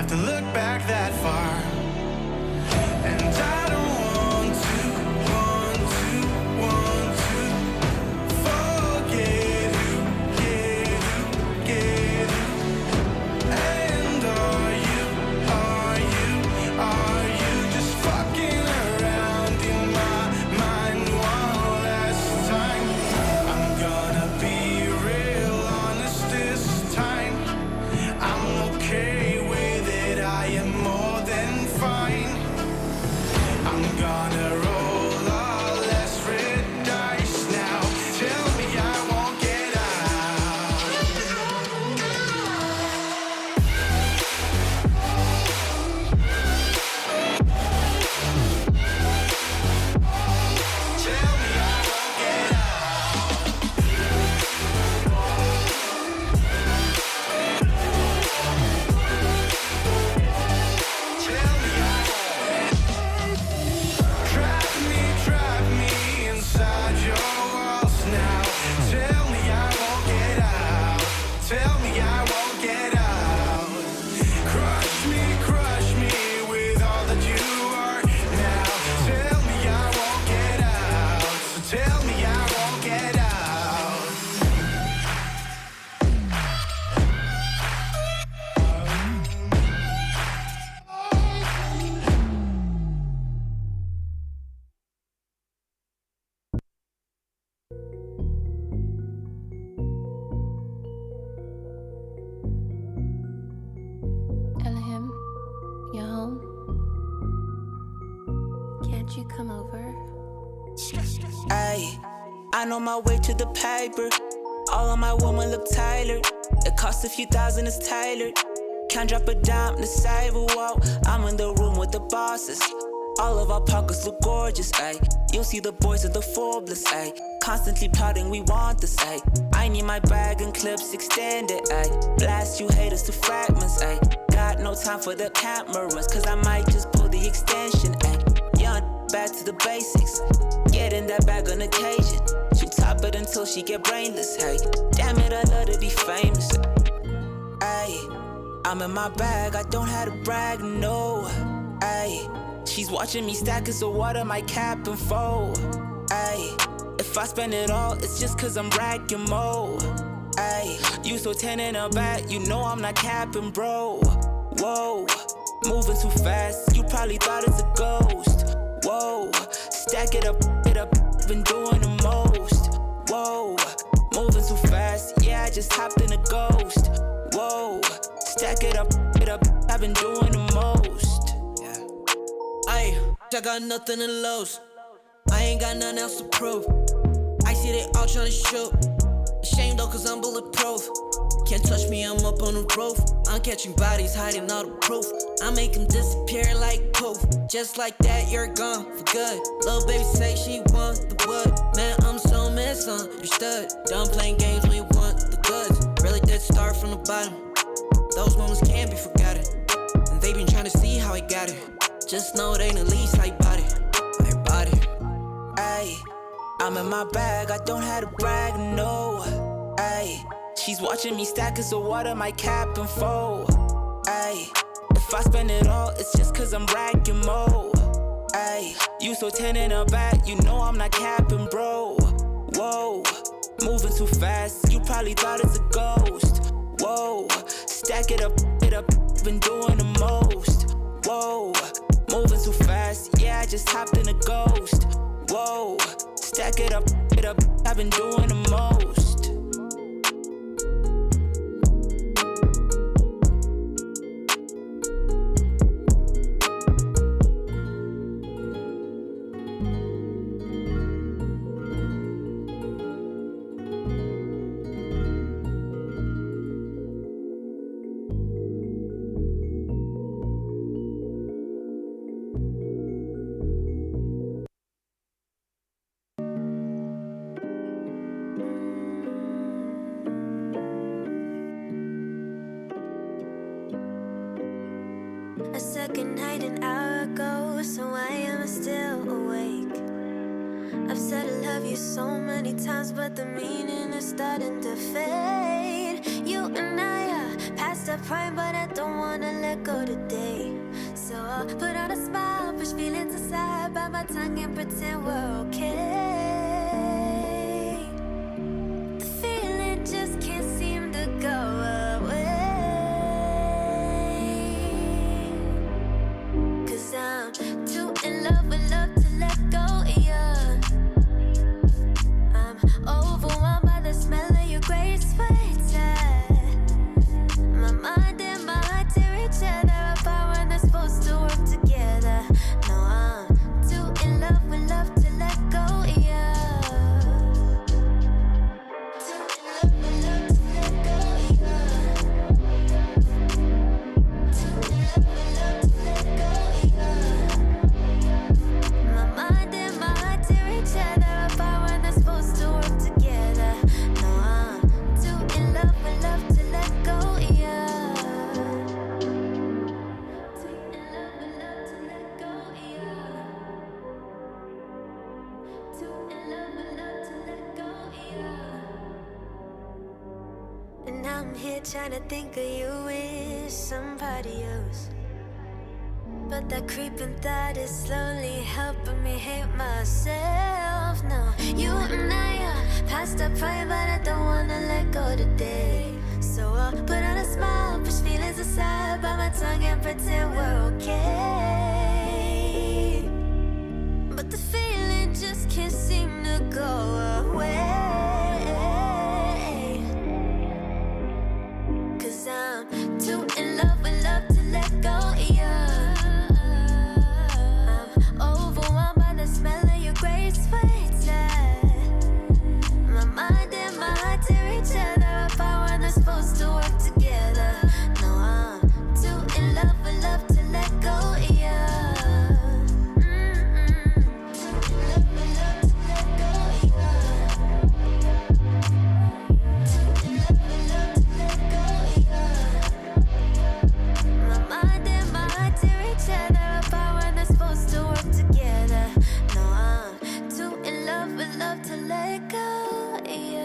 have to look back that far. And I don't want to forget who, get who. And are you just fucking around in my mind one last time? I'm gonna be real honest this time. I'm okay with it, I am more than fine. I'm gonna roll all less red dice now. Tell me I won't get out. Tell me I won't get out. Tell me I trap me inside your walls now. Tell me I won't get out. Tell me I won't get out. Crush me with all that you are now. Tell me I won't get out. So tell me I won't get out. Elohim, you home? Can't you come over? Ayy, I know my way to the paper. All of my women look tailored. It costs a few thousand, it's tailored. Can't drop a dime to save a wall. I'm in the room with the bosses. All of our pockets look gorgeous, ayy. You'll see the boys of the Forbes, ayy. Constantly plotting, we want this, ayy. I need my bag and clips extended, ayy. Blast you haters to fragments, ayy. Got no time for the cameras, cause I might just pull the extension, ayy. Young, back to the basics. Get in that bag on occasion. She top it until she get brainless, hey. Damn it, I love to be famous. Ayy, I'm in my bag, I don't have to brag, no. Ayy, she's watching me stack as the water, my cap and fold. Ayy, if I spend it all, it's just cause I'm racking more. Ayy, you so 10 in a back, you know I'm not capping, bro. Whoa, moving too fast, you probably thought it's a ghost. Whoa, stack it up, been doing the most. Whoa, moving too fast, yeah, I just hopped in a ghost. Whoa, stack it up, I've been doing the most. Yeah. Ayy, I got nothing to lose. I ain't got nothing else to prove. I see they all tryna shoot. Ashamed though, cause I'm bulletproof. Can't touch me, I'm up on the roof. I'm catching bodies, hiding all the proof. I make them disappear like poof. Just like that, you're gone for good. Little baby say she wants the wood. Man, I'm so misunderstood. Done playing games when you want the goods. Really did start from the bottom. Those moments can't be forgotten. And they been trying to see how I got it. Just know it ain't the least I bought it. I bought it. Ayy, I'm in my bag, I don't have to brag, no. Ayy, she's watching me stack as the water, my cap and fold. Ayy, if I spend it all, it's just cause I'm racking more. Ayy, you so 10 in a back, you know I'm not capping, bro. Whoa, moving too fast, you probably thought it's a ghost. Whoa, stack it up, been doing the most. Whoa, moving too fast, yeah, I just hopped in a ghost. Whoa, stack it up, I've been doing the most. A second night, an hour ago, so I am still awake. I've said I love you so many times, but the meaning is starting to fade. You and I are past that prime, but I don't wanna let go today. I'll put on a smile, push feelings aside, bite my tongue and pretend we're okay. The feeling just can't seem to go away. 'Cause I'm too in love with love to let go, yeah. I'm overwhelmed by the smell of your great sweat. My mind and my heart tear each other apart when they're supposed to work together. No, I'm too in love with love to let go, yeah. Too in love with love to let go, yeah. Too in love with love to let go, yeah. My mind and my heart tear each other apart when they're supposed to work together. No, I'm too in love with love to let go, yeah. Too in love with love to let go, yeah. Too in love with love to let go, yeah. And I'm here trying to think of you with somebody else. But that creeping thought is slowly helping me hate myself. No, you and I are past our prime, but I don't wanna let go today. So I'll put on a smile, push feelings aside, bite my tongue and pretend we're okay. But the feeling just can't seem to go away. 'Cause I'm too in love with love to let go, yeah. I'm overwhelmed by the smell of your great sweat. My mind and my heart tear each other apart when they're supposed to work together. No, I'm too in love with love to let go, yeah. Too in love with love to let go, yeah. Too in love with love to let go, yeah. My mind and my heart tear each other apart when they're supposed to work together. No, I'm too in love with love to let go, yeah.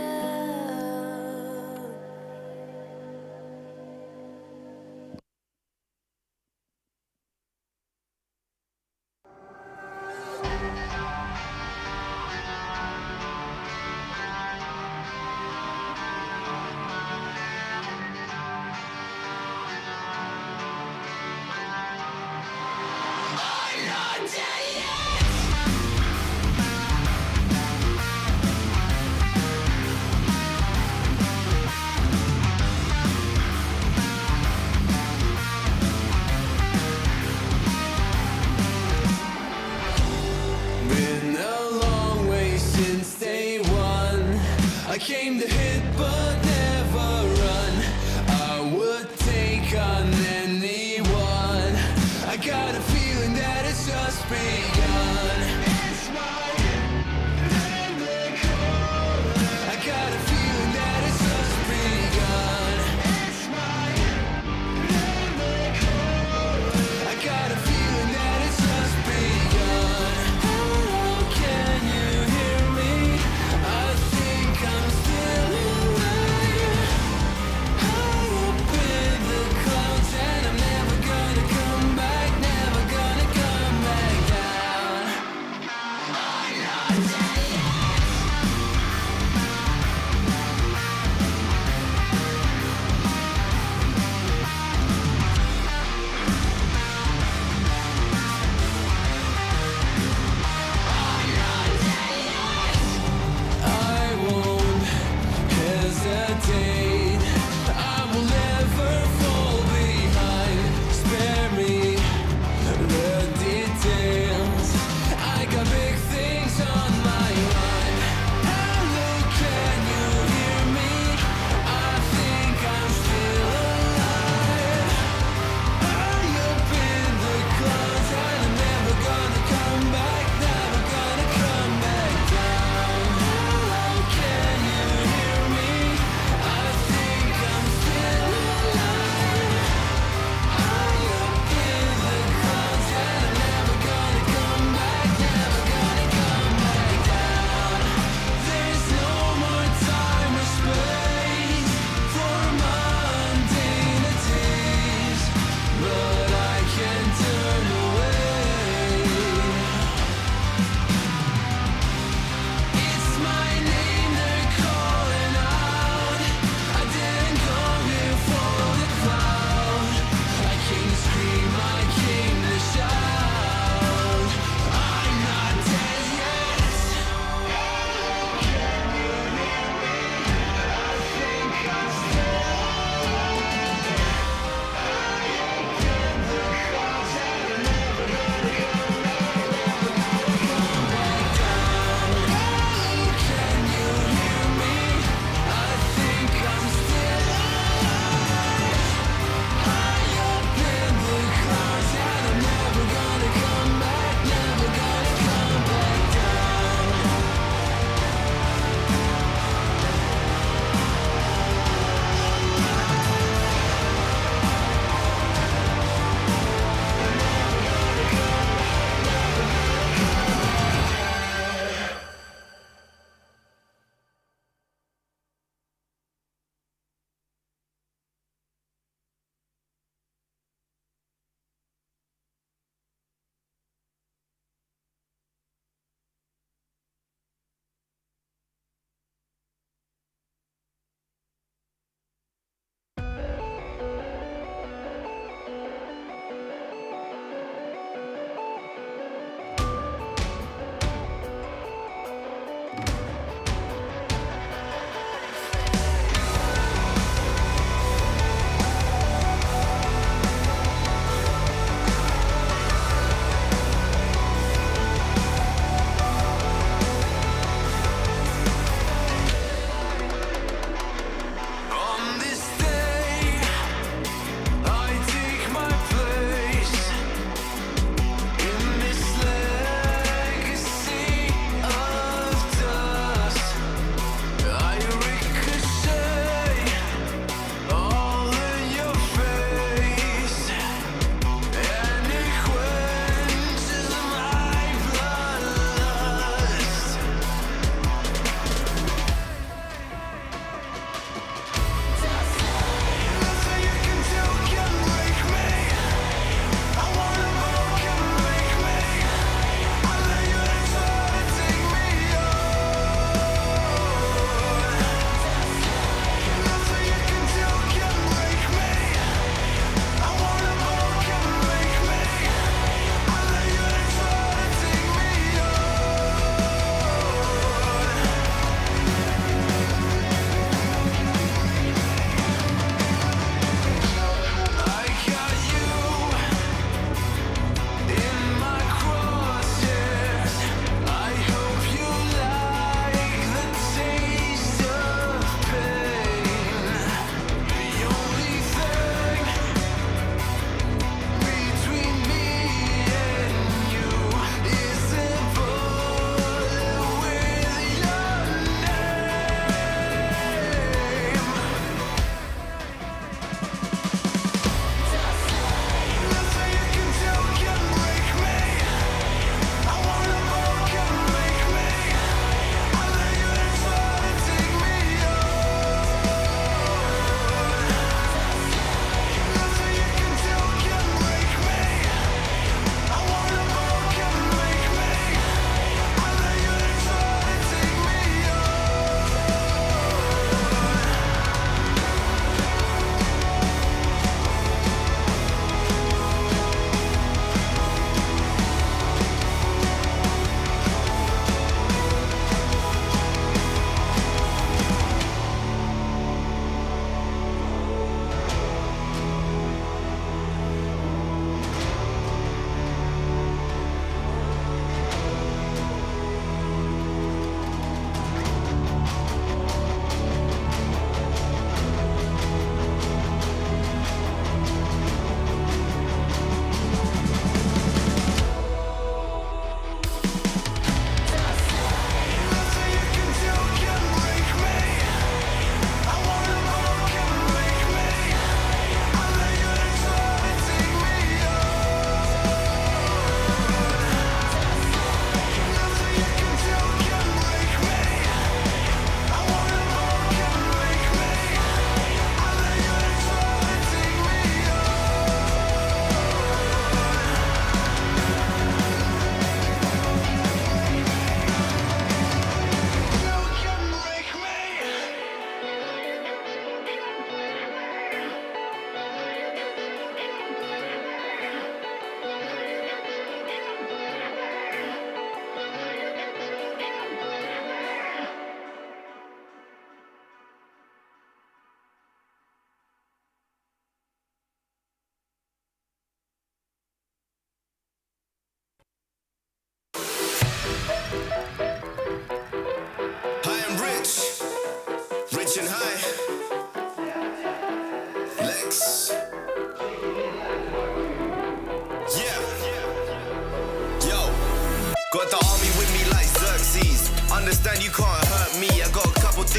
Been a long way since day one. I came to hit but never run. I would take on anyone. I got a feeling that it's just begun. It's my I got a feeling that it's just begun. It's my I got a feeling that it's just begun. Hello, can you hear me? I think I'm still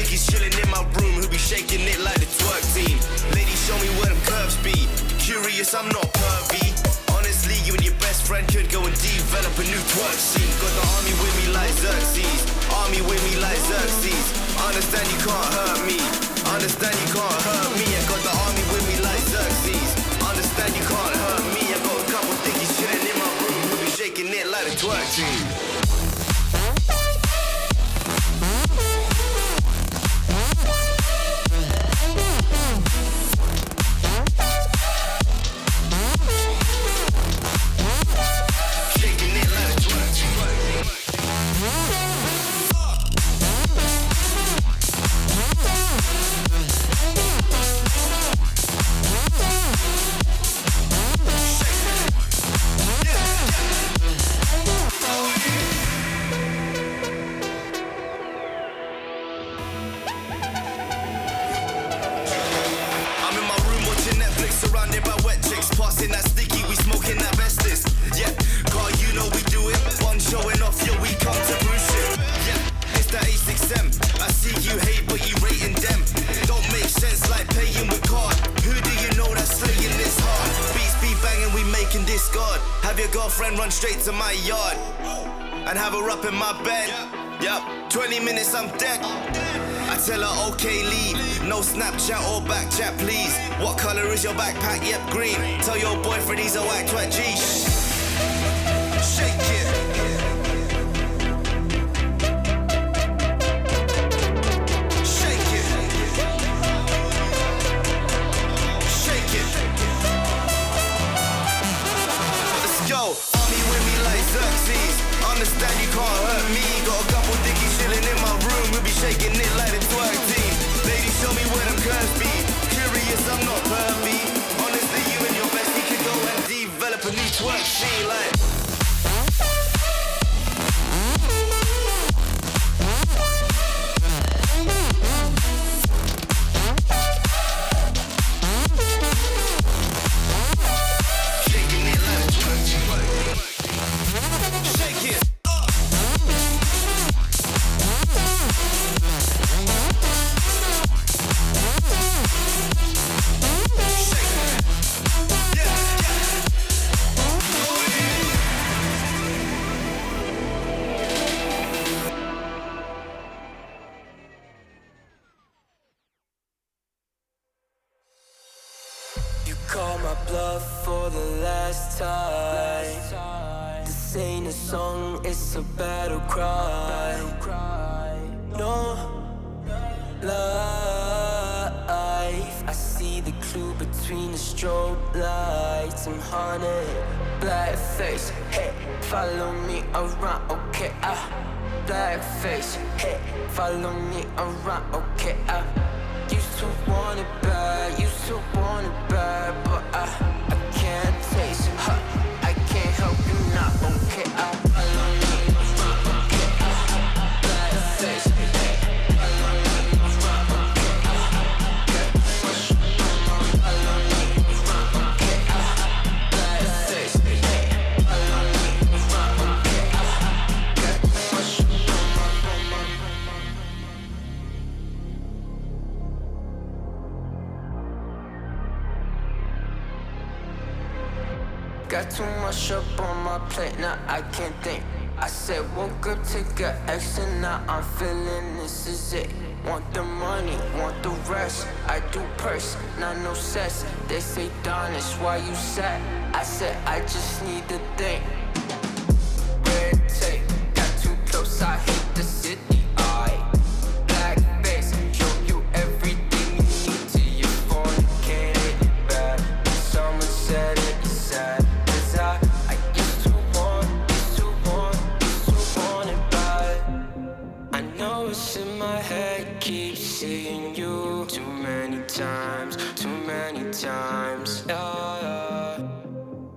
dickies chilling in my room who be shaking it like the twerk team. Ladies, show me where them curves be. Curious, I'm not pervy. Honestly, you and your best friend could go and develop a new twerk scene. Got the army with me like Xerxes. Army with me like Xerxes. Understand you can't hurt me. Understand you can't hurt me. I got the army with me like Xerxes. Understand you can't hurt me. I got a couple dickies chilling in my room who be shaking it like the twerk team. Run straight to my yard and have her up in my bed. Yep, 20 minutes I'm dead. I tell her okay, leave. No Snapchat or back chat, please. What color is your backpack? Yep, green. Tell your boyfriend he's a white twat. G. Shake it. Shake it. Shake it. Let's go. Xerxes. Understand you can't hurt me. Got a couple dickies chilling in my room. We'll be shaking it like the twerk team. Ladies, show me where them curves be. Curious, I'm not pervy. Honestly, you and your bestie could go and develop a new twerk scene like. Call my bluff for the last time. This ain't a song, it's a battle cry. No life. I see the clue between the strobe lights. I'm haunted, black face. Hey, follow me around, okay? Black face. Hey, follow me around, okay? Used to want it bad, used to want it bad, but I can't taste it. I can't help you now, okay? Follow me around, okay? Black face, hey, follow me around, okay? Follow me around, okay? Black face, hey, follow me around, okay? Got too much up on my plate, now I can't think. I said woke up to get extra, now I'm feeling this is it. Want the money, want the rest. I do purse, not no sex. They say Darnish, why you sad? I said I just need the thing. Red tape, got too close, I hate the city. Black face, show you everything you need to your phone. Can't hit it bad. Someone said it's sad. I used to want it bad. I know it's in my head, keep seeing you too many times. Yeah.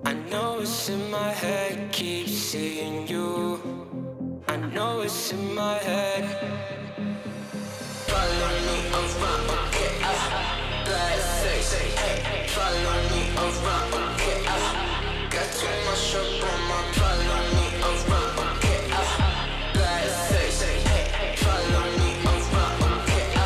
I know it's in my head, keep seeing you. I know it's in my head. Follow me around, okay? Black face, hey, follow me around, okay? Got too much up on my follow me around, okay? Black face, hey, follow me around, okay?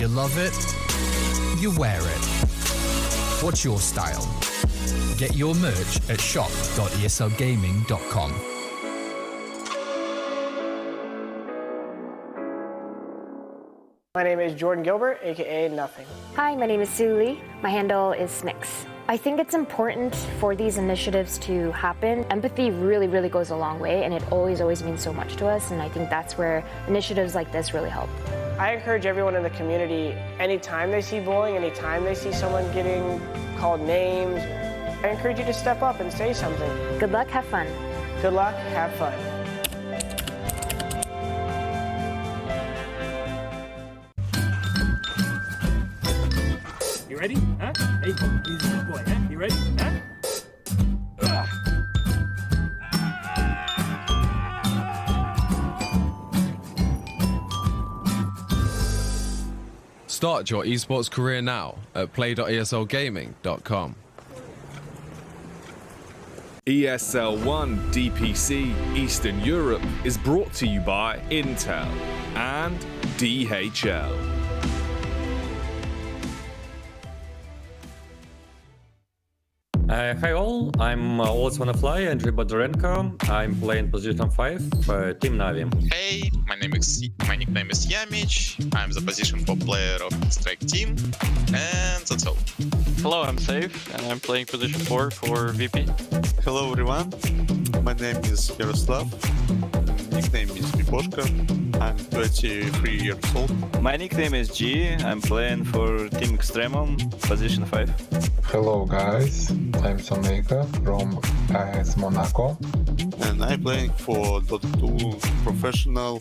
You love it, you wear it. What's your style? Get your merch at shop.eslgaming.com. My name is Jordan Gilbert, aka Nothing. Hi, my name is Sue Lee. My handle is Smix. I think it's important for these initiatives to happen. Empathy really, really goes a long way, and it always means so much to us, and I think that's where initiatives like this really help. I encourage everyone in the community, anytime they see bullying, anytime they see someone getting called names, I encourage you to step up and say something. Good luck, have fun. Good luck, have fun. You ready? Huh? Hey, he's a good boy, huh? You ready? Huh? Start your esports career now at play.eslgaming.com. ESL One DPC Eastern Europe is brought to you by Intel and DHL. Hi all, I'm Let's Wanna Fly, Andriy Bodorenko. I'm playing position 5 for Team Navi. Hey, my nickname is Yamich. I'm the position 4 player of Strike team, and that's all. Hello, I'm Safe, and I'm playing position 4 for VP. Hello everyone, my name is Yaroslav. Nickname is Piposhka. I'm 23 years old. My nickname is G. I'm playing for Team Extremum, position 5. Hello guys, I'm Soneka from AS Monaco. And I'm playing for Dota 2 professional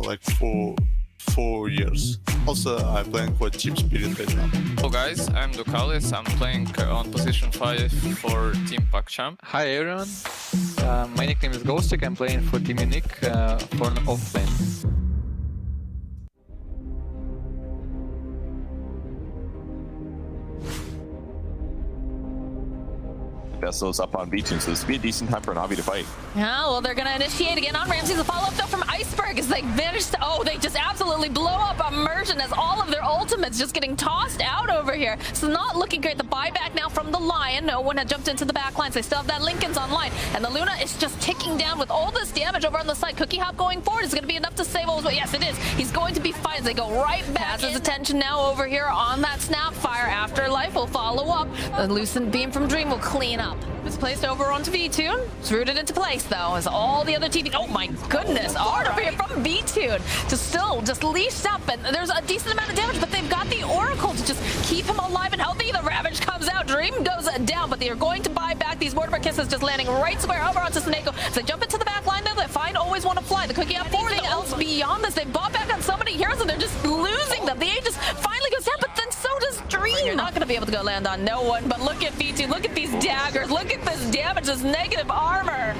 like for 4 years. Also, I'm playing for Team Spirit right now. Hello guys, I'm Dukalis. I'm playing on position 5 for Team PacChamp. Hi everyone, my nickname is Ghostic. I'm playing for Team Unique for an offlane. Vessel's up on B2, so this would be a decent time for Navi to fight. Yeah, well, they're going to initiate again on Ramsey. The follow-up, though, from Iceberg as they managed to... Oh, they just absolutely blow up Immersion as all of their ultimates just getting tossed out over here. So not looking great. The buyback now from the Lion. No one had jumped into the back lines. They still have that Lincoln's online. And the Luna is just ticking down with all this damage over on the side. Cookie Hop going forward is going to be enough to save all his... Yes, it is. He's going to be fine as they go right back. Has his attention now over here on that Snapfire. Afterlife will follow up. The Lucent Beam from Dream will clean up. It's placed over onto V-Tune. It's rooted into place, though, as all the other TV... Oh, my goodness. Art over here from V-Tune. Just leashed up, and there's a decent amount of damage, but they've got the Oracle to just keep him alive and healthy. The Ravage comes out. Dream goes down, but they are going to buy back these Mortimer Kisses, just landing right square over onto Sneko. As they jump into the back line, though, they find Always Want to Fly. The Cookie Up forward. Anything else beyond this? They've bought back on so many heroes, and they're just losing them. The Aegis finally goes down, but then so does Dream. You're not going to be able to go land on no one, but look at V-Tune. Look at these daggers. Look at this damage, this negative armor.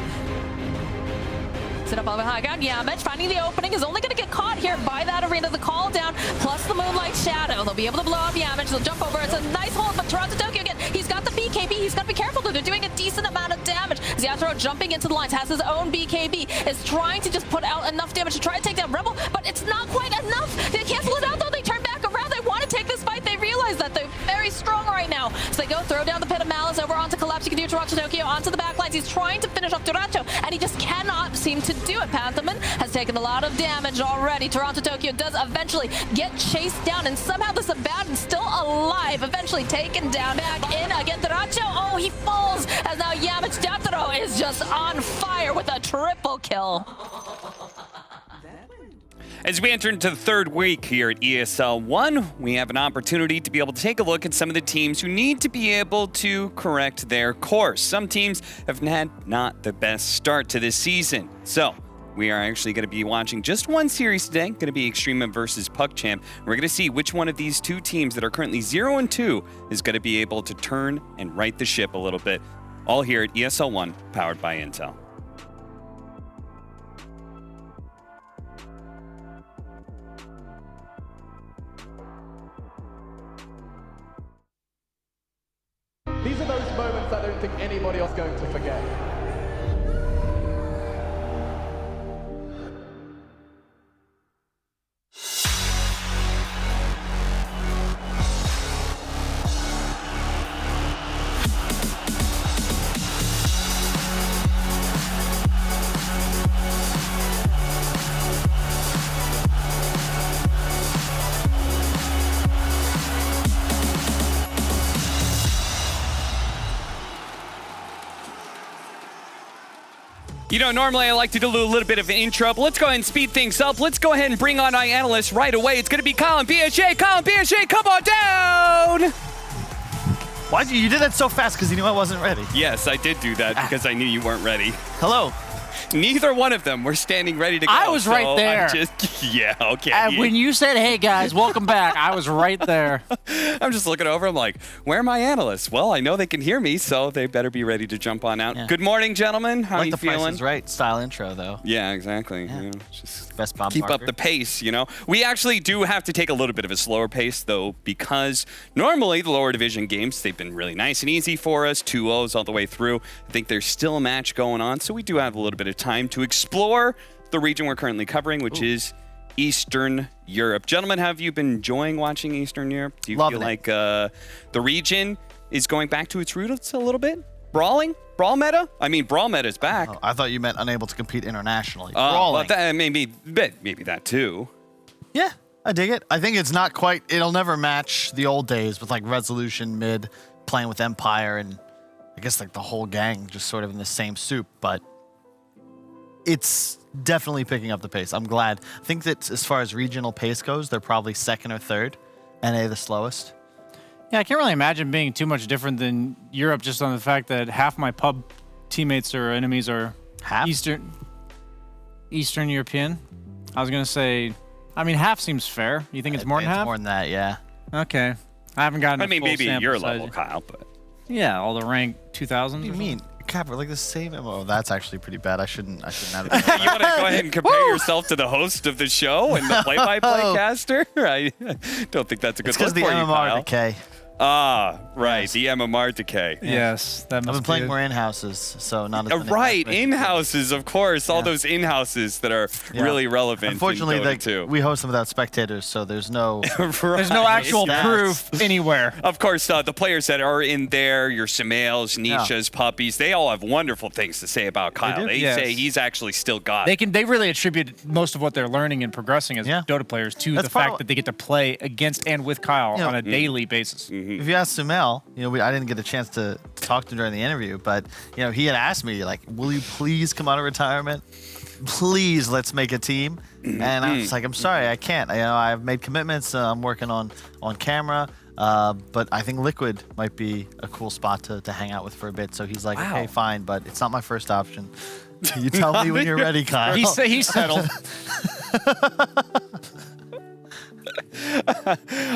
Sit up on the high ground. Yamich finding the opening is only going to get caught here by that arena. The call down plus the Moonlight Shadow. They'll be able to blow up Yamich. They'll jump over. It's a nice hold, but Toronto Tokyo again. He's got the BKB. He's got to be careful though. They're doing a decent amount of damage. Ziatoro jumping into the lines, has his own BKB, is trying to just put out enough damage to try to take down Rebel, but it's not quite enough. They cancel it out though. They turn back around. They want to take this fight. They realize that they're very strong right now. So they go throw down the Pit of Malice over onto Collapse. You can do Toronto Tokyo onto the back lines. He's trying to finish off Toronto, and he just cannot seem to do it. Pantherman has taken a lot of damage already. Toronto Tokyo does eventually get chased down, and somehow this Abaddon still alive, eventually taken down. Back in again, Toronto. Oh, he falls as now Yamich Dataro is just on fire with a triple kill. As we enter into the third week here at ESL One, we have an opportunity to be able to take a look at some of the teams who need to be able to correct their course. Some teams have had not the best start to this season. So we are actually going to be watching just one series today, going to be Extrema versus PacChamp. We're going to see which one of these two teams that are currently 0-2 is going to be able to turn and right the ship a little bit. All here at ESL One, powered by Intel. These are those moments I don't think anybody else is going to forget. You know, normally I like to do a little bit of an intro, but let's go ahead and speed things up. Let's go ahead and bring on our analyst right away. It's going to be Colin BSJ. Colin BSJ, come on down! Why you did that so fast? Because you knew I wasn't ready. Yes, I did do that because I knew you weren't ready. Hello. Neither one of them were standing ready to go. I was right so there. I'm just, yeah, okay. When you said, hey, guys, welcome back, I was right there. I'm just looking over. I'm like, where are my analysts? Well, I know they can hear me, so they better be ready to jump on out. Yeah. Good morning, gentlemen. How like you the feeling? Price is Right style intro, though. Yeah, exactly. You know, just Best Bob keep Barker. up the pace, you know. We actually do have to take a little bit of a slower pace, though, because normally the lower division games, they've been really nice and easy for us, 2-0s all the way through. I think there's still a match going on, so we do have a little bit of time to explore the region we're currently covering, which is Eastern Europe. Gentlemen, have you been enjoying watching Eastern Europe? Do you feel like the region is going back to its roots a little bit? Brawling? Brawl meta? I mean, Brawl meta is back. I thought you meant unable to compete internationally. Well, Brawling. maybe that too. Yeah, I dig it. I think it's not quite, it'll never match the old days with like Resolution mid playing with Empire and I guess like the whole gang just sort of in the same soup, but it's definitely picking up the pace. I'm glad. I think that as far as regional pace goes, they're probably second or third. NA the slowest. Yeah, I can't really imagine being too much different than Europe just on the fact that half my pub teammates or enemies are Eastern European. I was going to say, I mean, half seems fair. You think it's more than half? More than that, yeah. Okay. I haven't gotten I mean, full maybe sample your size level, yet. Kyle, but... Yeah, all the rank 2000s. What do you mean? God, we're like the same. Oh, that's actually pretty bad. I shouldn't have it. You want to go ahead and compare yourself to the host of the show and the play-by-play caster? I don't think that's a good It's because look the for you, MMR Kyle. decay. Ah, right, the MMR decay. Yes, that I've must been playing be more in-houses, so not as many Right, matchmaking. in-houses, of course. All those in-houses that are really relevant. Unfortunately, in Dota 2. we host them without spectators, so there's no There's no actual proof anywhere. Of course, the players that are in there, your Samaels, Nishas, Puppies, they all have wonderful things to say about Kyle. They Yes. say he's actually still got They it. they really attribute most of what they're learning and progressing as Dota players to That's the part fact of- that they get to play against and with Kyle You know, on a daily basis. If you ask Sumail, I didn't get a chance to talk to him during the interview, but he had asked me like, "Will you please come out of retirement? Please, let's make a team." And I was like, "I'm sorry, I can't. I've made commitments. I'm working on camera, but I think Liquid might be a cool spot to hang out with for a bit." So he's like, "Okay, fine, but it's not my first option. You tell me when you're ready, Kyle." He's settled.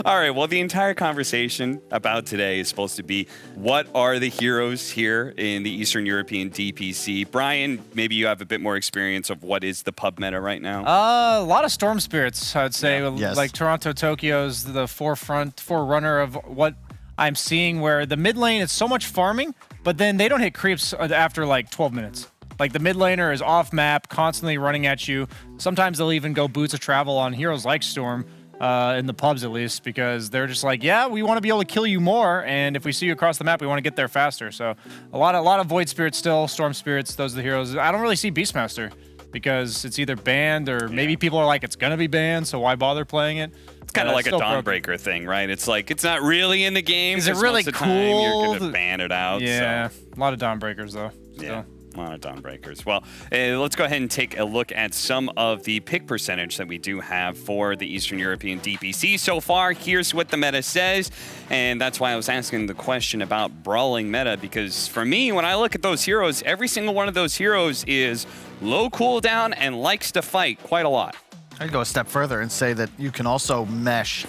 All right, well, the entire conversation about today is supposed to be what are the heroes here in the Eastern European DPC? Brian, maybe you have a bit more experience of what is the pub meta right now. A lot of Storm Spirits, I would say. Yes. Like Toronto, Tokyo's the forerunner of what I'm seeing, where the mid lane is so much farming, but then they don't hit creeps after like 12 minutes. Like the mid laner is off map, constantly running at you. Sometimes they'll even go boots of travel on heroes like Storm. In the pubs, at least, because they're just like, yeah, we want to be able to kill you more, and if we see you across the map, we want to get there faster. So a lot of Void Spirits still, Storm Spirits, those are the heroes. I don't really see Beastmaster because it's either banned or maybe people are like, it's gonna be banned, so why bother playing it? It's kind of like a Dawnbreaker thing, right? It's like, it's not really in the game. Is it 'cause really most of the time you're cool? going to ban it out. Yeah, So. a lot of Dawnbreakers though. Yeah. A lot of Dawnbreakers. Well, let's go ahead and take a look at some of the pick percentage that we do have for the Eastern European DPC so far. Here's what the meta says, and that's why I was asking the question about brawling meta, because for me, when I look at those heroes, every single one of those heroes is low cooldown and likes to fight quite a lot. I'd go a step further and say that you can also mesh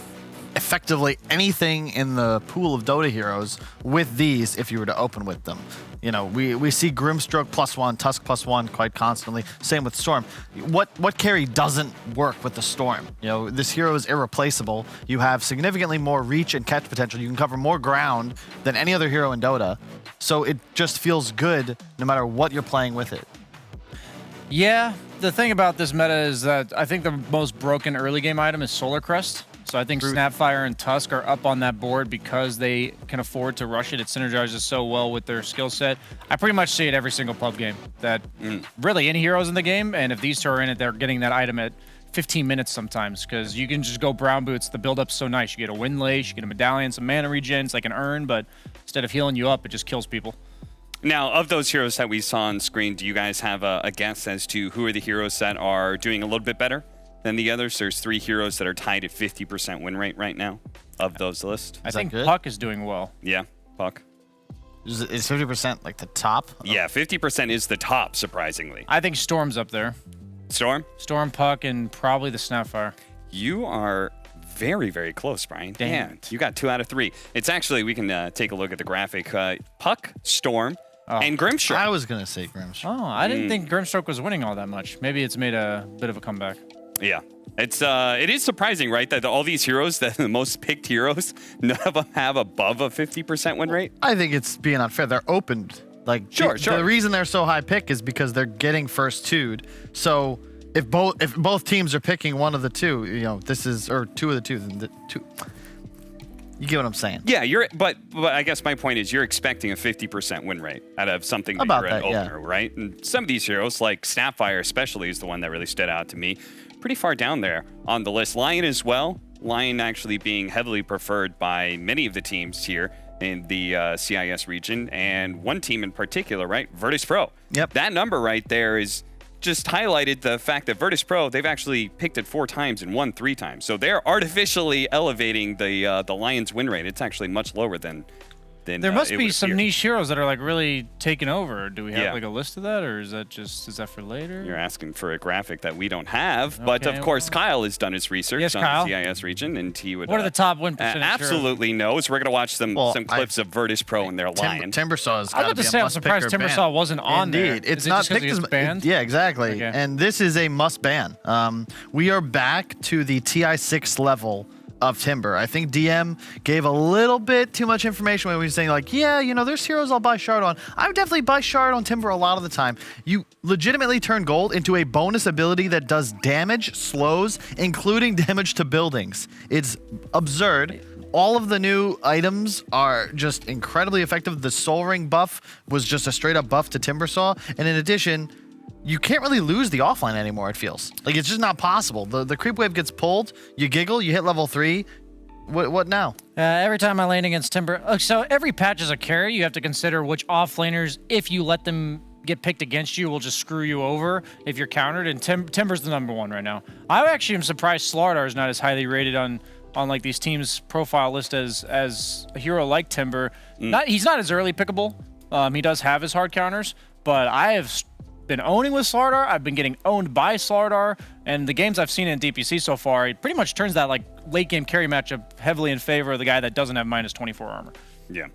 effectively anything in the pool of Dota heroes with these if you were to open with them. We see Grimstroke +1, Tusk +1 quite constantly. Same with Storm. What carry doesn't work with the Storm? This hero is irreplaceable. You have significantly more reach and catch potential. You can cover more ground than any other hero in Dota. So it just feels good no matter what you're playing with it. Yeah, the thing about this meta is that I think the most broken early game item is Solar Crest. So I think Snapfire and Tusk are up on that board because they can afford to rush it. It synergizes so well with their skill set. I pretty much see it every single pub game. That really any heroes in the game, and if these two are in it, they're getting that item at 15 minutes sometimes because you can just go brown boots. The build-up's so nice. You get a Wind Lace, you get a medallion, some mana regen. It's like an urn, but instead of healing you up, it just kills people. Now, of those heroes that we saw on screen, do you guys have a guess as to who are the heroes that are doing a little bit better than the others? There's 3 heroes that are tied at 50% win rate right now of those lists. I think Puck is doing well. Yeah, Puck. Is 50% like the top? Yeah, 50% is the top, surprisingly. I think Storm's up there. Storm? Storm, Puck, and probably the Snapfire. You are very, very close, Brian. Damn. You got 2 out of 3. It's actually, we can take a look at the graphic. Puck, Storm, and Grimstroke. I was going to say Grimstroke. Oh, I didn't think Grimstroke was winning all that much. Maybe it's made a bit of a comeback. Yeah. It is surprising, right, that all these heroes, the most picked heroes, none of them have above a 50% win rate? I think it's being unfair. They're opened. Like, Sure. The reason they're so high pick is because they're getting first two'd. So if both teams are picking one of the two, this is, or two of the two, then the two. You get what I'm saying? Yeah, but I guess my point is you're expecting a 50% win rate out of something that About you're an that, yeah. opener, right? And some of these heroes, like Snapfire especially, is the one that really stood out to me. Pretty far down there on the list. Lion as well. Lion actually being heavily preferred by many of the teams here in the CIS region, and one team in particular, right? Virtus Pro. Yep. That number right there is just highlighted the fact that Virtus Pro, they've actually picked it 4 times and won 3 times. So they're artificially elevating the Lions win rate. It's actually much lower than there must it be would some appear. niche heroes that are like really taking over. Do we have Yeah. like a list of that, or is that for later? You're asking for a graphic that we don't have, but Okay, of course Kyle has done his research Yes, on Kyle. the CIS region, and he would. What are the top win percentage heroes? Absolutely knows. We're gonna watch some clips of Virtus Pro and their Lion. Timbersaw is. I was about to say, I'm surprised Timbersaw wasn't on there. Indeed, it's Is it not just 'cause picked he as gets banned? Yeah, exactly. Okay. And this is a must ban. We are back to the TI6 level of Timber. I think DM gave a little bit too much information when he was saying like, yeah, there's heroes I'll buy Shard on. I would definitely buy Shard on Timber a lot of the time. You legitimately turn gold into a bonus ability that does damage, slows, including damage to buildings. It's absurd. All of the new items are just incredibly effective. The Soul Ring buff was just a straight up buff to Timbersaw. And in addition, you can't really lose the offline anymore, it feels. Like, it's just not possible. The creep wave gets pulled, you giggle, you hit level 3. What now? Every time I lane against Timber, so every patch is a carry. You have to consider which offlaners, if you let them get picked against you, will just screw you over if you're countered. And Timber's the #1 right now. I actually am surprised Slardar is not as highly rated on like these teams' profile list as a hero like Timber. He's not as early pickable. He does have his hard counters, but I have been owning with Slardar. I've been getting owned by Slardar, and the games I've seen in DPC so far, it pretty much turns that like late game carry matchup heavily in favor of the guy that doesn't have -24 armor. Yeah.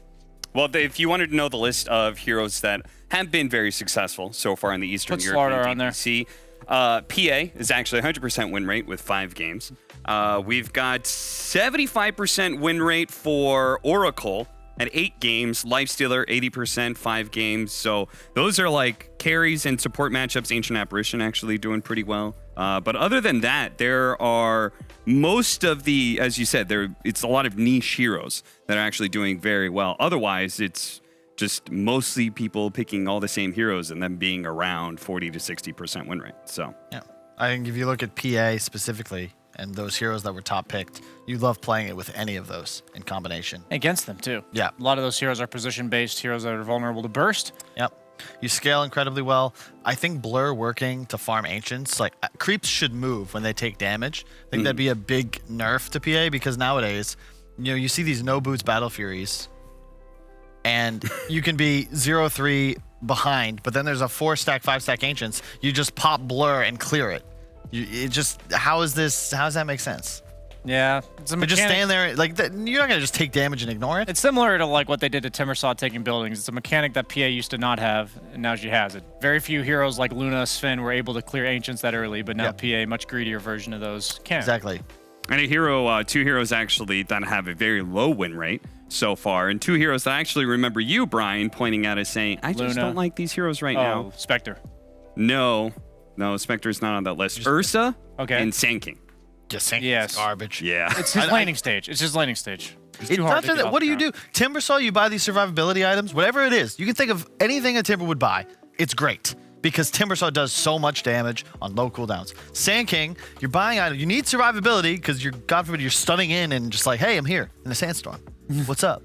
Well, if you wanted to know the list of heroes that have been very successful so far in the Eastern Put European Slardar on there. DPC, PA is actually 100% win rate with 5 games. We've got 75% win rate for Oracle at 8 games. Lifestealer, 80%, 5 games. So those are like carries and support matchups. Ancient Apparition actually doing pretty well. But other than that, there are most of the, as you said, it's a lot of niche heroes that are actually doing very well. Otherwise, it's just mostly people picking all the same heroes and them being around 40 to 60% win rate. So yeah, I think if you look at PA specifically and those heroes that were top picked, you love playing it with any of those in combination. Against them, too. Yeah. A lot of those heroes are position-based, heroes that are vulnerable to burst. Yep. You scale incredibly well. I think Blur working to farm Ancients, like creeps should move when they take damage. I think that'd be a big nerf to PA because nowadays, you see these no boots Battle Furies and you can be 0-3 behind, but then there's a 4-stack, 5-stack Ancients. You just pop Blur and clear it. How does that make sense? Yeah, it's a But mechanic. just stand there, like you're not gonna just take damage and ignore it. It's similar to like what they did to Timbersaw taking buildings. It's a mechanic that PA used to not have, and now she has it. Very few heroes like Luna, Sven were able to clear Ancients that early, but now PA, much greedier version of those, can. Exactly. And two heroes actually that have a very low win rate so far, and 2 heroes that I actually remember you, Brian, pointing out as saying, I just Luna. don't like these heroes right now. Spectre. No, Spectre's not on that list. Ursa and Sand King. Just Sand King's garbage. Yeah. It's his laning stage. It's his laning stage. It's It's too hard not to just get that. off What do the you do? Timbersaw, you buy these survivability items, whatever it is. You can think of anything a Timber would buy. It's great because Timbersaw does so much damage on low cooldowns. Sand King, you're buying items. You need survivability because God forbid, you're stunning in and just like, hey, I'm here in a sandstorm. What's up?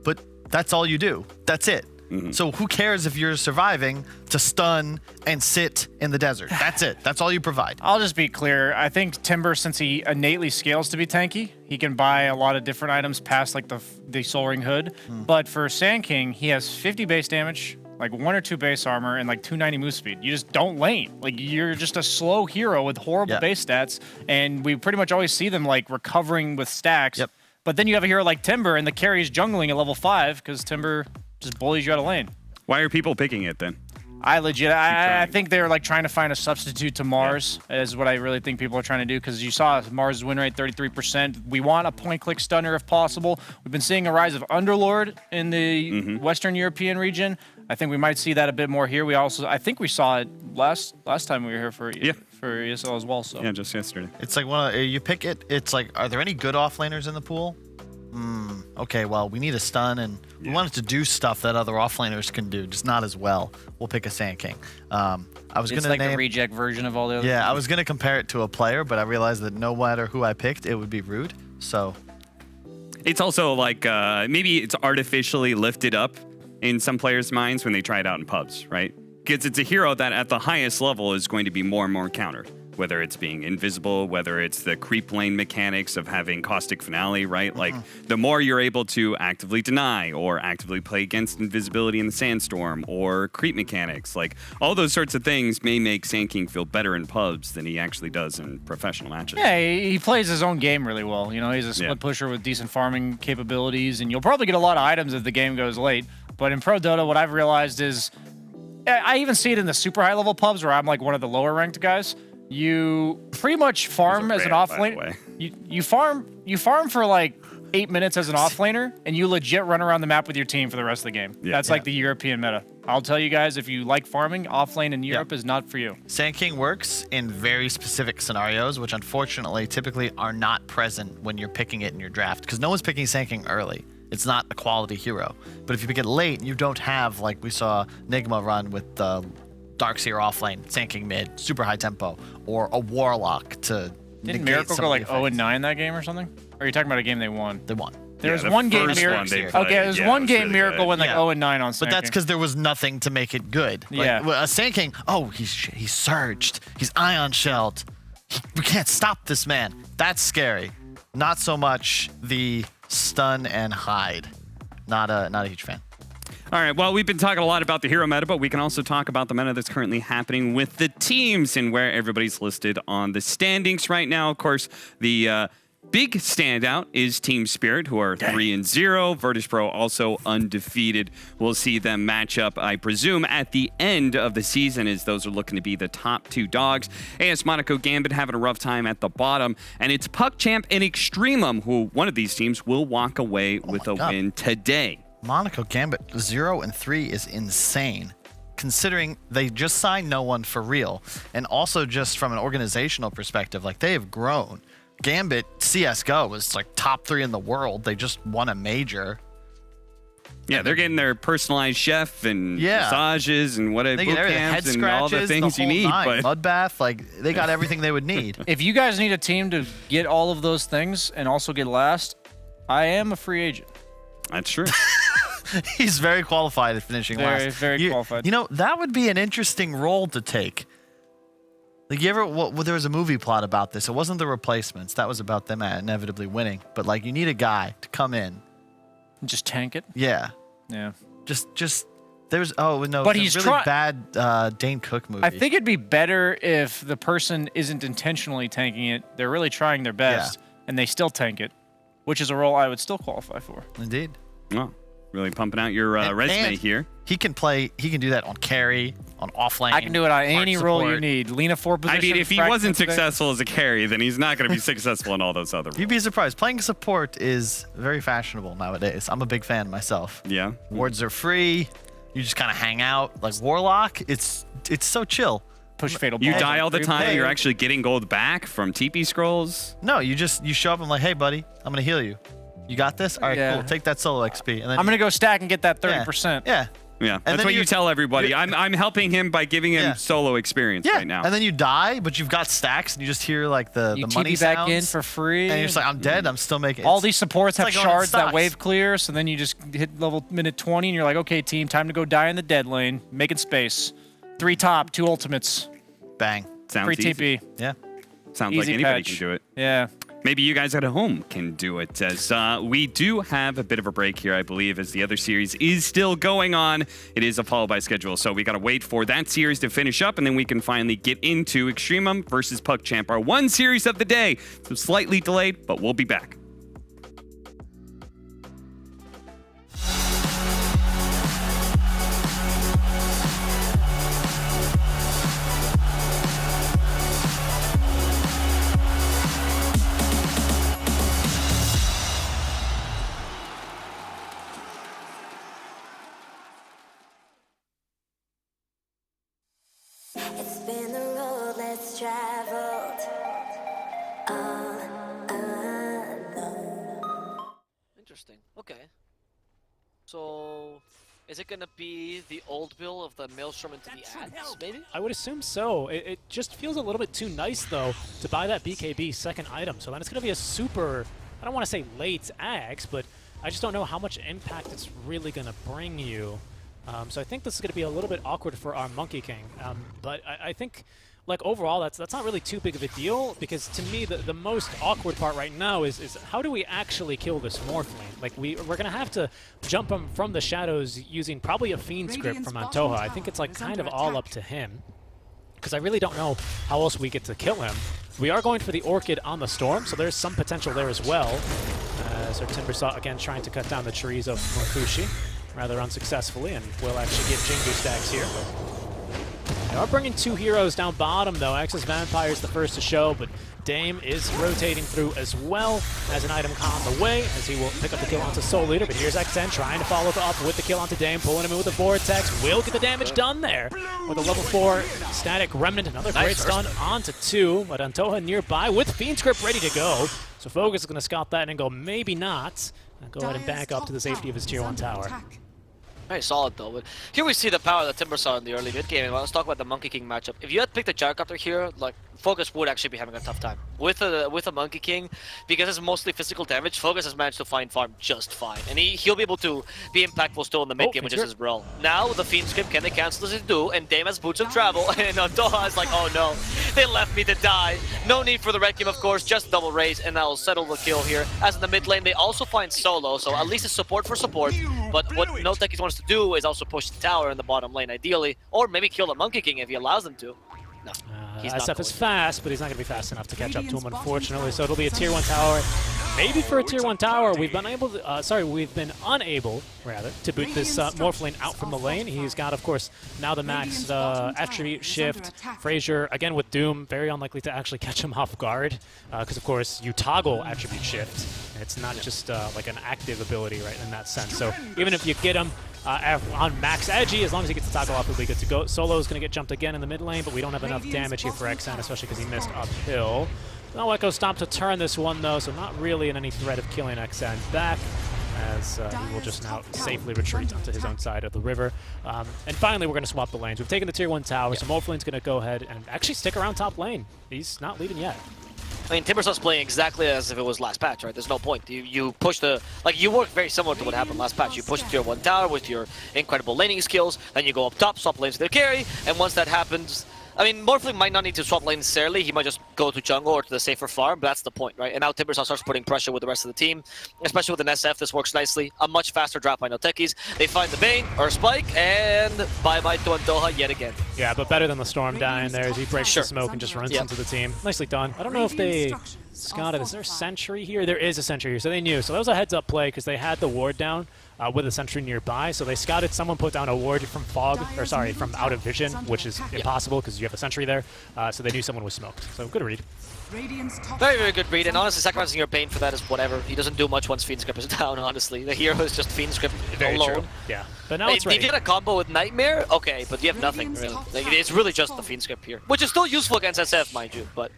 But that's all you do. That's it. So who cares if you're surviving to stun and sit in the desert? That's it. That's all you provide. I'll just be clear. I think Timber, since he innately scales to be tanky, he can buy a lot of different items past like the Soul Ring hood. But for Sand King, he has 50 base damage, like 1 or 2 base armor, and like 290 move speed. You just don't lane. Like, you're just a slow hero with horrible base stats, and we pretty much always see them like recovering with stacks. But then you have a hero like Timber, and the carry is jungling at level 5 because Timber just bullies you out of lane. Why are people picking it then? I think they're like trying to find a substitute to Mars is what I really think people are trying to do, because you saw Mars' win rate 33%. We want a point-click stunner if possible. We've been seeing a rise of Underlord in the Western European region. I think we might see that a bit more here. I think we saw it last time we were here for ESL as well. So yeah, just yesterday. It's like you pick it. It's like, are there any good offlaners in the pool? Okay, well, we need a stun, and we want it to do stuff that other offlaners can do, just not as well. We'll pick a Sand King. It's like the reject version of all the other. Yeah, I was gonna compare it to a player, but I realized that no matter who I picked, it would be rude. So it's also like maybe it's artificially lifted up in some players' minds when they try it out in pubs, right? Because it's a hero that at the highest level is going to be more and more countered. Whether it's being invisible, whether it's the creep lane mechanics of having Caustic Finale, right? Like, the more you're able to actively deny or actively play against invisibility in the Sandstorm or creep mechanics, like, all those sorts of things may make Sand King feel better in pubs than he actually does in professional matches. Yeah, he plays his own game really well. You know, he's a split pusher with decent farming capabilities, and you'll probably get a lot of items if the game goes late. But in Pro Dota, what I've realized is, I even see it in the super high level pubs where I'm like one of the lower ranked guys. You pretty much farm as an offlaner. You farm for like 8 minutes as an offlaner, and you legit run around the map with your team for the rest of the game. That's like the European meta. I'll tell you guys, if you like farming, offlane in Europe is not for you. Sand King works in very specific scenarios, which unfortunately typically are not present when you're picking it in your draft, because no one's picking Sand King early. It's not a quality hero. But if you pick it late, you don't have, like we saw Nigma run with Darkseer offlane, Sand King mid, super high tempo, or a Warlock to Didn't Miracle go like 0-9 that game or something? Or are you talking about a game they won? They won. There was one game Miracle. Okay, there's one game Miracle went like 0-9 on Sand But that's King. because there was nothing to make it good. Like, a Sand King, he's surged. He's ion shelled. We can't stop this man. That's scary. Not so much the stun and hide. Not a huge fan. All right, well, we've been talking a lot about the hero meta, but we can also talk about the meta that's currently happening with the teams and where everybody's listed on the standings right now. Of course, the big standout is Team Spirit, who are 3-0. Virtus Pro also undefeated. We'll see them match up, I presume, at the end of the season, as those are looking to be the top 2 dogs. AS Monaco Gambit having a rough time at the bottom, and it's PuckChamp and Extremum, who one of these teams will walk away with a win today. Monaco Gambit 0-3 is insane, considering they just signed no one for real, and also just from an organizational perspective, like, they have grown. Gambit CSGO was like top 3 in the world. They just won a major. Yeah, they're getting their personalized chef and massages and boot camps and all the things you need. But Mudbath, like, they got everything they would need. If you guys need a team to get all of those things and also get last, I am a free agent. That's true. He's very qualified at finishing last. Very qualified. You know, that would be an interesting role to take. Like, there was a movie plot about this. It wasn't The Replacements. That was about them inevitably winning. But, like, you need a guy to come in. Just tank it? Yeah. Yeah. Just there's, no. But he's really bad Dane Cook movie. I think it'd be better if the person isn't intentionally tanking it. They're really trying their best, and they still tank it, which is a role I would still qualify for. Indeed. Oh, really pumping out your resume here. He can do that on carry, on offlane. I can do it on any role you need. Lena 4 position. I mean, if he wasn't successful as a carry, then he's not going to be successful in all those other roles. You'd be surprised. Playing support is very fashionable nowadays. I'm a big fan myself. Yeah. Wards are free. You just kind of hang out. Like Warlock, it's so chill. Push fatal You balls die all the time. player. You're actually getting gold back from TP scrolls. No, you show up and like, hey, buddy, I'm going to heal you. You got this? All right, cool. Take that solo XP. And then I'm going to go stack and get that 30%. Yeah. Yeah, that's what you tell everybody. I'm helping him by giving him solo experience right now. And then you die, but you've got stacks, and you just hear like the money TP back sounds. in for free. And you're just like, I'm dead. I'm still making. All these supports have like going in shards that stocks. wave clear, so then you just hit level minute 20, and you're like, okay, team, time to go die in the dead lane, making space. 3 top, 2 ultimates. Bang. Sounds Free easy. TP. Yeah. Sounds Easy like anybody patch. can do it. Yeah. Maybe you guys at home can do it, as we do have a bit of a break here, I believe, as the other series is still going on. It is a follow-by schedule, so we got to wait for that series to finish up, and then we can finally get into Extremum versus PuckChamp, our one series of the day. So slightly delayed, but we'll be back. It's been the road less traveled. Interesting. Okay. So, is it gonna be the old Bill of the Maelstrom into the ads, maybe? I would assume so. It just feels a little bit too nice, though, to buy that BKB second item. So then it's going to be a super, I don't want to say late axe, but I just don't know how much impact it's really going to bring you. So I think this is going to be a little bit awkward for our Monkey King. But I think, like, overall, that's not really too big of a deal, because to me, the most awkward part right now is how do we actually kill this Morphling? Like, we're going to have to jump him from the shadows using probably a Fiend script from Antoha. I think it's, like, kind of all up to him, because I really don't know how else we get to kill him. We are going for the Orchid on the Storm, so there's some potential there as well. So Timbersaw, again, trying to cut down the trees of Munkushi, rather unsuccessfully, and will actually get Jingu stacks here. They are bringing 2 heroes down bottom, though. Axis Vampire's the first to show, but Dame is rotating through as well as an item on the way, as he will pick up the kill onto Soul Leader. But here's XN trying to follow up with the kill onto Dame, pulling him in with the Vortex. Will get the damage done there with a level 4 static Remnant. Another great stun onto 2, but Antoha nearby with Fiend Script ready to go. So Focus is going to scout that and go, maybe not. And go ahead and back up to the safety of his Tier 1 tower. Very solid, though. But here we see the power that Timber saw in the early mid game. And let's talk about the Monkey King matchup. If you had picked a Gyrocopter here, like, Focus would actually be having a tough time with a Monkey King, because it's mostly physical damage. Focus has managed to find farm just fine, and he'll be able to be impactful still in the mid game, which is his role. Now with the Fiend Script, can they cancel this do? And Dame has boots of travel, and Antoha is like, oh no, they left me to die. No need for the Red Game, of course, just double raise, and that'll settle the kill here. As in the mid lane, they also find Solo, so at least it's support for support. But what No Techies wants to do is also push the tower in the bottom lane, ideally, or maybe kill the Monkey King if he allows them to. No, SF is fast, but he's not going to be fast enough to catch up to him, unfortunately. So it'll be a Tier 1 tower. Maybe for a Tier 1 tower, we've been unable, to boot this Morphling out from the lane. He's got, of course, now the max attribute shift. Frazier, again with Doom, very unlikely to actually catch him off guard, because, of course, you toggle attribute shift. It's not just like an active ability, right, in that sense. So even if you get him on max edgy, as long as he gets the toggle off, he'll be good to go. Solo's going to get jumped again in the mid lane, but we don't have enough damage here for XN, especially because he missed uphill. No Echo Stomp to turn this one, though, so not really in any threat of killing XN back, as he will just now safely retreat onto his own side of the river. And finally, we're going to swap the lanes. We've taken the Tier 1 tower, so Morphling's going to go ahead and actually stick around top lane. He's not leaving yet. I mean, Timbersaw's playing exactly as if it was last patch, right? There's no point. You push the... Like, you work very similar to what happened last patch. You push the Tier 1 tower with your incredible laning skills, then you go up top, swap lanes to their carry, and once that happens... I mean, Morphling might not need to swap lanes necessarily. He might just go to jungle or to the safer farm, but that's the point, right? And now Timbersaw starts putting pressure with the rest of the team, especially with an SF. This works nicely. A much faster drop by No Techies. They find the Bane, or Spike, and bye-bye to Antoha yet again. Yeah, but better than the Storm dying there as he breaks the smoke and just runs into the team. Nicely done. I don't know if they scouted. Is there a sentry here? There is a sentry here, so they knew. So that was a heads-up play because they had the ward down with a sentry nearby. So they scouted someone put down a ward from from out of vision, which is impossible because you have a sentry there. So they knew someone was smoked. So good read. Very, very good read, and honestly, sacrificing your Bane for that is whatever. He doesn't do much once Fiend Script is down, honestly. The hero is just Fiend Script alone. True. Yeah, but now it's ready. If you get a combo with Nightmare, okay, but you have nothing, really. Like, it's really just the Fiend Script here, which is still useful against SF, mind you, but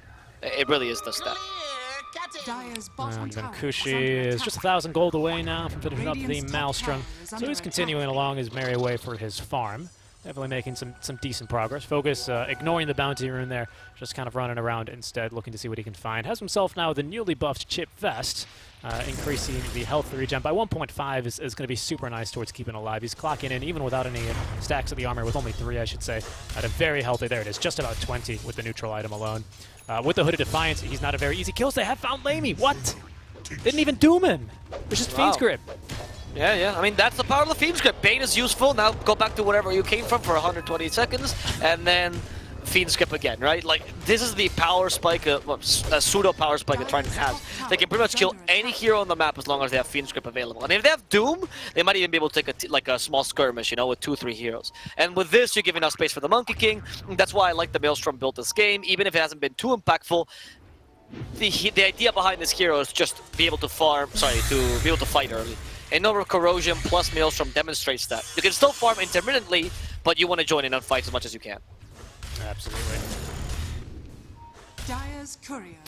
it really is the stat. And Kushi is just 1,000 gold away now from finishing up the Maelstrom. So he's continuing along his merry way for his farm. Definitely making some decent progress. Focus ignoring the bounty rune there, just kind of running around instead, looking to see what he can find. Has himself now the newly buffed Chip Vest, increasing the health regen by 1.5 is going to be super nice towards keeping alive. He's clocking in even without any stacks of the armor, with only 3, I should say, at a very healthy, there it is, just about 20 with the neutral item alone. With the Hooded Defiance, he's not a very easy kill. They have found Lamy. What? Didn't even doom him. It's just Fiend's Grip. Yeah. I mean, that's the power of the Fiend's Grip. Bane is useful. Now go back to wherever you came from for 120 seconds, and then Fiend's Grip again, right? Like, this is the power spike, a pseudo power spike that Trident has. They can pretty much kill any hero on the map as long as they have Fiend's Grip available. And if they have Doom, they might even be able to take a small skirmish, you know, with 2-3 heroes. And with this, you're giving enough space for the Monkey King. That's why I like the Maelstrom build this game, even if it hasn't been too impactful. The idea behind this hero is just be able to be able to fight early. And Nova Corrosion plus Maelstrom demonstrates that. You can still farm intermittently, but you want to join in on fights as much as you can. Absolutely.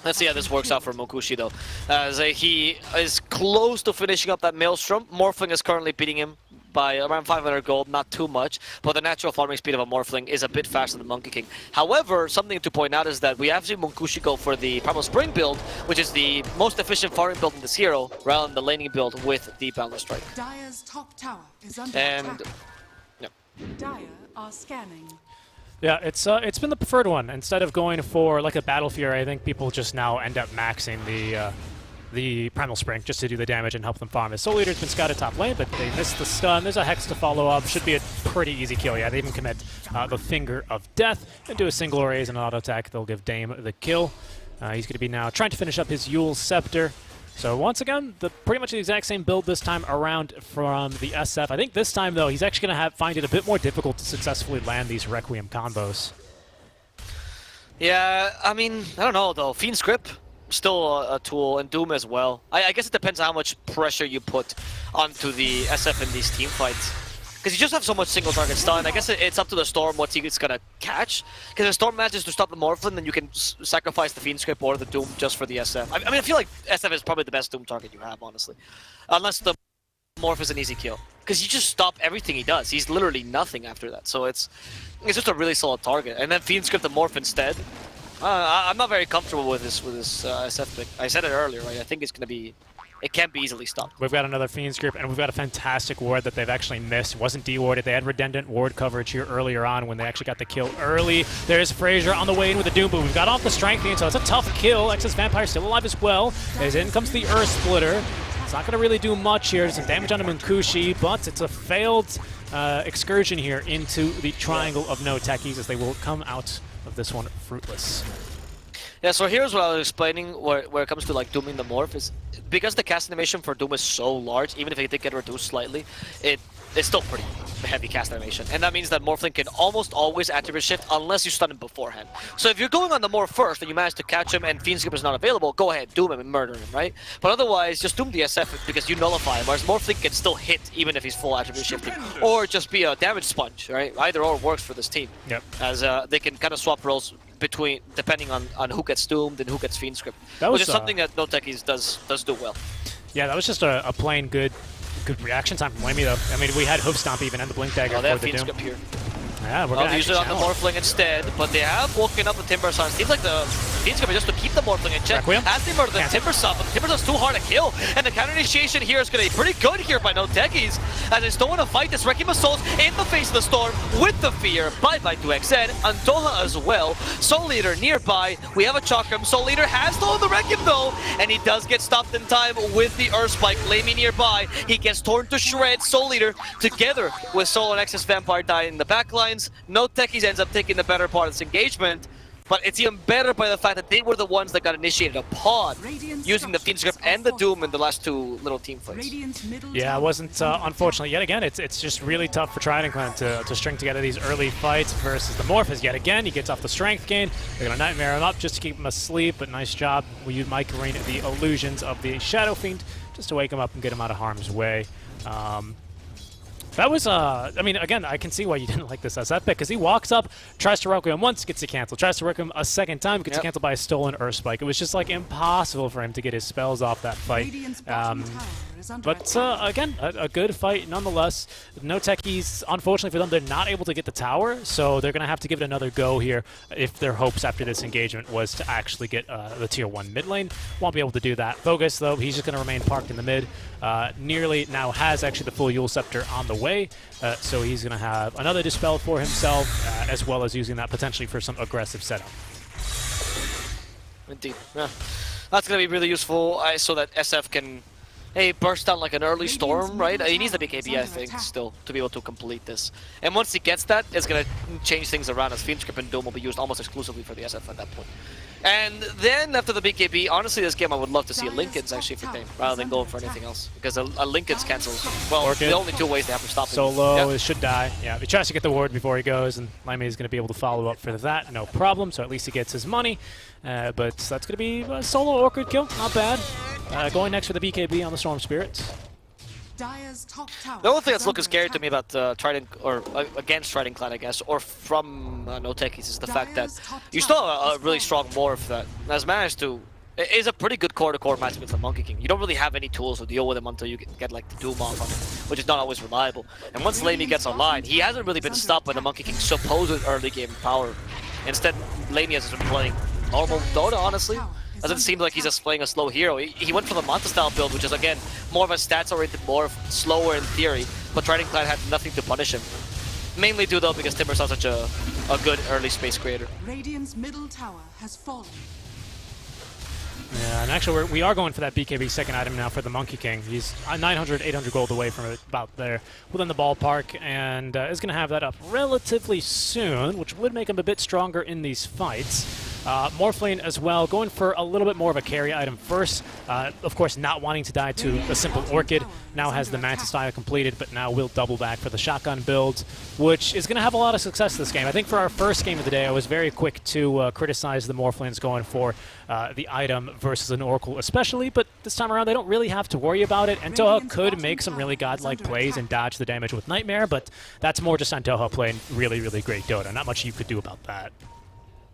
Let's see how this works out for Mokushi though. As he is close to finishing up that Maelstrom. Morphling is currently beating him by around 500 gold, not too much, but the natural farming speed of a Morphling is a bit faster than Monkey King. However, something to point out is that we have seen Mokushi go for the Primal Spring build, which is the most efficient farming build in this hero, rather than the laning build with the Boundless Strike. Dire's top tower is under attack. Yeah. Dire are scanning. Yeah, it's been the preferred one. Instead of going for like a Battle Fury, I think people just now end up maxing the Primal Spring just to do the damage and help them farm. His Soul Eater's been scouted top lane, but they missed the stun. There's a Hex to follow up. Should be a pretty easy kill. Yeah, they even commit the Finger of Death and do a single raise and an auto attack. They'll give Dame the kill. He's going to be now trying to finish up his Yule Scepter. So once again, pretty much the exact same build this time around from the SF. I think this time, though, he's actually going to find it a bit more difficult to successfully land these Requiem combos. Yeah, I mean, I don't know, though. Fiend's Grip, still a tool, and Doom as well. I guess it depends on how much pressure you put onto the SF in these team fights. Because you just have so much single target stun. I guess it's up to the Storm what he's going to catch. Because if Storm manages to stop the Morphlin, then you can sacrifice the Fiend's Grip or the Doom just for the SF. I mean, I feel like SF is probably the best Doom target you have, honestly. Unless the Morph is an easy kill. Because you just stop everything he does. He's literally nothing after that. So it's just a really solid target. And then Fiend's Grip the Morph instead. I'm not very comfortable with this SF pick. I said it earlier, right? I think it's going to be... It can't be easily stopped. We've got another Fiend's Grip, and we've got a fantastic ward that they've actually missed. It wasn't de-warded. They had redundant ward coverage here earlier on when they actually got the kill early. There's Frazier on the way in with the Doom, but we've got off the Strength Fiend, so it's a tough kill. Excess Vampire still alive as well. As in comes the Earth Splitter. It's not going to really do much here. There's some damage on Munkushi, but it's a failed excursion here into the Triangle of No Techies, as they will come out of this one fruitless. Yeah, so here's what I was explaining where it comes to like dooming the morph is because the cast animation for Doom is so large, even if it did get reduced slightly, it's still pretty heavy cast animation. And that means that Morphling can almost always attribute shift unless you stun him beforehand. So if you're going on the morph first and you manage to catch him and Fiend's Grip is not available, go ahead, doom him and murder him, right? But otherwise, just doom the SF because you nullify him, whereas Morphling can still hit even if he's full attribute shifting. Or just be a damage sponge, right? Either or works for this team. Yep. As they can kind of swap roles between depending on who gets doomed and who gets Fiend's Grip, which is something that No Techies does do well. Yeah, that was just a plain good reaction time from Lammy though. I mean, we had Hoof Stomp even and the Blink Dagger they have for the Fiend's Doom. Grip here. Yeah, we're gonna use it on the Morphling instead, but they have woken up the Timbersaw. Seems like the Fiend's Grip is just to keep the Morphling in check. Requiem? As they murder the Timbersaw, but the Timbersaw's too hard to kill, and the counter initiation here is going to be pretty good here by No Techies, as they still want to fight this Requiem of Souls in the face of the Storm with the Fear. Bye-bye to XN, Antoha as well. Soul Eater nearby, we have a Chakram. Soul Eater has stolen the Requiem though, and he does get stopped in time with the Earth Spike. Lammy nearby, he gets torn to shreds. Soul Eater together with Soul and Excess Vampire die in the backlines. No Techies ends up taking the better part of this engagement, but it's even better by the fact that they were the ones that got initiated upon using the Fiend's Grip and the Doom in the last two little team fights. Yeah, it wasn't, unfortunately, yet again, it's just really tough for Trident Clan to string together these early fights versus the Morphus yet again. He gets off the strength gain. They're going to Nightmare him up just to keep him asleep, but nice job. We use microing the illusions of the Shadow Fiend just to wake him up and get him out of harm's way. That was, I mean, again, I can see why you didn't like this SF pick, because he walks up, tries to Requiem once, gets it canceled, tries to Requiem a second time, gets it canceled by a stolen Earth Spike. It was just, like, impossible for him to get his spells off that fight. But, again, a good fight nonetheless. No techies, unfortunately for them, they're not able to get the tower, so they're going to have to give it another go here if their hopes after this engagement was to actually get the tier 1 mid lane. Won't be able to do that. Focus, though, he's just going to remain parked in the mid. Nearly now has actually the full Yule Scepter on the way, so he's going to have another Dispel for himself, as well as using that potentially for some aggressive setup. Indeed. Yeah. That's going to be really useful so that SF can burst down like an early storm, right? He needs the BKB, I think, still, to be able to complete this. And once he gets that, it's going to change things around, as Fiend Script and Doom will be used almost exclusively for the SF at that point. And then after the BKB, honestly, this game I would love to see a Linken's actually for Dame, rather than going for anything else. Because a Linken's cancels, well, the only two ways they have to stop him. Solo should die. Yeah, he tries to get the ward before he goes, and Limey is going to be able to follow up for that, no problem. So at least he gets his money. But that's going to be a solo awkward kill, not bad. Going next for the BKB on the Storm Spirits. The only thing that's looking scary to me about Trident, or against Trident Clan, I guess, or from No Techies, is the fact that you still have a really strong morph that has managed to. It is a pretty good core-to-core match against the Monkey King. You don't really have any tools to deal with him until you get like the Doom off on him, which is not always reliable. And once Lamy gets online, he hasn't really been stopped by the Monkey King's supposed early game power. Instead, Lamy has been playing normal Dota, honestly. Doesn't seem like he's just playing a slow hero. He went for the Manta style build, which is again more of a stats-oriented, more slower in theory, but Trident Clan had nothing to punish him. Mainly due though because Timber's such a good early space creator. Radiant's middle tower has fallen. Yeah, and actually we are going for that BKB second item now for the Monkey King. He's 900, 800 gold away from it, about there, within the ballpark, and is going to have that up relatively soon, which would make him a bit stronger in these fights. Morphlane as well, going for a little bit more of a carry item first. Of course, not wanting to die to a simple Orchid. Now has the Mantis style completed, but now will double back for the shotgun build, which is going to have a lot of success this game. I think for our first game of the day, I was very quick to criticize the Morphlanes going for the item versus an Oracle especially, but this time around they don't really have to worry about it. And Toha could make some really godlike plays and dodge the damage with Nightmare, but that's more just on Toha playing really, really great Dota. Not much you could do about that.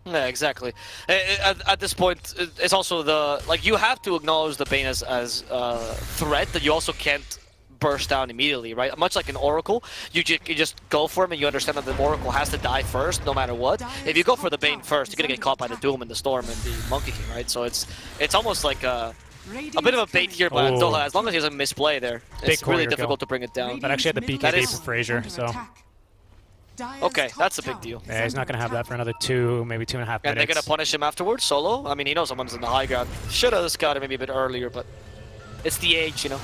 Yeah, exactly. At this point, it's also the you have to acknowledge the Bane as a threat that you also can't burst down immediately, right? Much like an Oracle, you just go for him and you understand that the Oracle has to die first, no matter what. If you go for the Bane first, you're gonna get caught by the Doom and the Storm and the Monkey King, right? So it's almost like a bit of a bait here by Toha. As long as he doesn't misplay there, it's really difficult to bring it down. That actually had the BKB for Frazier, so. Okay, that's a big deal. Yeah, he's not going to have that for another maybe 2.5 minutes. And they're going to punish him afterwards, solo? I mean, he knows someone's in the high ground. Should have scouted maybe a bit earlier, but it's the age, you know?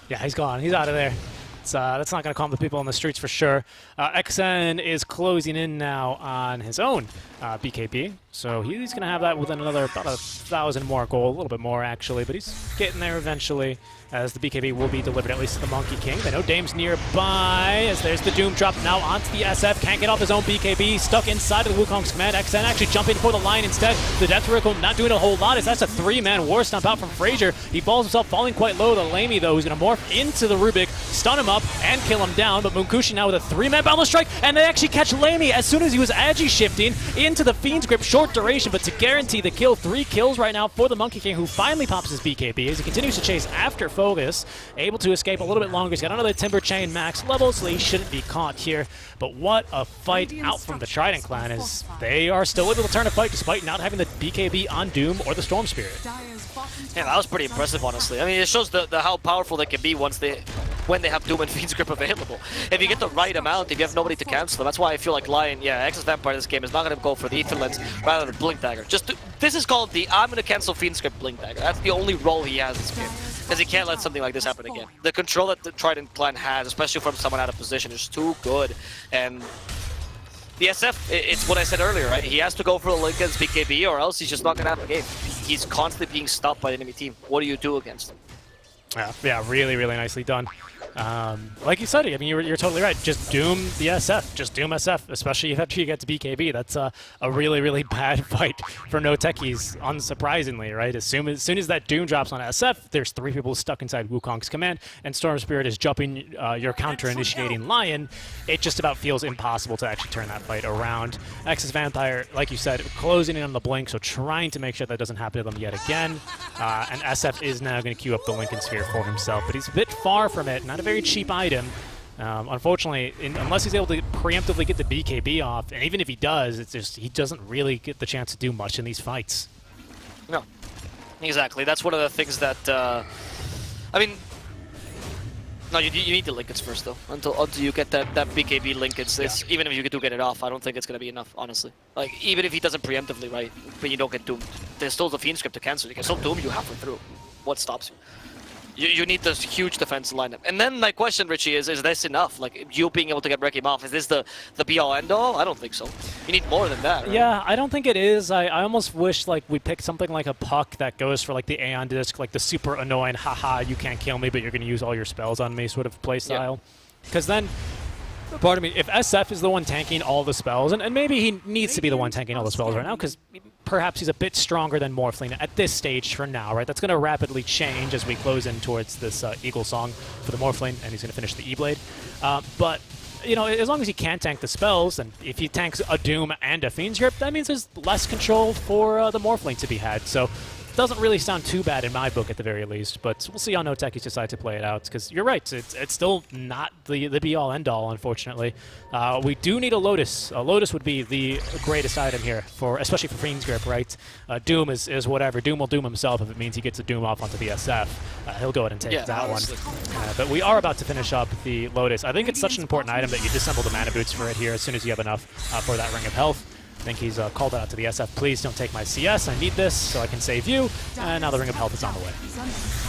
Yeah, he's gone. He's out of there. That's not going to calm the people on the streets for sure. XN is closing in now on his own BKB, so he's going to have that within another about 1,000 more gold, a little bit more actually, but he's getting there eventually, as the BKB will be delivered at least to the Monkey King. They know Dame's nearby, as there's the Doom drop now onto the SF. Can't get off his own BKB, stuck inside of the Wukong's command. XN actually jumping for the line instead. The Death Oracle not doing a whole lot, as that's a 3-man war stomp out from Frazier. He falls himself, falling quite low. The Lamy, though, who's going to morph into the Rubik, stun him up, and kill him down. But Munkushi now with a 3-man boundless strike, and they actually catch Lamy as soon as he was agi shifting into the Fiend's Grip. Short duration, but to guarantee the kill. 3 kills right now for the Monkey King, who finally pops his BKB as he continues to chase after Focus. Able to escape a little bit longer. He's got another Timber Chain max level, so he shouldn't be caught here. But what a fight out from the Trident Clan, as they are still able to turn a fight despite not having the BKB on Doom or the Storm Spirit. Yeah, that was pretty impressive, honestly. I mean, it shows the how powerful they can be when they have Doom and Fiend's Grip available. If you get the right amount, if you have nobody to cancel them, that's why I feel like Lion, Exodus Vampire in this game is not going to go for the Ether Lens rather than Blink Dagger. This is called the I'm going to cancel Fiend's Grip Blink Dagger. That's the only role he has in this game, because he can't let something like this happen again. The control that the Trident Clan has, especially from someone out of position, is too good. And the SF, it's what I said earlier, right? He has to go for the Linken's BKB, or else he's just not going to have a game. He's constantly being stopped by the enemy team. What do you do against him? Yeah, really, really nicely done. Like you said, I mean, you're totally right. Just doom the SF. Just doom SF, especially after you get to BKB. That's a really, really bad fight for no techies, unsurprisingly, right? As soon as that doom drops on SF, there's 3 people stuck inside Wukong's command, and Storm Spirit is jumping your counter-initiating Lion. It just about feels impossible to actually turn that fight around. Ex's Vampire, like you said, closing in on the blink, so trying to make sure that doesn't happen to them yet again. And SF is now going to queue up the Lincoln Sphere for himself, but he's a bit far from it. Not a very cheap item. Unfortunately, unless he's able to preemptively get the BKB off, and even if he does, it's just he doesn't really get the chance to do much in these fights. No, exactly. That's one of the things that I mean. No, you need the Linkens first though. Until you get that BKB Linkens, even if you do get it off, I don't think it's gonna be enough, honestly. Like even if he doesn't preemptively, right, but you don't get doomed, there's still the Fiend script to cancel. You can still doom you halfway through. What stops you? You need this huge defense lineup. And then my question, Richie, is this enough? Like, you being able to get Wrecking off, is this the be-all, end-all? I don't think so. You need more than that, right? Yeah, I don't think it is. I almost wish, like, we picked something like a Puck that goes for, like, the Aeon Disc, like the super annoying, haha, you can't kill me, but you're going to use all your spells on me sort of playstyle. Because then, pardon me, if SF is the one tanking all the spells, and maybe he needs to be the one tanking all the spells right now, because perhaps he's a bit stronger than Morphling at this stage for now, right? That's going to rapidly change as we close in towards this Eagle Song for the Morphling, and he's going to finish the E-Blade. But, you know, as long as he can tank the spells, and if he tanks a Doom and a Fiend's Grip, that means there's less control for the Morphling to be had. So doesn't really sound too bad in my book at the very least, but we'll see how no techies decide to play it out, because you're right, it's still not the be-all, end-all, unfortunately. We do need a Lotus. A Lotus would be the greatest item here, especially for Fiend's Grip, right? Doom is whatever. Doom will doom himself if it means he gets a Doom off onto the SF. He'll go ahead and take that one. But we are about to finish up the Lotus. I think it's such an important item that you disassemble the mana boots for it here as soon as you have enough for that Ring of Health. I think he's called out to the SF, please don't take my CS, I need this so I can save you, and now the Ring of Health is on the way.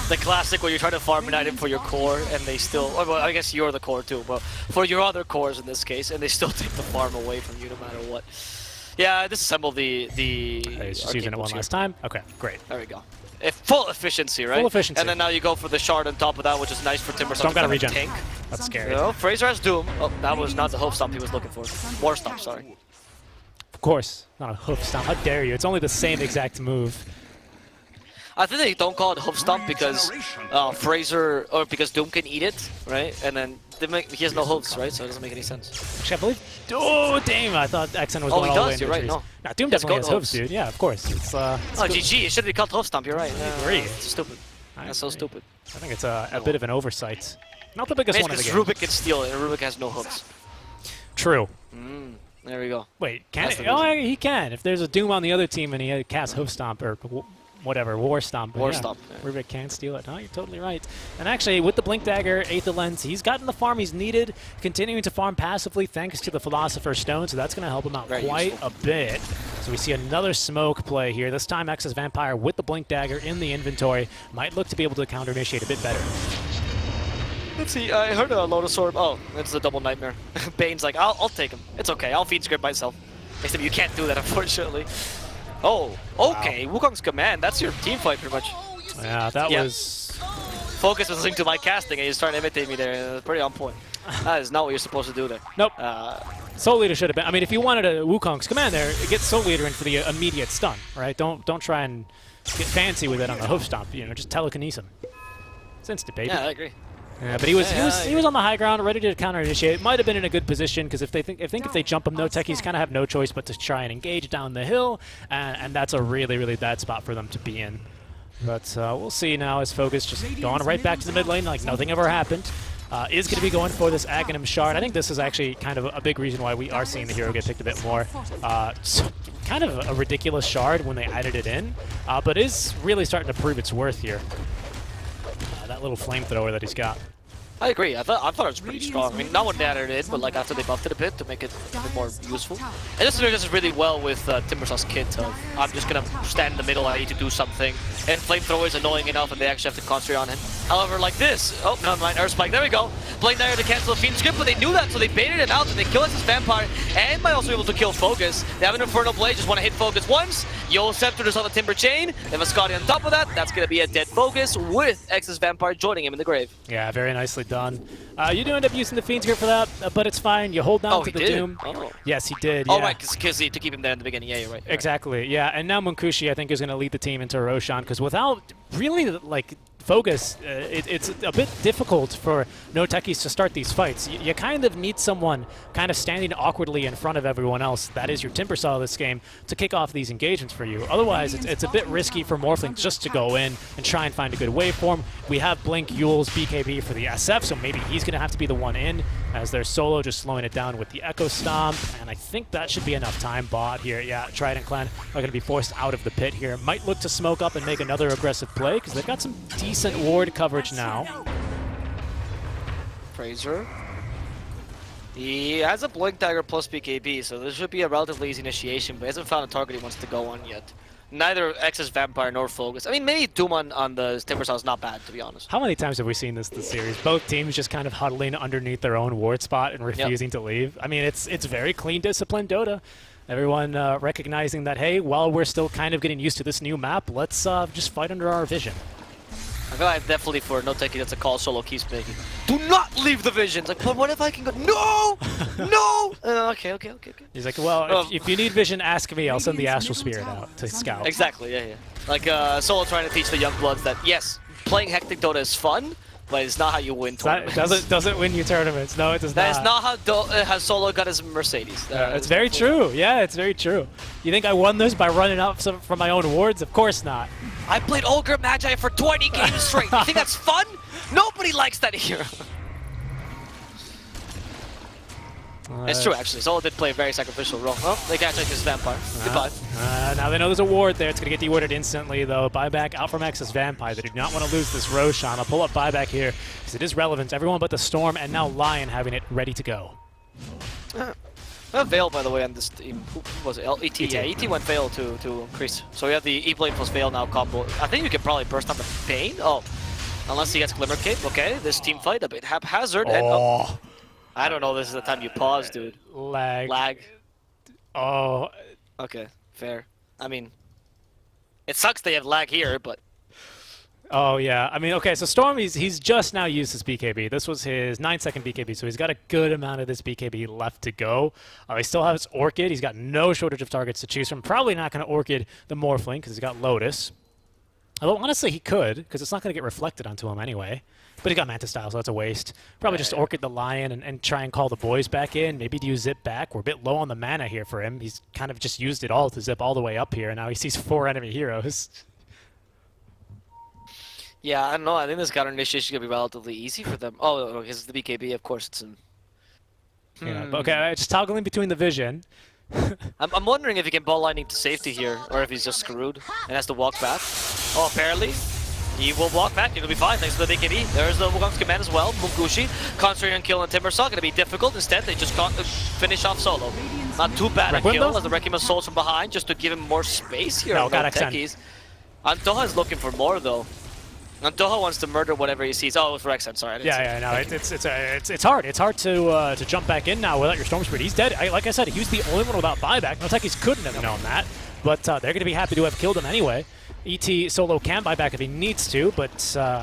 The classic where you're trying to farm an item for your core, and they still, well, I guess you're the core too, but for your other cores in this case, and they still take the farm away from you no matter what. Yeah, disassemble the he's just using it one last time. Okay, great. There we go. Full efficiency, right? Full efficiency. And then now you go for the shard on top of that, which is nice for Timber. Don't gotta regen. Tank. That's scary. No, Fraser has Doom. Oh, that was not the Hoof Stomp he was looking for. War Stomp, sorry. Of course, not a hoof stomp. How dare you? It's only the same exact move. I think they don't call it hoof stomp because Fraser, or because Doom can eat it, right? And then he has no hoofs, right? So it doesn't make any sense. Actually, I believe. Oh, damn! I thought XN was going all the way into you're right. No, Doom definitely has hooves, dude. Yeah, of course. It's GG. It should be called hoof stomp. You're right. I agree. It's stupid. That's so stupid. I think it's a bit of an oversight. Not the biggest one of the game. Rubik can steal it, and Rubik has no hooks. True. There we go. Wait, can it? Oh, he can. If there's a Doom on the other team and he casts Hoof Stomp or whatever, War Stomp. War Stomp. Yeah. Rubik can steal it. No, you're totally right. And actually, with the Blink Dagger, 8th of Lens, he's gotten the farm he's needed, continuing to farm passively thanks to the Philosopher's Stone, so that's going to help him out quite a bit. So we see another smoke play here. This time, Ex's Vampire with the Blink Dagger in the inventory might look to be able to counter-initiate a bit better. Let's see, I heard a Lotus Orb. Oh, it's a double nightmare. Bane's like, I'll take him. It's okay, I'll feed script myself. Except you can't do that, unfortunately. Oh, okay, wow. Wukong's command. That's your team fight, pretty much. Yeah, that was... Focus was linked to my casting, and he's trying to imitate me there. Pretty on point. That is not what you're supposed to do there. Nope. Soul Leader should have been... I mean, if you wanted a Wukong's command there, get Soul Leader in for the immediate stun, right? Don't try and get fancy with it on the Hoof Stomp. You know, just telekinesis him. It's instant, baby. Yeah, I agree. Yeah, but he was on the high ground, ready to counter-initiate. Might have been in a good position because if they jump him, no techies kind of have no choice but to try and engage down the hill, and that's a really, really bad spot for them to be in. But we'll see now as Focus just going right back to the mid lane like nothing ever happened. Is going to be going for this Aghanim Shard. I think this is actually kind of a big reason why we are seeing the hero get picked a bit more. So kind of a ridiculous shard when they added it in, but is really starting to prove its worth here. That little flamethrower that he's got. I agree. I thought it was pretty strong. I mean, not when they added it in, but like after they buffed it a bit to make it a bit more useful. And this does really well with Timbersaw's kit of I'm just gonna stand in the middle, I need to do something. And Flamethrower is annoying enough and they actually have to concentrate on him. However, like this, oh, never mind, Earth Spike, there we go. Blade Dagger to cancel the Fiend script, but they knew that, so they baited it out and they killed this Vampire and might also be able to kill Focus. They have an Infernal Blade, just want to hit Focus once. Yo Scepter just on the Timber Chain. They have a Scotty on top of that. That's gonna be a dead Focus with Ex's Vampire joining him in the grave. Yeah, very nicely have done. You do end up using the Fiends here for that, but it's fine. You hold down to the Doom. Oh. Yes, he did. Oh, yeah. right, because to keep him there in the beginning. Yeah, you're right. Exactly, yeah. And now Munkushi, I think, is going to lead the team into Roshan, because without really, like, focus, it's a bit difficult for no techies to start these fights. You kind of need someone kind of standing awkwardly in front of everyone else, that is your Timbersaw this game, to kick off these engagements for you. Otherwise, it's a bit risky for Morphling just to go in and try and find a good waveform. We have Blink, Yule's BKB for the SF, so maybe he's going to have to be the one in, as their solo just slowing it down with the Echo Stomp, and I think that should be enough time. Bot here, yeah, Trident Clan are going to be forced out of the pit here. Might look to smoke up and make another aggressive play, because they've got some decent ward coverage now. Fraser. He has a Blink Dagger plus BKB, so this should be a relatively easy initiation, but he hasn't found a target he wants to go on yet. Neither Excess Vampire nor Focus. I mean, maybe Doom on the Timbersaw is not bad, to be honest. How many times have we seen this series? Both teams just kind of huddling underneath their own ward spot and refusing to leave. I mean, it's very clean, disciplined Dota. Everyone recognizing that, hey, while we're still kind of getting used to this new map, let's just fight under our vision. I feel like definitely for no techie, that's a call Solo keeps making. Do not leave the visions! Like, but what if I can go? No! No! Okay. He's like, well, if you need vision, ask me. I'll send the Astral Spirit out to scout. Exactly, yeah. Like, Solo trying to teach the young bloods that, yes, playing hectic Dota is fun, but it's not how you win tournaments. Doesn't win you tournaments. No, it does not. That is not how Solo got his Mercedes. It's very true. Yeah, it's very true. You think I won this by running up from my own wards? Of course not. I played Ogre Magi for 20 games straight. You think that's fun? Nobody likes that hero. It's true, actually. Solo did play a very sacrificial role. Oh, they can't check this Vampire. Goodbye. Now they know there's a ward there. It's going to get dewarded instantly, though. Buyback out from Excess Vampire. They do not want to lose this Roshan. I'll pull up Buyback here because it is relevant. Everyone but the Storm, and now Lion having it ready to go. Veil, by the way, on this team. Who was it? ET. Yeah, ET went Veil to increase. So we have the E-Blade plus Veil now combo. I think you can probably burst on the Bane. Oh, unless he gets Glimmer Cape. Okay, this team fight a bit haphazard. And, I don't know. This is the time you pause, dude. Lag. Oh. Okay, fair. I mean, it sucks they have lag here, but. Oh, yeah. I mean, okay, so Storm, he's just now used his BKB. This was his 9-second BKB, so he's got a good amount of this BKB left to go. He still has Orchid. He's got no shortage of targets to choose from. Probably not going to Orchid the Morphling because he's got Lotus. Although, honestly, he could, because it's not going to get reflected onto him anyway. But he got Manta Style, so that's a waste. Probably just Orchid the Lion and try and call the boys back in. Maybe do Zip back. We're a bit low on the mana here for him. He's kind of just used it all to zip all the way up here, and now he sees 4 enemy heroes. Yeah, I don't know. I think this counter initiation is going to be relatively easy for them. Oh, because it's the BKB, of course. It's Yeah, but okay, just toggling between the vision. I'm wondering if he can ball lightning to safety here, or if he's just screwed and has to walk back. Oh, apparently. He will walk back. He'll be fine thanks to the BKB. There's the Wukong's command as well. Munkushi concentrating on killing Timbersaw. Going to be difficult. Instead, they just got finish off Solo. Not too bad a kill as the Requiem assaults from behind just to give him more space here. No, got techies. Antoha is looking for more though. Antoha wants to murder whatever he sees. Oh, it was Rexen, sorry. No, it's hard. It's hard to jump back in now without your Storm Spirit. He's dead. Like I said, he was the only one without buyback. No techies couldn't have known that, but they're going to be happy to have killed him anyway. ET Solo can buy back if he needs to, but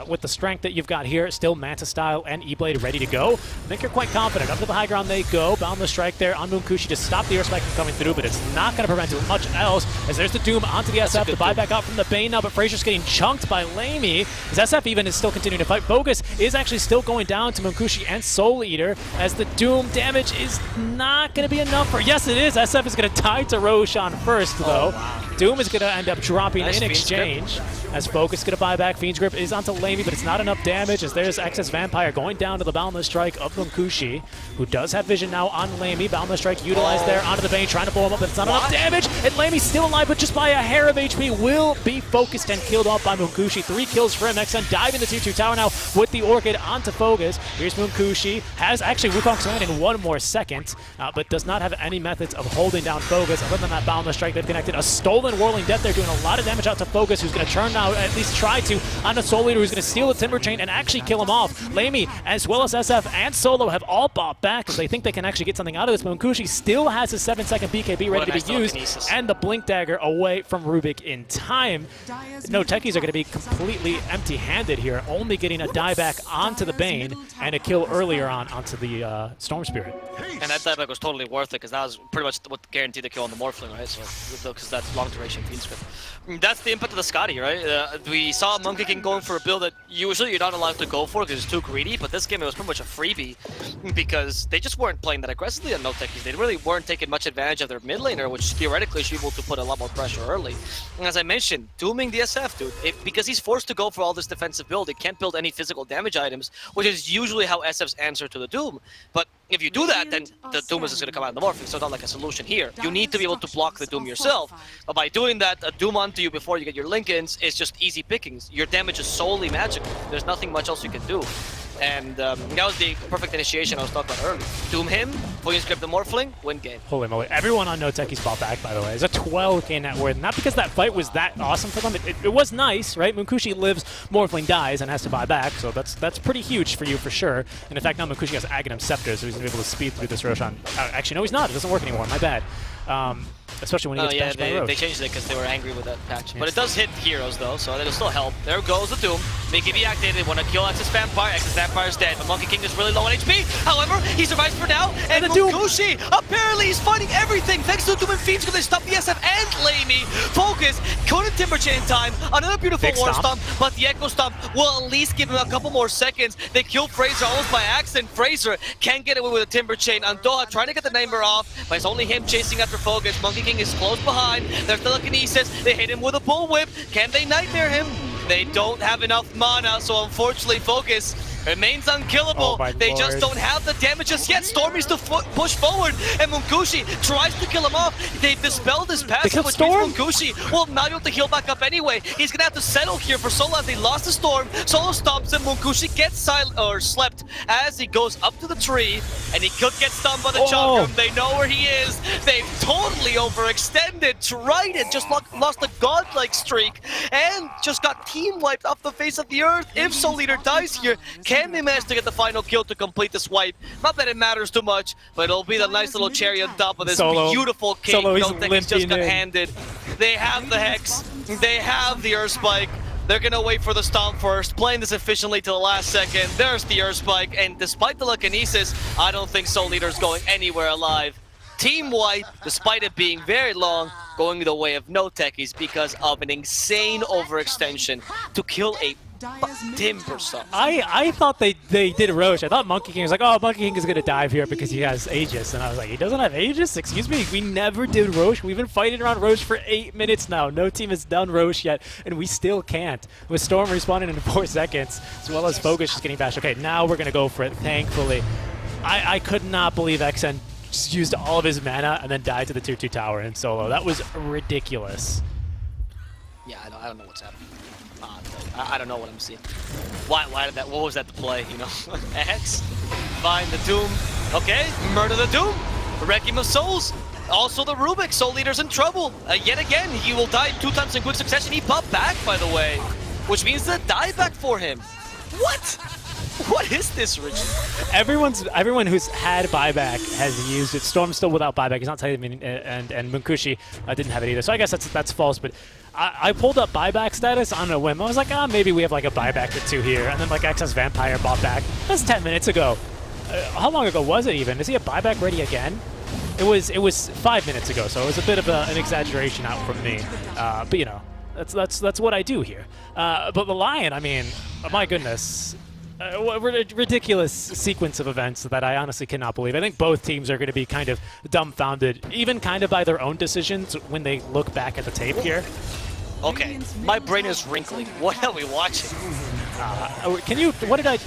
with the strength that you've got here, still Manta Style and E-Blade ready to go, I think you're quite confident. Up to the high ground they go. Boundless Strike there on Munkushi to stop the air spike from coming through, but it's not going to prevent too much else, as there's the Doom onto the SF, the buyback out from the Bane now, but Frazier's getting chunked by Lamey, as SF even is still continuing to fight. Bogus is actually still going down to Munkushi and Soul Eater, as the Doom damage is not going to be enough for... Yes, it is! SF is going to die to Roshan first, though. Wow. Doom is going to end up dropping in exchange, as Focus is going to buy back. Fiend's Grip is onto Lamey, but it's not enough damage, as there's Excess Vampire going down to the Boundless Strike of Munkushi, who does have vision now on Lamey. Boundless Strike utilized there onto the Bane, trying to blow him up, but it's not enough damage, and Lamey's still alive, but just by a hair of HP will be focused and killed off by Munkushi. 3 kills for him. XN diving the tier 2 tower now with the Orchid onto Focus. Here's Munkushi, has actually Wukong's command in 1 more second, but does not have any methods of holding down Focus other than that Boundless Strike. They've connected a stolen Solo and Whirling Death there doing a lot of damage out to Focus, who's going to turn now, at least try to, on the Soul Eater, who's going to steal the Timber Chain and actually kill him off. Lamey, as well as SF and Solo, have all bought back because they think they can actually get something out of this. But Munkushi still has his 7-second BKB ready to be used, and the Blink Dagger away from Rubik in time. No techies are going to be completely empty-handed here, only getting a dieback onto the Bane and a kill earlier on onto the Storm Spirit. And that dieback was totally worth it because that was pretty much what guaranteed the kill on the Morphling, right? So because that's long duration Fiend Script. That's the impact of the Scotty, right? We saw Monkey King going for a build that usually you're not allowed to go for because it's too greedy, but this game it was pretty much a freebie because they just weren't playing that aggressively on no techies. They really weren't taking much advantage of their mid laner, which theoretically should be able to put a lot more pressure early. And as I mentioned, dooming the SF, dude, because he's forced to go for all this defensive build, he can't build any physical damage items, which is usually how SF's answer to the Doom. But if you do that, then the Doom is just going to come out in the Morphing, so it's not like a solution here. You need to be able to block the Doom yourself, but by doing that, a Doom onto you before you get your Linkens is just easy pickings. Your damage is solely magical. There's nothing much else you can do. And that was the perfect initiation I was talking about earlier. Doom him, Queen Script the Morphling, win game. Holy moly. Everyone on No Techies bought back, by the way. It's a 12k net worth. Not because that fight was that awesome for them. It was nice, right? Munkushi lives, Morphling dies, and has to buy back, so that's pretty huge for you for sure. And in fact, now Munkushi has Aghanim Scepter, so he's going to be able to speed through this Roshan. Actually, no, he's not. It doesn't work anymore. My bad. Especially when he gets benched by Roche. They changed it because they were angry with that patch. Yes. But it does hit heroes though, so it'll still help. There goes the Doom. BKB activated. They want to kill Axis Vampire. Axis Vampire is dead. But Monkey King is really low on HP. However, he survives for now. And Munkushi, apparently he's fighting everything. Thanks to the Doom and Fiends, because they stopped the SF and Lamey. Focus. Couldn't Timber Chain time. Another beautiful War Stomp. But the Echo Stomp will at least give him a couple more seconds. They kill Fraser almost by accident. Fraser can't get away with a Timber Chain. Andoha trying to get the number off, but it's only him chasing after Focus. Monkey King is close behind. There's telekinesis. They hit him with a bullwhip. Can they nightmare him? They don't have enough mana, so unfortunately Focus remains unkillable. They just don't have the damage just yet. Storm needs to push forward, and Munkushi tries to kill him off. They've dispelled his passive, which means Munkushi will not be able to heal back up anyway. He's gonna have to settle here for Solo as they lost the Storm. Solo stops him. Munkushi gets slept as he goes up to the tree, and he could get stunned by the Chakram. They know where he is. They've totally overextended. Trident just lost a godlike streak, and just got team wiped off the face of the earth. If Soul Eater dies here, can they manage to get the final kill to complete this wipe? Not that it matters too much, but it'll be the nice little cherry on top of this beautiful king. Don't think he's just got handed. They have the Hex. They have the Earth Spike. They're gonna wait for the Stomp first, playing this efficiently to the last second. There's the Earth Spike, and despite the telekinesis, I don't think Soul Eater's going anywhere alive. Team wipe, despite it being very long, going the way of no techies because of an insane overextension to kill a Timber Stomp. I thought they did Roche. I thought Monkey King was like, oh, Monkey King is going to dive here because he has Aegis. And I was like, he doesn't have Aegis? Excuse me, we never did Roche. We've been fighting around Roche for 8 minutes now. No team has done Roche yet, and we still can't. With Storm respawning in 4 seconds, as well as Focus just getting bashed. Okay, now we're going to go for it, thankfully. I could not believe XN just used all of his mana and then died to the 2-2 tower in solo. That was ridiculous. Yeah, I don't know what's happening. I don't know what I'm seeing. Why did that? What was that to play? You know, X, find the Doom. Okay, murder the Doom. Requiem of Souls. Also the Rubik. Soul Eater's in trouble. Yet again, he will die 2 times in quick succession. He popped back, by the way, which means the dieback for him. What? What is this, Richard? Everyone who's had buyback has used it. Storm's still without buyback. He's not telling me, and Munkushi didn't have it either. So I guess that's false. But I pulled up buyback status on a whim. I was like, maybe we have like a buyback or 2 here, and then like Excess Vampire bought back. That's 10 minutes ago. How long ago was it even? Is he a buyback ready again? It was 5 minutes ago, so it was a bit of an exaggeration out from me. But you know, that's what I do here. But the Lion, I mean, my goodness. A ridiculous sequence of events that I honestly cannot believe. I think both teams are going to be kind of dumbfounded, even kind of by their own decisions when they look back at the tape here. Okay, my brain is wrinkling. What are we watching? Can you? What did I?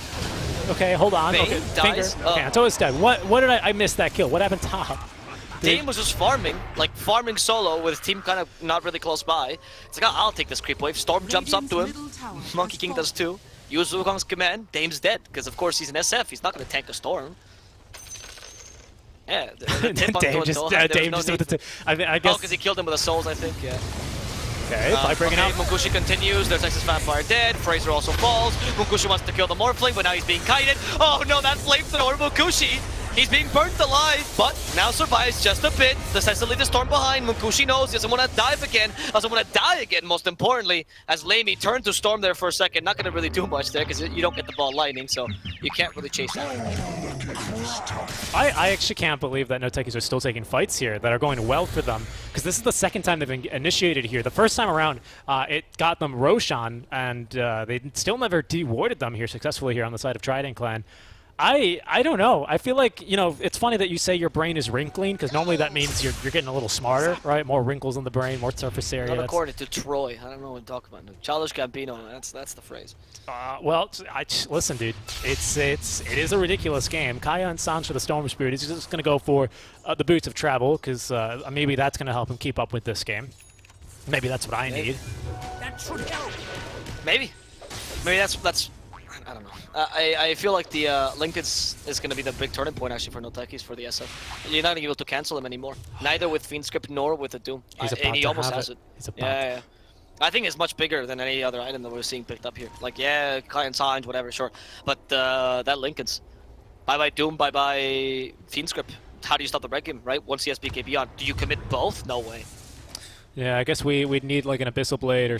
Okay, hold on. Bane okay, dies? Finger. Okay, Anto's dead. What did I missed that kill? What happened top? Dame was just farming solo with his team kind of not really close by. It's like, I'll take this creep wave. Storm jumps up to him. Monkey King does too. Use Wukong's command. Dame's dead because of course he's an SF. He's not going to tank a Storm. Yeah, the tip on Dame just, Dame just with the I guess. Oh, because he killed him with the souls, I think. Yeah. Okay, fight breaking out. Munkushi continues. There's Texas Vampire dead. Fraser also falls. Munkushi wants to kill the Morphling, but now he's being kited. Oh no, that flamethrower, Munkushi! He's being burnt alive, but now survives just a bit. Decides to leave the storm behind. Munkushi knows he doesn't want to dive again. Doesn't want to die again, most importantly. As Lamy turned to storm there for a second. Not going to really do much there because you don't get the ball lightning, so you can't really chase that. I actually can't believe that no techies are still taking fights here that are going well for them, because this is the second time they've been initiated here. The first time around, it got them Roshan, and they still never de-warded them here successfully here on the side of Trident Clan. I don't know. I feel like, you know, it's funny that you say your brain is wrinkling, because normally that means you're getting a little smarter, right? More wrinkles in the brain, more surface area. Not according to Troy. I don't know what I'm talking about. Childish Gambino, that's the phrase. Well, listen, dude. It is a ridiculous game. Kaya and Sans for the Storm Spirit. He's just going to go for the Boots of Travel, because maybe that's going to help him keep up with this game. Maybe that's what I need. That should help. Maybe that's. I don't know. I feel like the Link is going to be the big turning point actually for no techies for the SF. You're not able to cancel him anymore. Neither with Fiend Script nor with the Doom. And he almost has it. Yeah. I think it's much bigger than any other item that we're seeing picked up here. Like, yeah, Client Signs, whatever, sure. But that Lincoln's. Bye-bye Doom, bye-bye Fiend Script. How do you stop the red game, right? Once he has BKB on. Do you commit both? No way. Yeah, I guess we'd need like an Abyssal Blade or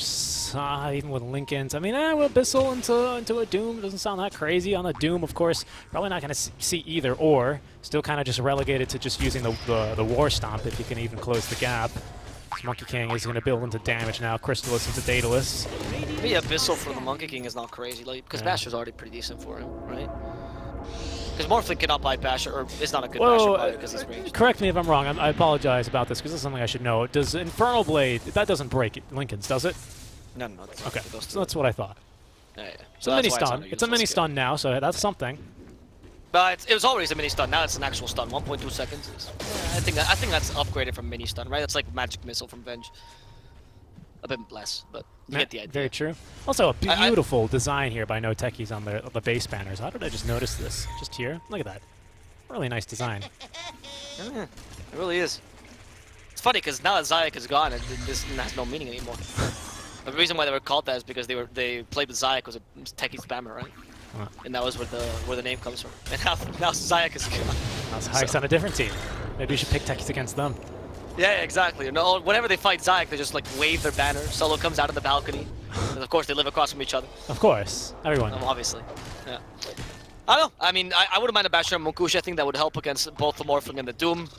even with Lincolns. I mean, with Abyssal into a Doom doesn't sound that crazy. On a Doom, of course, probably not going to see either or. Still kind of just relegated to just using the War Stomp if you can even close the gap. So Monkey King is going to build into damage now. Crystallis into Daedalus. Maybe Abyssal for the Monkey King is not crazy, like because Basher's already pretty decent for him, right? Because Morphling cannot buy Basher, or is not a good Basher buyer because he's ranged. Correct me if I'm wrong. I apologize about this because this is something I should know. Does Infernal Blade, that doesn't break Lincoln's, does it? No. Okay, so that's what I thought. Yeah. So mini stun. It's a mini stun now, so that's something. But it was always a mini stun. Now it's an actual stun. 1.2 seconds. I think that's upgraded from mini stun, right? That's like Magic Missile from Venge. A bit less, but you get the idea. Very true. Also, a beautiful design here by No Techies on the base banners. How did I just notice this? Just here? Look at that. Really nice design. Yeah, it really is. It's funny because now that Zayak is gone, this has no meaning anymore. The reason why they were called that is because they played with Zayak was a Techie spammer, right? And that was where the name comes from. And now Zayak is gone. Now Zayak's on a different team. Maybe you should pick Techies against them. Yeah, exactly. No, whenever they fight Zayak, they just like wave their banner. Solo comes out of the balcony. And of course, they live across from each other. Of course. Everyone. Obviously. Yeah. I don't know. I mean, I wouldn't mind a Basher and Munkushi. I think that would help against both the Morphling and the Doom.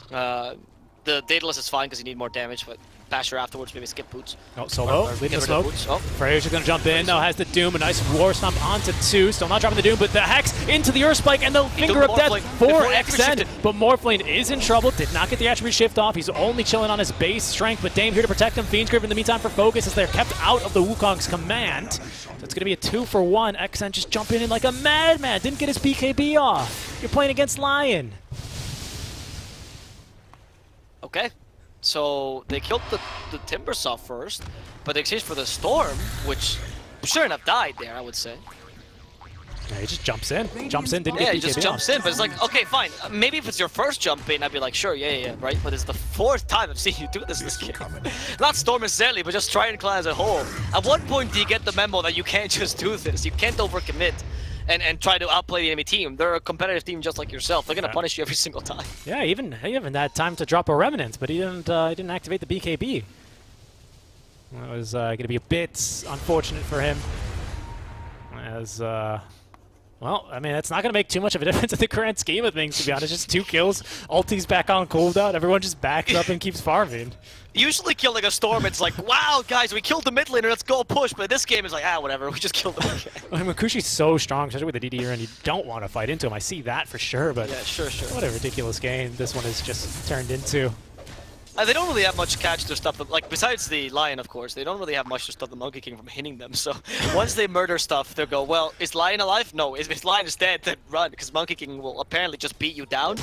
The Daedalus is fine because you need more damage, but Basher afterwards, maybe skip Boots. Oh, Solo, leaving the smoke. Oh. Fraser's going to jump in. Now has the Doom. A nice War Stomp onto 2. Still not dropping the Doom, but the Hex into the Earth Spike and the Finger of Death for Xend. But Morphling is in trouble. Did not get the attribute shift off. He's only chilling on his base strength, but Dame here to protect him. Fiend's Grip in the meantime for focus as they're kept out of the Wukong's command. So it's going to be a 2-for-1. Xend just jumping in like a madman. Didn't get his BKB off. You're playing against Lion. Okay. So they killed the Timbersaw first, but they exchanged for the Storm, which sure enough died there, I would say. Yeah, he just jumps in. Didn't get BKB. Yeah, he just jumps in, but it's like, okay, fine. Maybe if it's your first jump in, I'd be like, sure, yeah, right? But it's the 4th time I've seen you do this game. Not Storm necessarily, but just Trident Clan as a whole. At what point do you get the memo that you can't just do this? You can't overcommit and try to outplay the enemy team. They're a competitive team just like yourself. They're gonna punish you every single time. Yeah, he even had time to drop a Revenant, but he didn't activate the BKB. That was gonna be a bit unfortunate for him. As well, I mean, it's not going to make too much of a difference in the grand scheme of things, to be honest. Just 2 kills, ulti's back on cooldown, everyone just backs up and keeps farming. Usually killing a Storm, it's like, wow, guys, we killed the mid laner, let's go push. But this game is like, whatever, we just killed them again. I mean, Makushi's so strong, especially with the DDR, and you don't want to fight into him. I see that for sure, but yeah, sure. What a ridiculous game this one has just turned into. They don't really have much catch to stop them. Like, besides the Lion, of course, they don't really have much to stop the Monkey King from hitting them. So once they murder stuff, they'll go, well, is Lion alive? No. If Lion is dead, then run, because Monkey King will apparently just beat you down.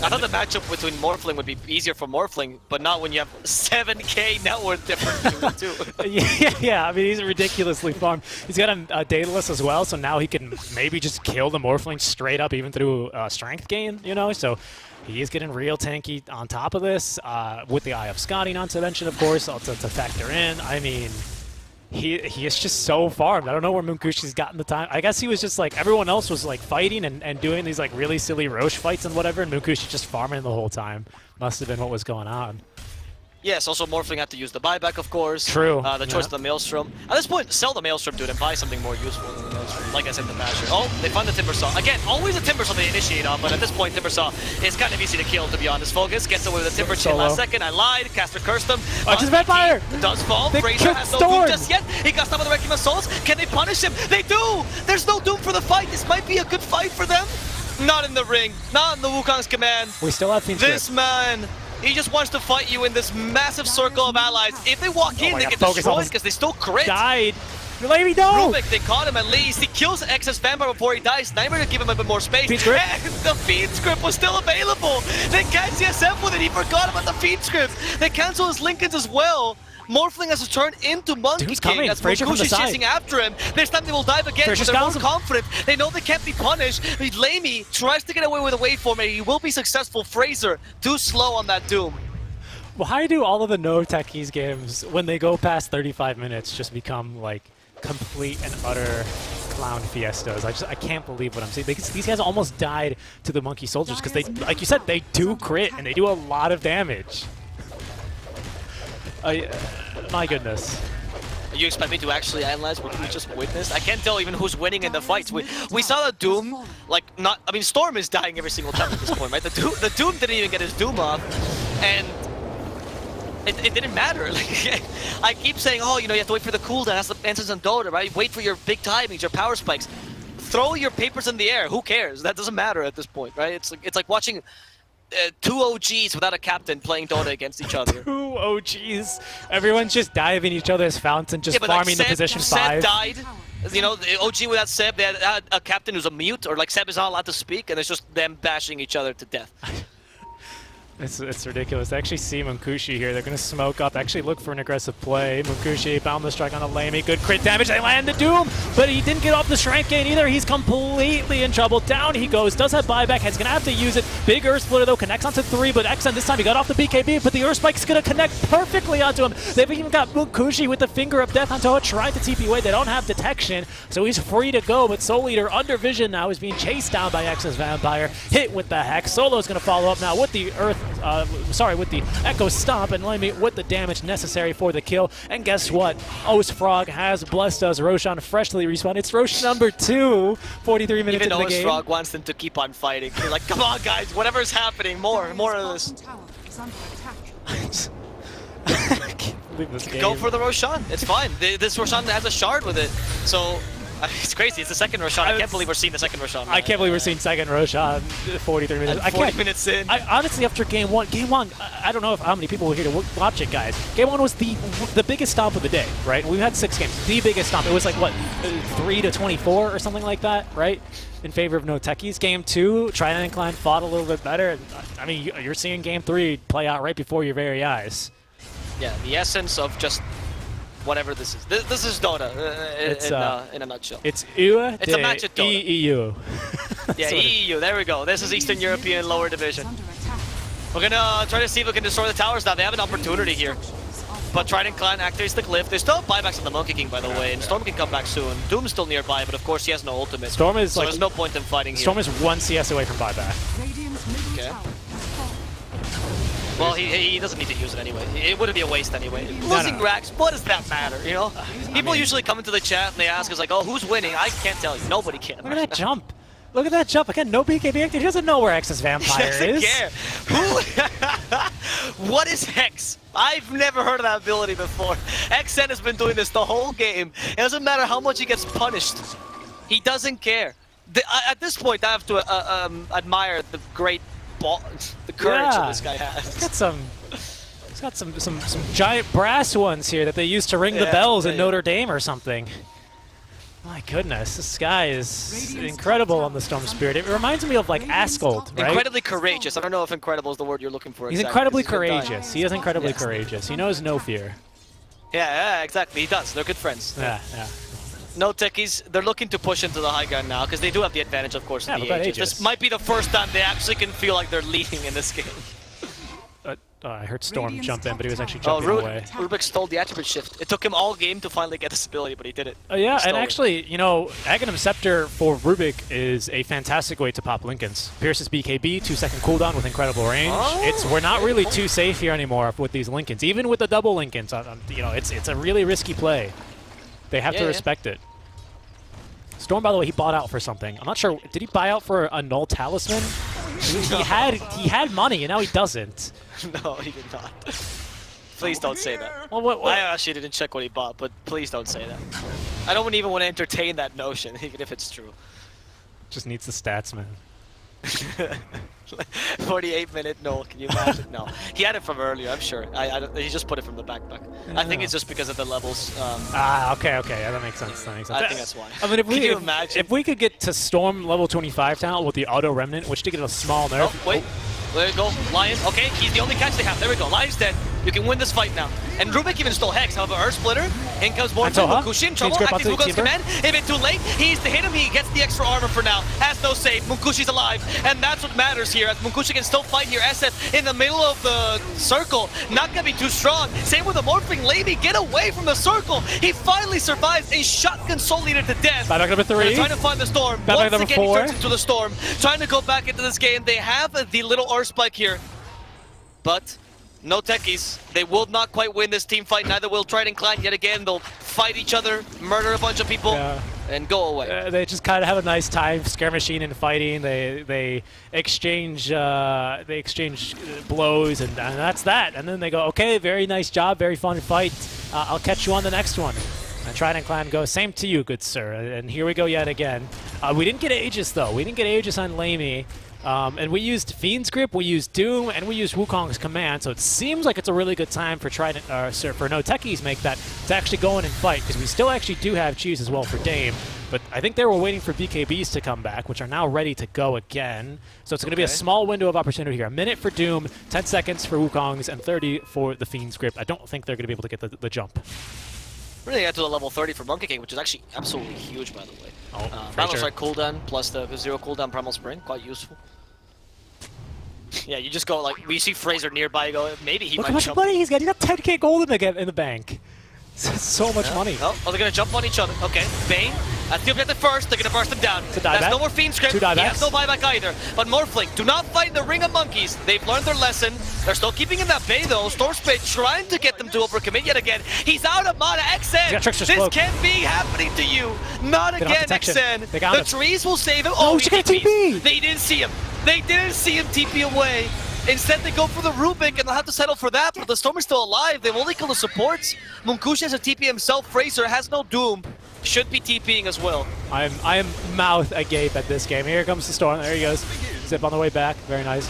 I thought the matchup between Morphling would be easier for Morphling, but not when you have 7k net worth difference between the two. Yeah, I mean, he's ridiculously farmed. He's got a Daedalus as well, so now he can maybe just kill the Morphling straight up, even through strength gain, you know? So he is getting real tanky on top of this, with the Eye of Scotty, not to mention, of course, to factor in. I mean, he is just so farmed. I don't know where Munkushi's gotten the time. I guess he was just like, everyone else was like fighting and doing these like really silly Roche fights and whatever, and Munkushi just farming the whole time. Must have been what was going on. Yes, also Morphling had to use the buyback, of course. True. The choice of the Maelstrom. At this point, sell the Maelstrom, dude, and buy something more useful than the Maelstrom. Like I said, the Basher. Oh, they find the Timbersaw. Again, always a Timbersaw they initiate on, but at this point, Timbersaw is kind of easy to kill, to be honest. Focus gets away with a Timber Chain last second. I lied. Caster cursed him. Just Vampire! Does fall. Fraser has no Doom just yet. He got some of the Wrecking Assaults. Can they punish him? They do! There's no Doom for the fight. This might be a good fight for them. Not in the ring. Not in the Wukong's command. We still have Fiend's This man... He just wants to fight you in this massive circle of allies. If they walk in, they get destroyed because they still crit. Died. Let me know. Rubik, they caught him at least. He kills Excess Vampire before he dies. Nightmare to give him a bit more space. Fiend's Grip. And the Fiend's Grip was still available. They can't CSF with it. He forgot about the Fiend's Grip. They cancel his Lincolns as well. Morphling has to turn into Monkey King as Munkushi's chasing after him. This time they will dive again, but they're more confident. They know they can't be punished. Lamey tries to get away with a waveform, and he will be successful. Fraser, too slow on that Doom. Why do all of the no techies games, when they go past 35 minutes, just become like complete and utter clown fiestas? I can't believe what I'm seeing. These guys almost died to the Monkey Soldiers because they, like you said, they do crit and they do a lot of damage. My goodness. You expect me to actually analyze what we just witnessed? I can't tell even who's winning in the fights. We saw the Doom, like not. I mean, Storm is dying every single time at this point, right? The Doom didn't even get his Doom off, and it didn't matter. Like, I keep saying, oh, you know, you have to wait for the cooldown. That's the answers on Dota, right? Wait for your big timings, your power spikes. Throw your papers in the air. Who cares? That doesn't matter at this point, right? It's like watching. Two OGs without a captain playing Dota against each other. Two OGs. Everyone's just diving each other's fountain, just farming like Seb, the position Seb 5. died. You know, the OG without Seb, they had a captain who's a mute, or like Seb is not allowed to speak, and it's just them bashing each other to death. It's ridiculous. They actually see Munkushi here. They're going to smoke up, actually look for an aggressive play. Munkushi, Boundless Strike on a Lamey. Good crit damage. They land the Doom, but he didn't get off the strength gain either. He's completely in trouble. Down he goes. Does have buyback. He's going to have to use it. Big Earth Splitter, though, connects onto 3, but XN this time he got off the BKB, but the Earth Spike's going to connect perfectly onto him. They've even got Munkushi with the Finger of Death onto it. Tried to TP away. They don't have detection, so he's free to go, but Soul Eater under vision now is being chased down by XS Vampire. Hit with the Hex. Solo's going to follow up now with the with the Echo Stomp, and let me with the damage necessary for the kill. And guess what? O's Frog has blessed us. Roshan freshly respawned. It's Roche number 2. 43 minutes into the game. Even O's Frog wants them to keep on fighting. They're like, come on, guys, whatever's happening, more of this. I can't believe this game. Go for the Roshan. It's fine. This Roshan has a shard with it, so. It's crazy. It's the second Roshan. I can't believe we're seeing the second Roshan. I can't believe we're seeing second Roshan 43 minutes. And 40 minutes in. Honestly, after game one, I don't know how many people were here to watch it, guys. Game one was the biggest stomp of the day, right? We've had 6 games. The biggest stomp. It was like, what, 3-24 or something like that, right? In favor of no techies. Game 2, Trident and Clan fought a little bit better. I mean, you're seeing game 3 play out right before your very eyes. Yeah, the essence of just whatever this is. This is Dota in a nutshell. It's a match at Dota. EEU. Yeah, EEU. There we go. This is Eastern European lower division. We're gonna try to see if we can destroy the towers now. They have an opportunity here. But Trident Clan activates the Glyph. There's still buybacks on the Monkey King, by the way, and Storm can come back soon. Doom's still nearby, but of course he has no ultimate. Storm is so like, there's no point in fighting Storm here. is 1 CS away from buyback. Okay. Well, he doesn't need to use it anyway. It wouldn't be a waste anyway. Losing racks, what does that matter, you know? People usually come into the chat and they ask us like, oh, who's winning? I can't tell you. Nobody can. Look at that jump. Look at that jump. Again, no BKB active. He doesn't know where Excess Vampire is. He doesn't care. Who? What is Hex? I've never heard of that ability before. XN has been doing this the whole game. It doesn't matter how much he gets punished. He doesn't care. At this point, I have to admire the great the courage that this guy has. He's got some giant brass ones here that they used to ring the bells in Notre Dame or something. My goodness, this guy is incredible on the Storm Spirit. It reminds me of like Ascult, right? Incredibly courageous. I don't know if incredible is the word you're looking for. He's exactly, incredibly 'cause he's a good guy. courageous. He is incredibly courageous. He knows no fear. Yeah, exactly. He does. They're good friends. Yeah. No techies. They're looking to push into the high ground now because they do have the advantage, of course, of the ages. This might be the first time they actually can feel like they're leading in this game. I heard Storm jump in, but he was actually jumping away. Rubik stole the attribute shift. It took him all game to finally get this ability, but he did it. Yeah, and actually, you know, Aghanim Scepter for Rubik is a fantastic way to pop Linken's. Pierce's BKB, 2-second cooldown with incredible range. We're not really too safe here anymore with these Linken's. Even with the double Linken's, you know, it's a really risky play. They have to respect it. Storm, by the way, he bought out for something. I'm not sure. Did he buy out for a null talisman? He had money, and now he doesn't. No, he did not. Please don't say that. Well, what? I actually didn't check what he bought, but please don't say that. I don't even want to entertain that notion, even if it's true. Just needs the stats, man. 48-minute null, can you imagine? No. He had it from earlier, I'm sure. He just put it from the backpack. I think it's just because of the levels. Okay. Yeah, that makes sense. I think that's why. I mean, if we could get to Storm level 25 talent with the auto remnant, which to get a small nerf. Oh, wait. There you go. Lion. Okay, he's the only catch they have. There we go. Lion's dead. You can win this fight now. And Rubik even stole Hex. However, Earth Splitter. In comes Morphin. Munkushi in trouble. Active Wukong's command. If it's too late, he needs to hit him. He gets the extra armor for now. Has no save. Munkushi's alive. And that's what matters here. As Munkushi can still fight here. SF in the middle of the circle. Not going to be too strong. Same with the Morphing. Lady, get away from the circle. He finally survives a shotgun Soul Leader to death. Buyback number 3. They're trying to find the Storm. Buyback Once again, 4. he turns into the Storm. Trying to go back into this game. They have the little Earth Spike here. But no techies. They will not quite win this team fight. Neither will Trident Clan. Yet again, they'll fight each other, murder a bunch of people, and go away. They just kind of have a nice time skirmishing and fighting. They exchange blows, and that's that. And then they go, okay, very nice job, very fun fight. I'll catch you on the next one. And Trident Clan goes, same to you, good sir. And here we go yet again. We didn't get Aegis, though. We didn't get Aegis on Lamey. And we used Fiend's Grip, we used Doom, and we used Wukong's command. So it seems like it's a really good time for for no techies make that to actually go in and fight, because we still actually do have Cheese as well for Dame. But I think they were waiting for BKBs to come back, which are now ready to go again. So it's going to be a small window of opportunity here. A minute for Doom, 10 seconds for Wukong's, and 30 for the Fiend's Grip. I don't think they're going to be able to get the jump. Really got to the level 30 for Monkey King, which is actually absolutely huge, by the way. Primal Strike cooldown plus the 0 cooldown Primal Spring, quite useful. Yeah, you just go like, we see Fraser nearby, you go, maybe he Look might how much jump. money he's got. He got 10k gold in the bank. So much money. Oh, they're going to jump on each other. Okay, Bane, that's the objective first. They're going to burst him down. That's no more Fiend Script. He has no buyback either. But Morphling, do not fight in the Ring of Monkeys. They've learned their lesson. They're still keeping him that bay, though. Stormspade trying to get them to overcommit yet again. He's out of mana. XN, this can't be happening to you. Not again, XN. The trees will save him. Oh, he TP'd. They didn't see him. They didn't see him TP away. Instead, they go for the Rubik, and they'll have to settle for that, but the Storm is still alive. They've only killed the supports. Munkushi has a TP himself. Fraser has no Doom. Should be TPing as well. I am mouth agape at this game. Here comes the Storm. There he goes. Zip on the way back. Very nice.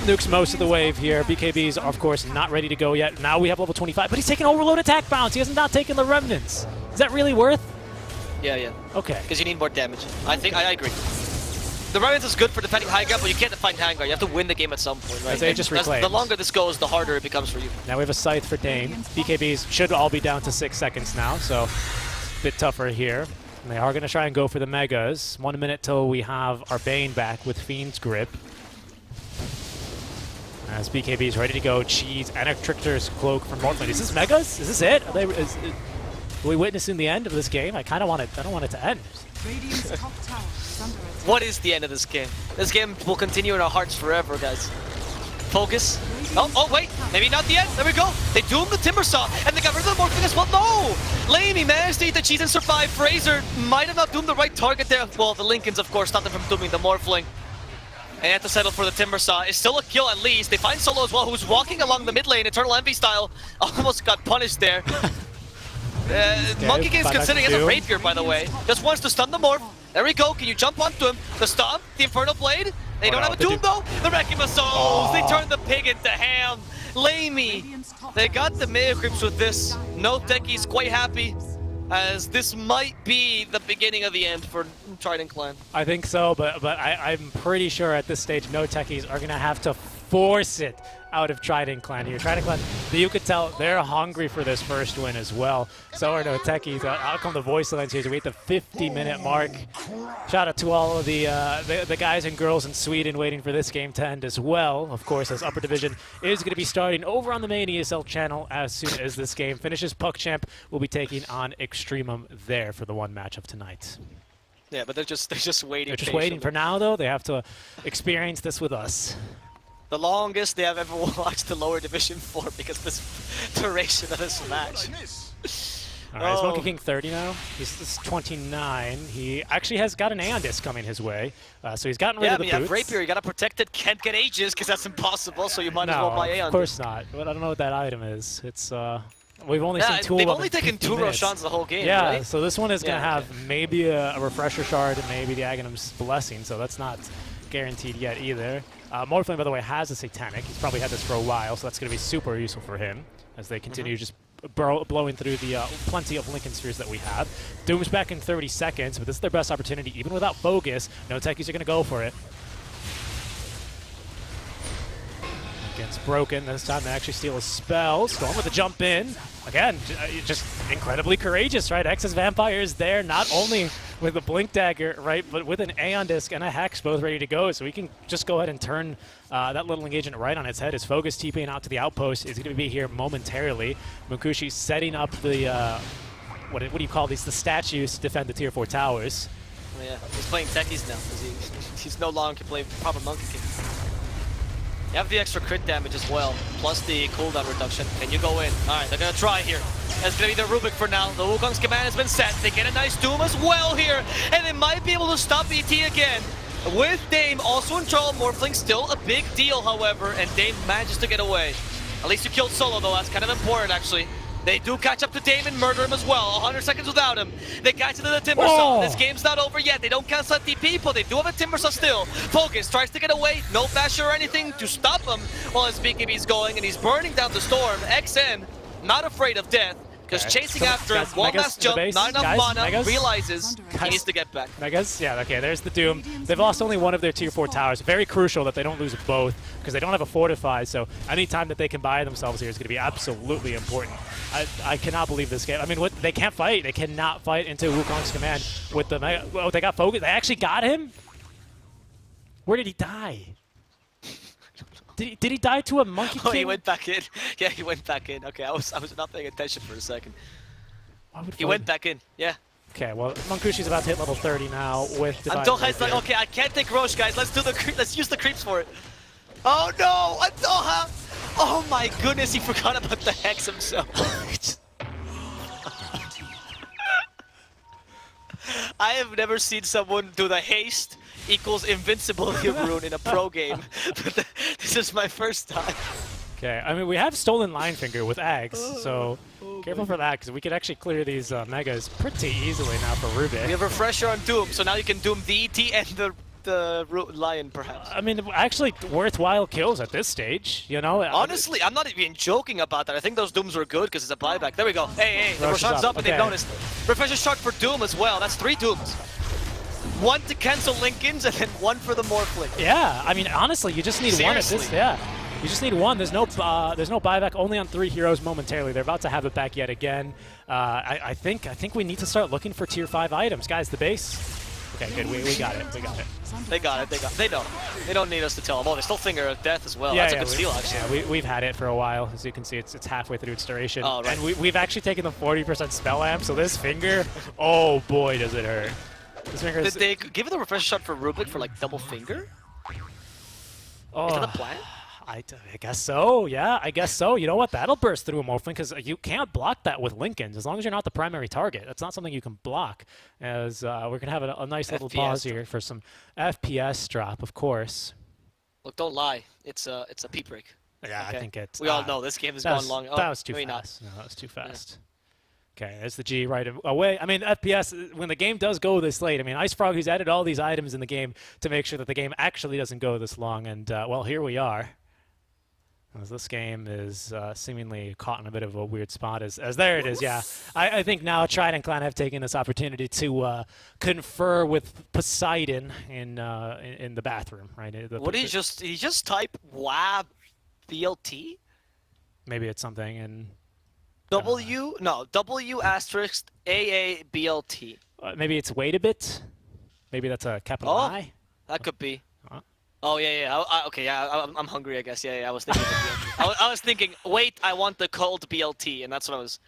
Nukes most of the wave here. BKBs are, of course, not ready to go yet. Now we have level 25, but he's taking Overload attack bounce. He has not taken the Remnants. Is that really worth? Yeah. Okay. Because you need more damage. I agree. The Remnants is good for defending high ground, but you can't defend high ground. You have to win the game at some point, right? The longer this goes, the harder it becomes for you. Now we have a Scythe for Dame. BKBs should all be down to 6 seconds now, so a bit tougher here. And they are going to try and go for the Megas. 1 minute till we have our Bane back with Fiend's Grip. As BKB is ready to go, Cheese and a Trickster's Cloak from Morphling. Is this Megas? Is this it? Are we witnessing the end of this game? I don't want it to end. What is the end of this game? This game will continue in our hearts forever, guys. Focus. Oh, wait. Maybe not the end. There we go. They doomed the Timber Saw, and they got rid of the Morphing as well. No! Lamey managed to eat the cheese and survive. Fraser might have not doomed the right target there. Well, the Lincolns, of course, stopped them from dooming the Morphling. And had to settle for the Timber Saw. It's still a kill at least. They find Solo as well, who's walking along the mid lane, Eternal Envy style. Almost got punished there. Monkey King is considering as a rapier, by the way. Just wants to stun the Morph. There we go. Can you jump onto him? The stomp, the Infernal Blade. They don't have a Doom though. The Wrecking Souls. They turned the pig into ham. Lamey. They got the Mega Creeps with this. No techies quite happy. as this might be the beginning of the end for Trident Clan. I think so, but I'm pretty sure at this stage no techies are going to have to force it out of Trident Clan here. Trident Clan, you could tell they're hungry for this first win as well. So are no techies. Out come the voice lines here to wait the 50-minute mark. Shout out to all of the guys and girls in Sweden waiting for this game to end as well. Of course, as Upper Division is going to be starting over on the main ESL channel as soon as this game finishes. PuckChamp will be taking on Extremum there for the one match of tonight. Yeah, but they're just waiting. They're just waiting for now, though. They have to experience this with us. The longest they have ever watched the lower division for because of this duration of this match. All right, is Monkey King 30 now? He's 29. He actually has got an Aeon Disc coming his way, so he's gotten rid of the boots. Yeah, but Rapier, you gotta protect it, can't get Aegis because that's impossible, so you might as well buy Aeon. Of course not, but I don't know what that item is. It's, we've only seen two of them. They've only taken 2 Roshans the whole game, yeah, right? So this one is going to have maybe a Refresher Shard and maybe the Aghanim's Blessing, so that's not guaranteed yet either. Morphling, by the way, has a Satanic. He's probably had this for a while, so that's going to be super useful for him as they continue just blowing through the plenty of Lincoln Spheres that we have. Doom's back in 30 seconds, but this is their best opportunity. Even without focus, no techies are going to go for it. Against Broken, this time they actually steal a spell. Storm with a jump in. Again, just incredibly courageous, right? X's Vampire is there, not only with a Blink Dagger, right, but with an Aeon Disc and a Hex both ready to go, so we can just go ahead and turn that little engagement right on its head. His focus TPing out to the outpost is going to be here momentarily. Mukushi setting up the, what do you call these, the statues to defend the Tier 4 towers. Oh, yeah, he's playing techies now, because he's no longer playing proper Monkey King. You have the extra crit damage as well, plus the cooldown reduction. Can you go in? Alright, they're gonna try here. That's gonna be the Rubik for now. The Wukong's command has been set. They get a nice Doom as well here, and they might be able to stop ET again. With Dame also in trouble, Morphling still a big deal, however, and Dame manages to get away. At least you killed Solo, though. That's kind of important, actually. They do catch up to Dame and murder him as well. 100 seconds without him. They catch into the Timbersaw. This game's not over yet. They don't cancel that DP, but they do have a Timbersaw still. Focus tries to get away. No basher or anything to stop him while his BKB's going, and he's burning down the storm. XN, not afraid of death. Just chasing after him, one last jump, not enough mana, realizes he needs to get back. Megas? Yeah, okay, there's the Doom. They've lost only one of their Tier 4 towers. Very crucial that they don't lose both, because they don't have a Fortify, so any time that they can buy themselves here is going to be absolutely important. I cannot believe this game. I mean, they can't fight. They cannot fight into Wukong's command with the Mega. Oh, they got focus. They actually got him? Where did he die? Did he die to a Monkey King? Oh, he went back in. Yeah, he went back in. Okay, I was not paying attention for a second. He went back in. Yeah. Okay, well, Monkushi's about to hit level 30 now with Divine Antoha's like, okay, I can't take Roche, guys. Let's use the creeps for it. Oh no, Antoha! Oh my goodness, he forgot about the Hex himself. I have never seen someone do the haste equals invincibility rune in a pro game. This is my first time. Okay, I mean, we have stolen Linefinger with Ags, so careful for that, because we could actually clear these Megas pretty easily now for Rubik. We have Refresher on Doom, so now you can Doom the ET and the Lion, perhaps. I mean, actually worthwhile kills at this stage, you know? Honestly, I'm not even joking about that. I think those Dooms were good because it's a buyback. There we go. Hey, the Roshan's up and they've noticed. Refresher shot for Doom as well. That's 3 Dooms. 1 to cancel Lincolns and then 1 for the Morphling. Yeah, I mean, honestly, you just need one at this. Yeah, you just need one. There's no buyback. Only on 3 heroes momentarily. They're about to have it back yet again. I think we need to start looking for Tier 5 items, guys. The base. Okay, good. We got it. We got it. They know. They don't need us to tell them. Oh, they still Finger of Death as well. That's a good steal, actually. Yeah, we've had it for a while. As you can see, it's halfway through its duration. Oh, right. And we've actually taken the 40% spell amp, so this Finger, oh boy, does it hurt. This Finger Did they give it a Refresher shot for Rubik for like double Finger? Oh, is that the plan? I guess so, yeah, I guess so. You know what? That'll burst through a Morphling, because you can't block that with Lincolns as long as you're not the primary target. That's not something you can block. As we're going to have a nice little pause here for some FPS drop, of course. Look, don't lie. It's a pee break. Yeah, okay? I think it's... We all know this game has gone long. Oh, that was too fast. No, that was too fast. Yeah. Okay, there's the G right away. I mean, FPS, when the game does go this late, I mean, IceFrog, he's added all these items in the game to make sure that the game actually doesn't go this long. And, well, here we are. As this game is seemingly caught in a bit of a weird spot. As there it is, yeah. I think now Trident Clan have taken this opportunity to confer with Poseidon in the bathroom, right? What did he just type WAB BLT? Maybe it's something in W asterisk AA BLT. Maybe it's wait a bit. Maybe that's a capital I. That could be. Oh yeah. Okay, yeah. I'm hungry, I guess. Yeah. I was thinking. I was thinking. Wait, I want the cold BLT, and that's what I was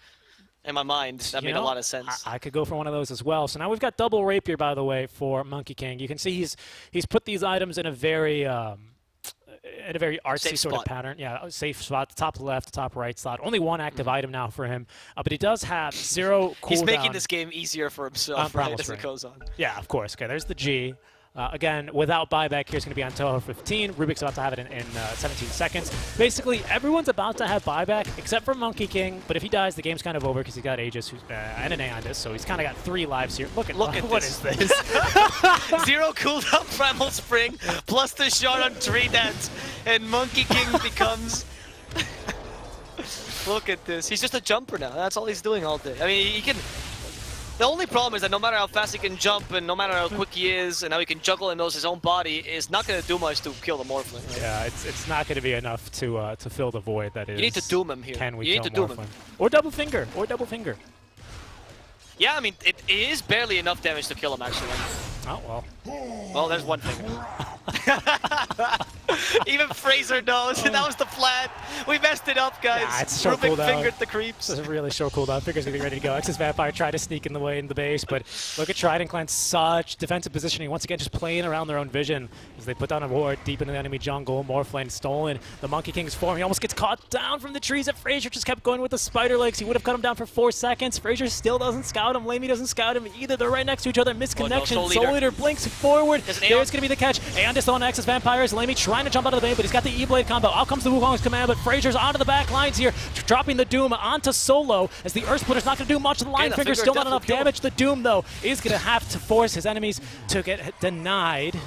in my mind. That made a lot of sense. I could go for one of those as well. So now we've got double rapier, by the way, for Monkey King. You can see he's put these items in a very artsy safe sort spot. of pattern. Yeah, safe spot, the top left, the top right slot. Only one active item now for him, but he does have 0 cooldown. He's making this game easier for himself right, as it goes on. Yeah, of course. Okay, there's the G. Again, without buyback, here's going to be on total 15. Rubik's about to have it in 17 seconds. Basically, everyone's about to have buyback except for Monkey King, but if he dies, the game's kind of over because he's got Aegis and an Aeondis, so he's kind of got 3 lives here. Look at what is this? 0 cooldown Primal Spring plus the shot on Trident, and Monkey King becomes... Look at this. He's just a jumper now. That's all he's doing all day. I mean, he can... The only problem is that no matter how fast he can jump and no matter how quick he is and how he can juggle and knows his own body, is not going to do much to kill the Morphling. Right? Yeah, it's not going to be enough to fill the void that is. You need to doom him here. Can we you need to kill doom him. Or double finger. Yeah, I mean, it is barely enough damage to kill him, actually. Oh, well. Well, there's one finger. Even Fraser knows. That was the plan. We messed it up, guys. Yeah, it's so Rubik cooldown. fingered the creeps. This is a really short cooldown. Finger's gonna be ready to go. Exodus Vampire tried to sneak in the way in the base, but look at Trident Clan, such defensive positioning. Once again, just playing around their own vision as they put down a ward deep into the enemy jungle. Morphling stolen. The Monkey King's form. He almost gets caught down from the trees. At Fraser just kept going with the spider legs. He would have cut him down for 4 seconds. Fraser still doesn't scout him. Lamy doesn't scout him either. They're right next to each other. Misconnection. Oh, no, Soul Eater blinks forward. There's gonna be the catch. Aeondis on Axis Vampires. Lamy trying to jump out of the bane, but he's got the E-Blade combo. Out comes the Wukong's command, but Fraser's onto the back lines here, dropping the Doom onto Solo as the Earth Splitter's not going to do much. The Lion Finger's still not enough damage. The Doom, though, is going to have to force his enemies to get denied.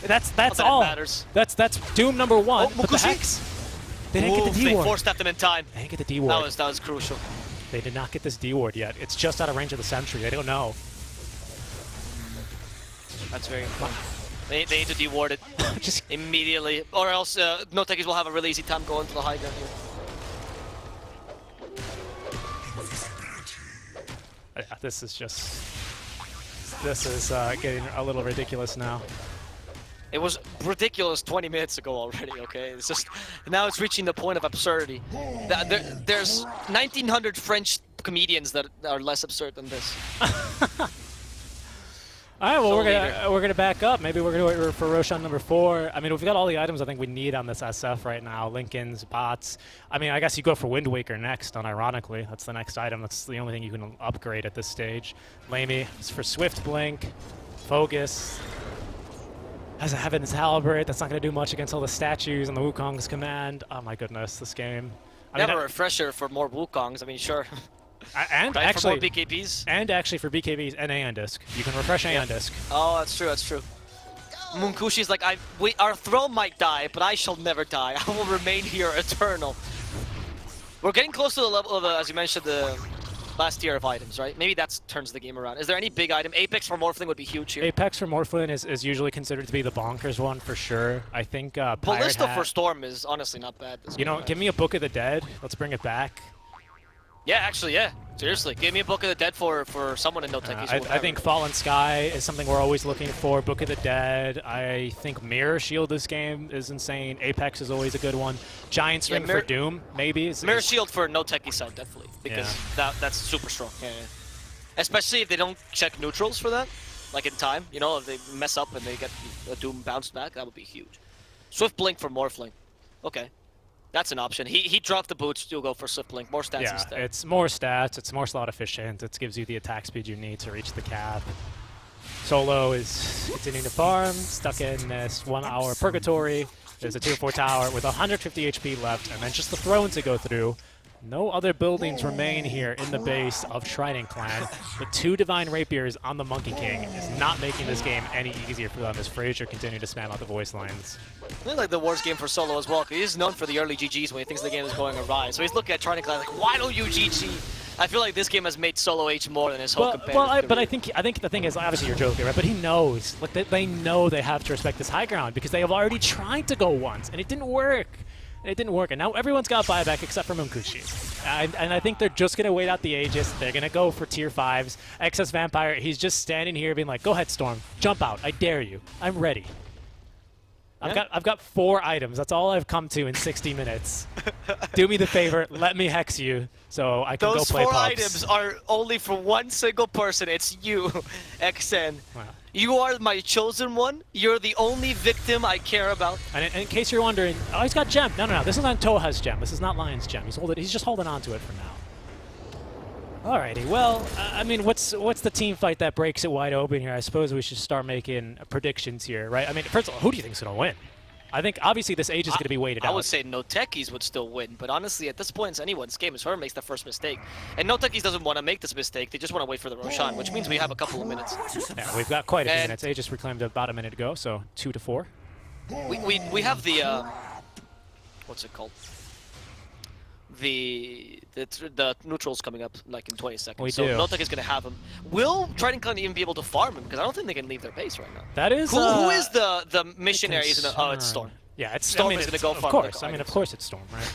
That's all. Matters. That's Doom number 1. But the Hex, they didn't get the D-Ward. They force-tapped them in time. They didn't get the D-Ward. That was crucial. They did not get this D-Ward yet. It's just out of range of the Sentry. They don't know. That's very important. They need to deward it just immediately, or else no techies will have a really easy time going to the high ground here. Yeah, this is getting a little ridiculous now. It was ridiculous 20 minutes ago already, okay? It's just, now it's reaching the point of absurdity. There's 1,900 French comedians that are less absurd than this. All right, well, we're gonna back up. Maybe we're gonna wait for Roshan number 4. I mean, we've got all the items I think we need on this SF right now. Lincolns, bots. I mean, I guess you go for Wind Waker next, unironically. That's the next item. That's the only thing you can upgrade at this stage. Lamy is for Swift Blink. Focus has a Heaven's Halberd. That's not gonna do much against all the statues and the Wukong's command. Oh my goodness, this game. I mean, a refresher for more Wukongs. I mean, sure. And right, actually, for more BKBs? And actually for BKBs and Aeondis. You can refresh Aeondis. Oh, that's true. Munkushi's like, our throne might die, but I shall never die. I will remain here eternal. We're getting close to the level of, as you mentioned, the last tier of items, right? Maybe that turns the game around. Is there any big item? Apex for Morphling would be huge here. Apex for Morphling is usually considered to be the bonkers one for sure. I think Ballista for Storm is honestly not bad. You know, give me a Book of the Dead. Let's bring it back. Yeah, actually, yeah. Seriously, give me a Book of the Dead for someone in no techies. I think Fallen Sky is something we're always looking for. Book of the Dead. I think Mirror Shield this game is insane. Apex is always a good one. Giant Swing for Doom, maybe. Mirror Shield for no techie side, definitely. Because that's super strong. Yeah. Especially if they don't check neutrals for that. Like in time, you know, if they mess up and they get a Doom bounced back, that would be huge. Swift Blink for Morphling. Okay. That's an option. He dropped the boots to go for Swift Blink. More stats instead. Yeah, it's more stats. It's more slot efficient. It gives you the attack speed you need to reach the cap. Solo is continuing to farm, stuck in this 1 hour purgatory. There's a tier 4 tower with 150 HP left, and then just the throne to go through. No other buildings remain here in the base of Trident Clan. The 2 Divine Rapiers on the Monkey King is not making this game any easier for them as Frazier continues to spam out the voice lines. I think like the worst game for Solo as well, because he's known for the early GGs when he thinks the game is going awry. So he's looking at Trident Clan like, why don't you GG? I feel like this game has made Solo H more than his whole competitive but I think the thing is, obviously you're joking, right? But he knows, like they know they have to respect this high ground because they have already tried to go once and it didn't work. It didn't work, and now everyone's got buyback except for Munkushi. And I think they're just going to wait out the Aegis. They're going to go for tier 5s. Excess Vampire, he's just standing here being like, go ahead, Storm. Jump out. I dare you. I'm ready. I've got 4 items. That's all I've come to in 60 minutes. Do me the favor. Let me hex you so I can go play Those 4 Pops. items are only for one single person. It's you, XN. Wow. You are my chosen one. You're the only victim I care about. And in case you're wondering, oh, he's got gem. No. This is not Toha's gem. This is not Lion's gem. He's just holding on to it for now. Alrighty. Well, I mean, what's the team fight that breaks it wide open here? I suppose we should start making predictions here, right? I mean, first of all, who do you think's gonna win? I think obviously this Age is going to be weighted out. I would say no techies would still win, but honestly, at this point, it's anyone's game. If whoever makes the first mistake, and no techies doesn't want to make this mistake, they just want to wait for the Roshan, which means we have a couple of minutes. Yeah, we've got quite a few minutes. Age just reclaimed about a minute ago, so 2 to 4. We have the what's it called? The neutrals coming up like in 20 seconds. We so do. no tech is going to have him. Will Trident Clan even be able to farm him? Because I don't think they can leave their base right now. That is. Who is the missionaries? Oh, it's Storm. Yeah, it's Storm I mean, is going to go farm. Of course, I mean, of course it's Storm, right?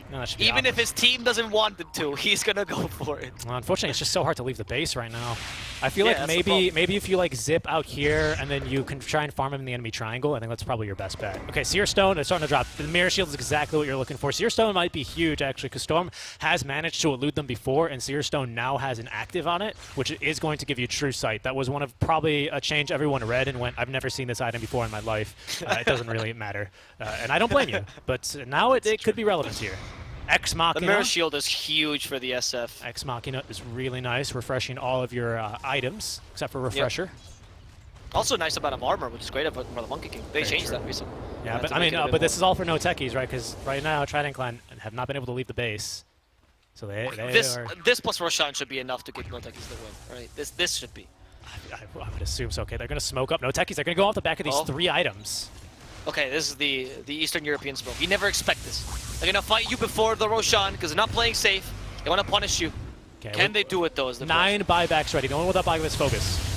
No, that should be Even obvious. if his team doesn't want him to, he's going to go for it. Well, unfortunately, it's just so hard to leave the base right now. I feel Yeah, like that's the maybe if you like zip out here and then you can try and farm him in the enemy triangle, I think that's probably your best bet. Okay, Seer Stone is starting to drop. The Mirror Shield is exactly what you're looking for. Seer Stone might be huge, actually, because Storm has managed to elude them before, and Seer Stone now has an active on it, which is going to give you True Sight. That was one of probably a change everyone read and went, I've never seen this item before in my life. It doesn't really matter. And I don't blame you, but now it could be relevant here. Ex Machina. The Mirror Shield is huge for the SF. Ex Machina is really nice, refreshing all of your items, except for Refresher. Yep. Also nice amount of armor, which is great for the Monkey King. They changed that recently. Yeah, but I mean, but this is all for no techies, right? Because right now, Trident Clan have not been able to leave the base. So this plus Roshan should be enough to get no techies to win, right? This should be. I would assume so. Okay, they're going to smoke up no techies. They're going to go off the back of these 3 items. Okay, this is the Eastern European smoke. You never expect this. They're gonna fight you before the Roshan because they're not playing safe. They want to punish you. Okay, Can they do it though? Is the 9 buybacks ready. The only one without buyback is Focus.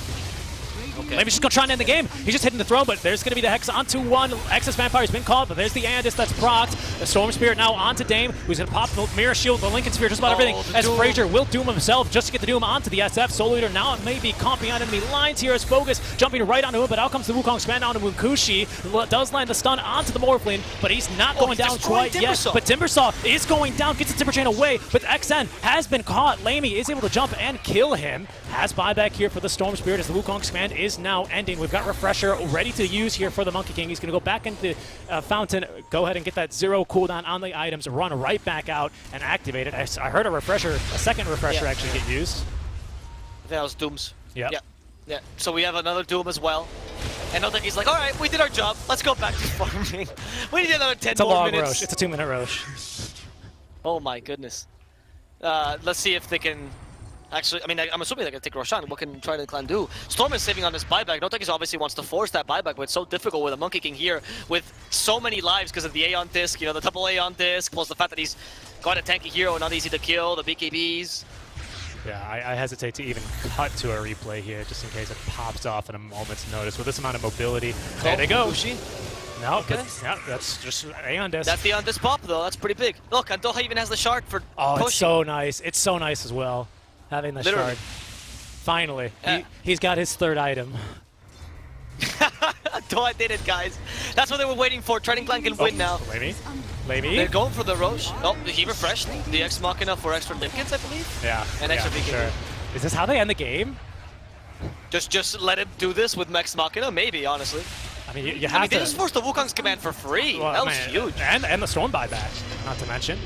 Okay. Maybe she's going to try and end the game. He's just hitting the throw, but there's going to be the Hex onto 1. Excess Vampire's been called, but there's the Andis that's procced. The Storm Spirit now onto Dame, who's going to pop the Mirror Shield, the Lincoln Sphere, just about everything. As Doom. Frazier will Doom himself just to get the Doom onto the SF. Solo Leader now maybe comping on enemy lines here as Focus jumping right onto him, but out comes the Wukong Span onto Munkushi. Does land the stun onto the Morphling, but he's not going down quite yet. But Timbersaw is going down, gets the Timber Chain away, but XN has been caught. Lamey is able to jump and kill him. Has buyback here for the Storm Spirit as the Wukong Command is now ending. We've got Refresher ready to use here for the Monkey King. He's going to go back into Fountain, go ahead and get that 0 cooldown on the items, run right back out and activate it. I heard a second Refresher actually get used. I think that was Doom's. Yep. Yeah. So we have another Doom as well. And I think he's like, all right, we did our job. Let's go back to farming. We need another 10 more minutes. Roche. It's a 2-minute Roche. Oh my goodness. Let's see if they can... Actually, I mean, I'm assuming they're going to take Roshan. What can Trident Clan do? Storm is saving on his buyback. Notekis obviously wants to force that buyback, but it's so difficult with a Monkey King here with so many lives because of the Aeon Disc, the double Aeon Disc, plus the fact that he's got a tanky hero, not easy to kill, the BKBs. Yeah, I hesitate to even cut to a replay here just in case it pops off in a moment's notice. With this amount of mobility, there they go. Bushi. No, Okay. that's just Aeon Disc. That's the Aeon Disc pop, though. That's pretty big. Look, Antoha even has the shard for pushing. It's so nice. It's so nice as well. Having the Literally. shard. Finally, he's got his 3rd item. Antoha did it, guys. That's what they were waiting for. Trident Clan can win now. Maybe. They're going for the Roche. Oh, he refreshed the Ex Machina for extra Linkins, I believe. Yeah. And extra BKB. Sure. Is this how they end the game? Just let him do this with Ex Machina? Maybe, honestly. I mean, you have to. They just forced the Wukong's command for free. Well, that was man, huge. And the Storm buyback, not to mention.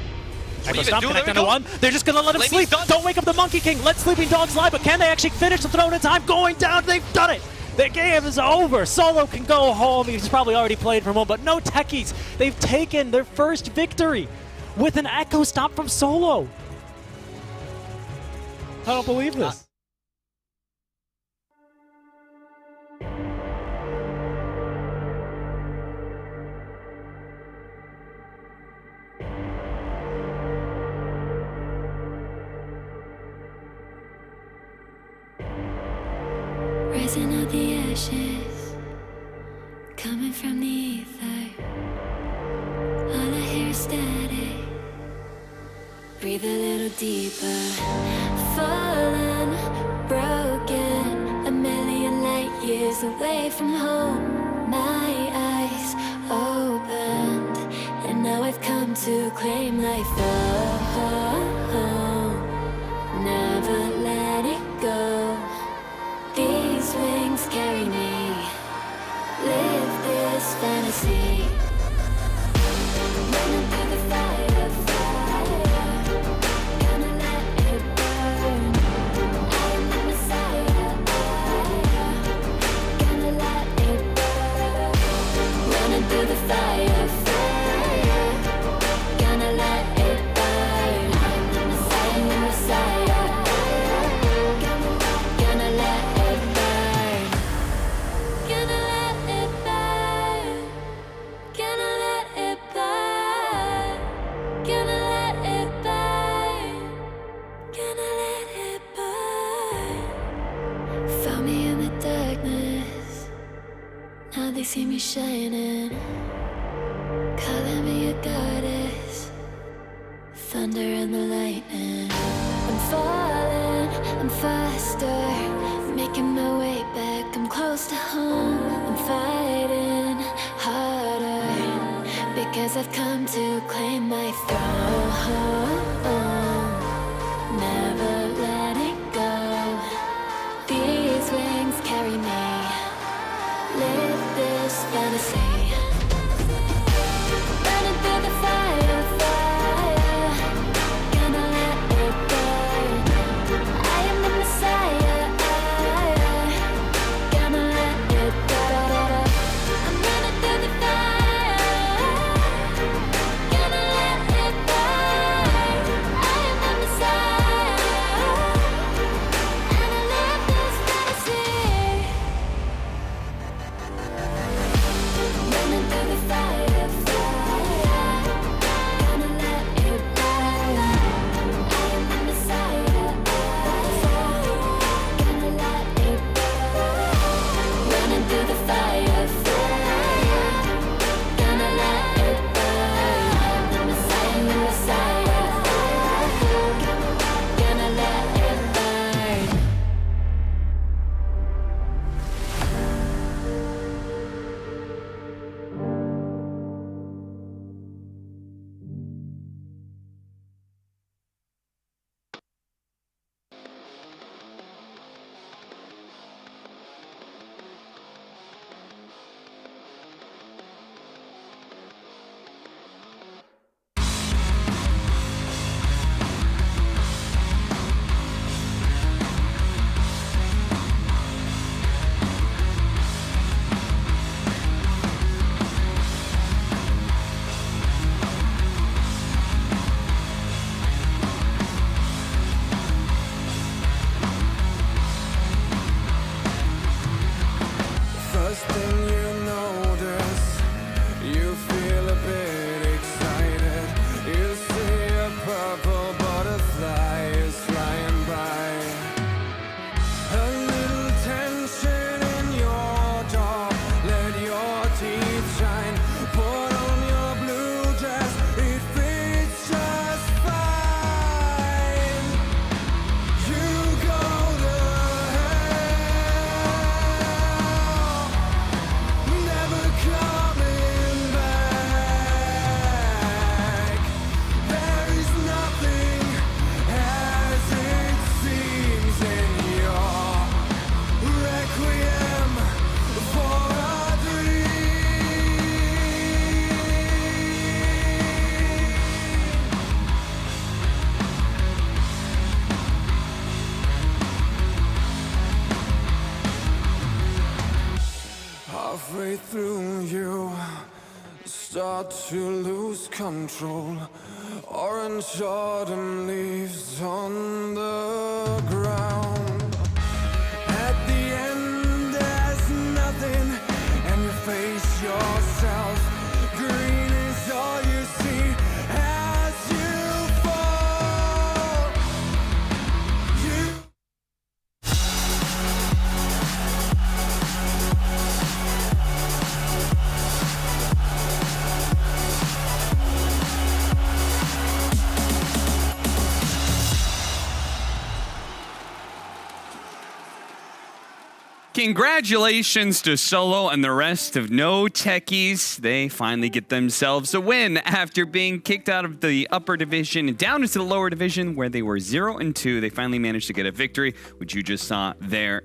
What Echo are you Stomp gonna do? connect There onto we 1. go. They're just going to let him Lane's sleep. done. Don't wake up the Monkey King. Let Sleeping Dogs lie, but can they actually finish the throne in time? Going down. They've done it. The game is over. Solo can go home. He's probably already played from home, but no techies. They've taken their first victory. with an echo stop from Solo. I don't believe this. Rising out the ashes, coming from the ether. All I hear is static. Breathe a little deeper. Fallen, broken, a million light years away from home. My eyes opened, and now I've come to claim life. Never let it go. These wings carry me. Live this fantasy. Running through the fire, fire. Gonna let it burn. I am the Messiah. Gonna let it burn. Running through the fire, fire. Gonna let it burn. I am the Messiah. Gonna let it burn. Gonna let it burn. Gonna let it burn. Gonna let it burn. Gonna let it burn. Found me in the darkness. Now they see me shining. Calling me a goddess. Thunder and the lightning. I'm falling, I'm faster. Making my way back, I'm close to home. I'm fighting harder because I've come to claim my throne. Never letting go. These wings carry me. Live this fantasy. Running through the fire, fire. Gonna let it burn. I am the Messiah. Gonna let it burn. I'm running through the fire. Gonna let it burn. I am the Messiah. And I live this fantasy. Running through the fire, fire. Gonna let it burn. I am the Messiah. Gonna let it burn. Running through the fire, fire. Gonna let it burn. I am the Messiah. Gonna let it burn. First thing you notice, you feel a bit excited. You see a purple butterfly is flying by. A little tension in your jaw, let your teeth shine. Put on your blue dress, it fits just fine. You go to never coming back. There is nothing as it seems in your requiem for a dream. Halfway through you start to lose control. Orange autumn leaves on the ground. At the end, there's nothing, and you face yourself. Green is all you see as you fall. You Congratulations to Solo and the rest of No Techies. They finally get themselves a win after being kicked out of the upper division and down into the lower division where they were 0-2. They finally managed to get a victory, which you just saw there.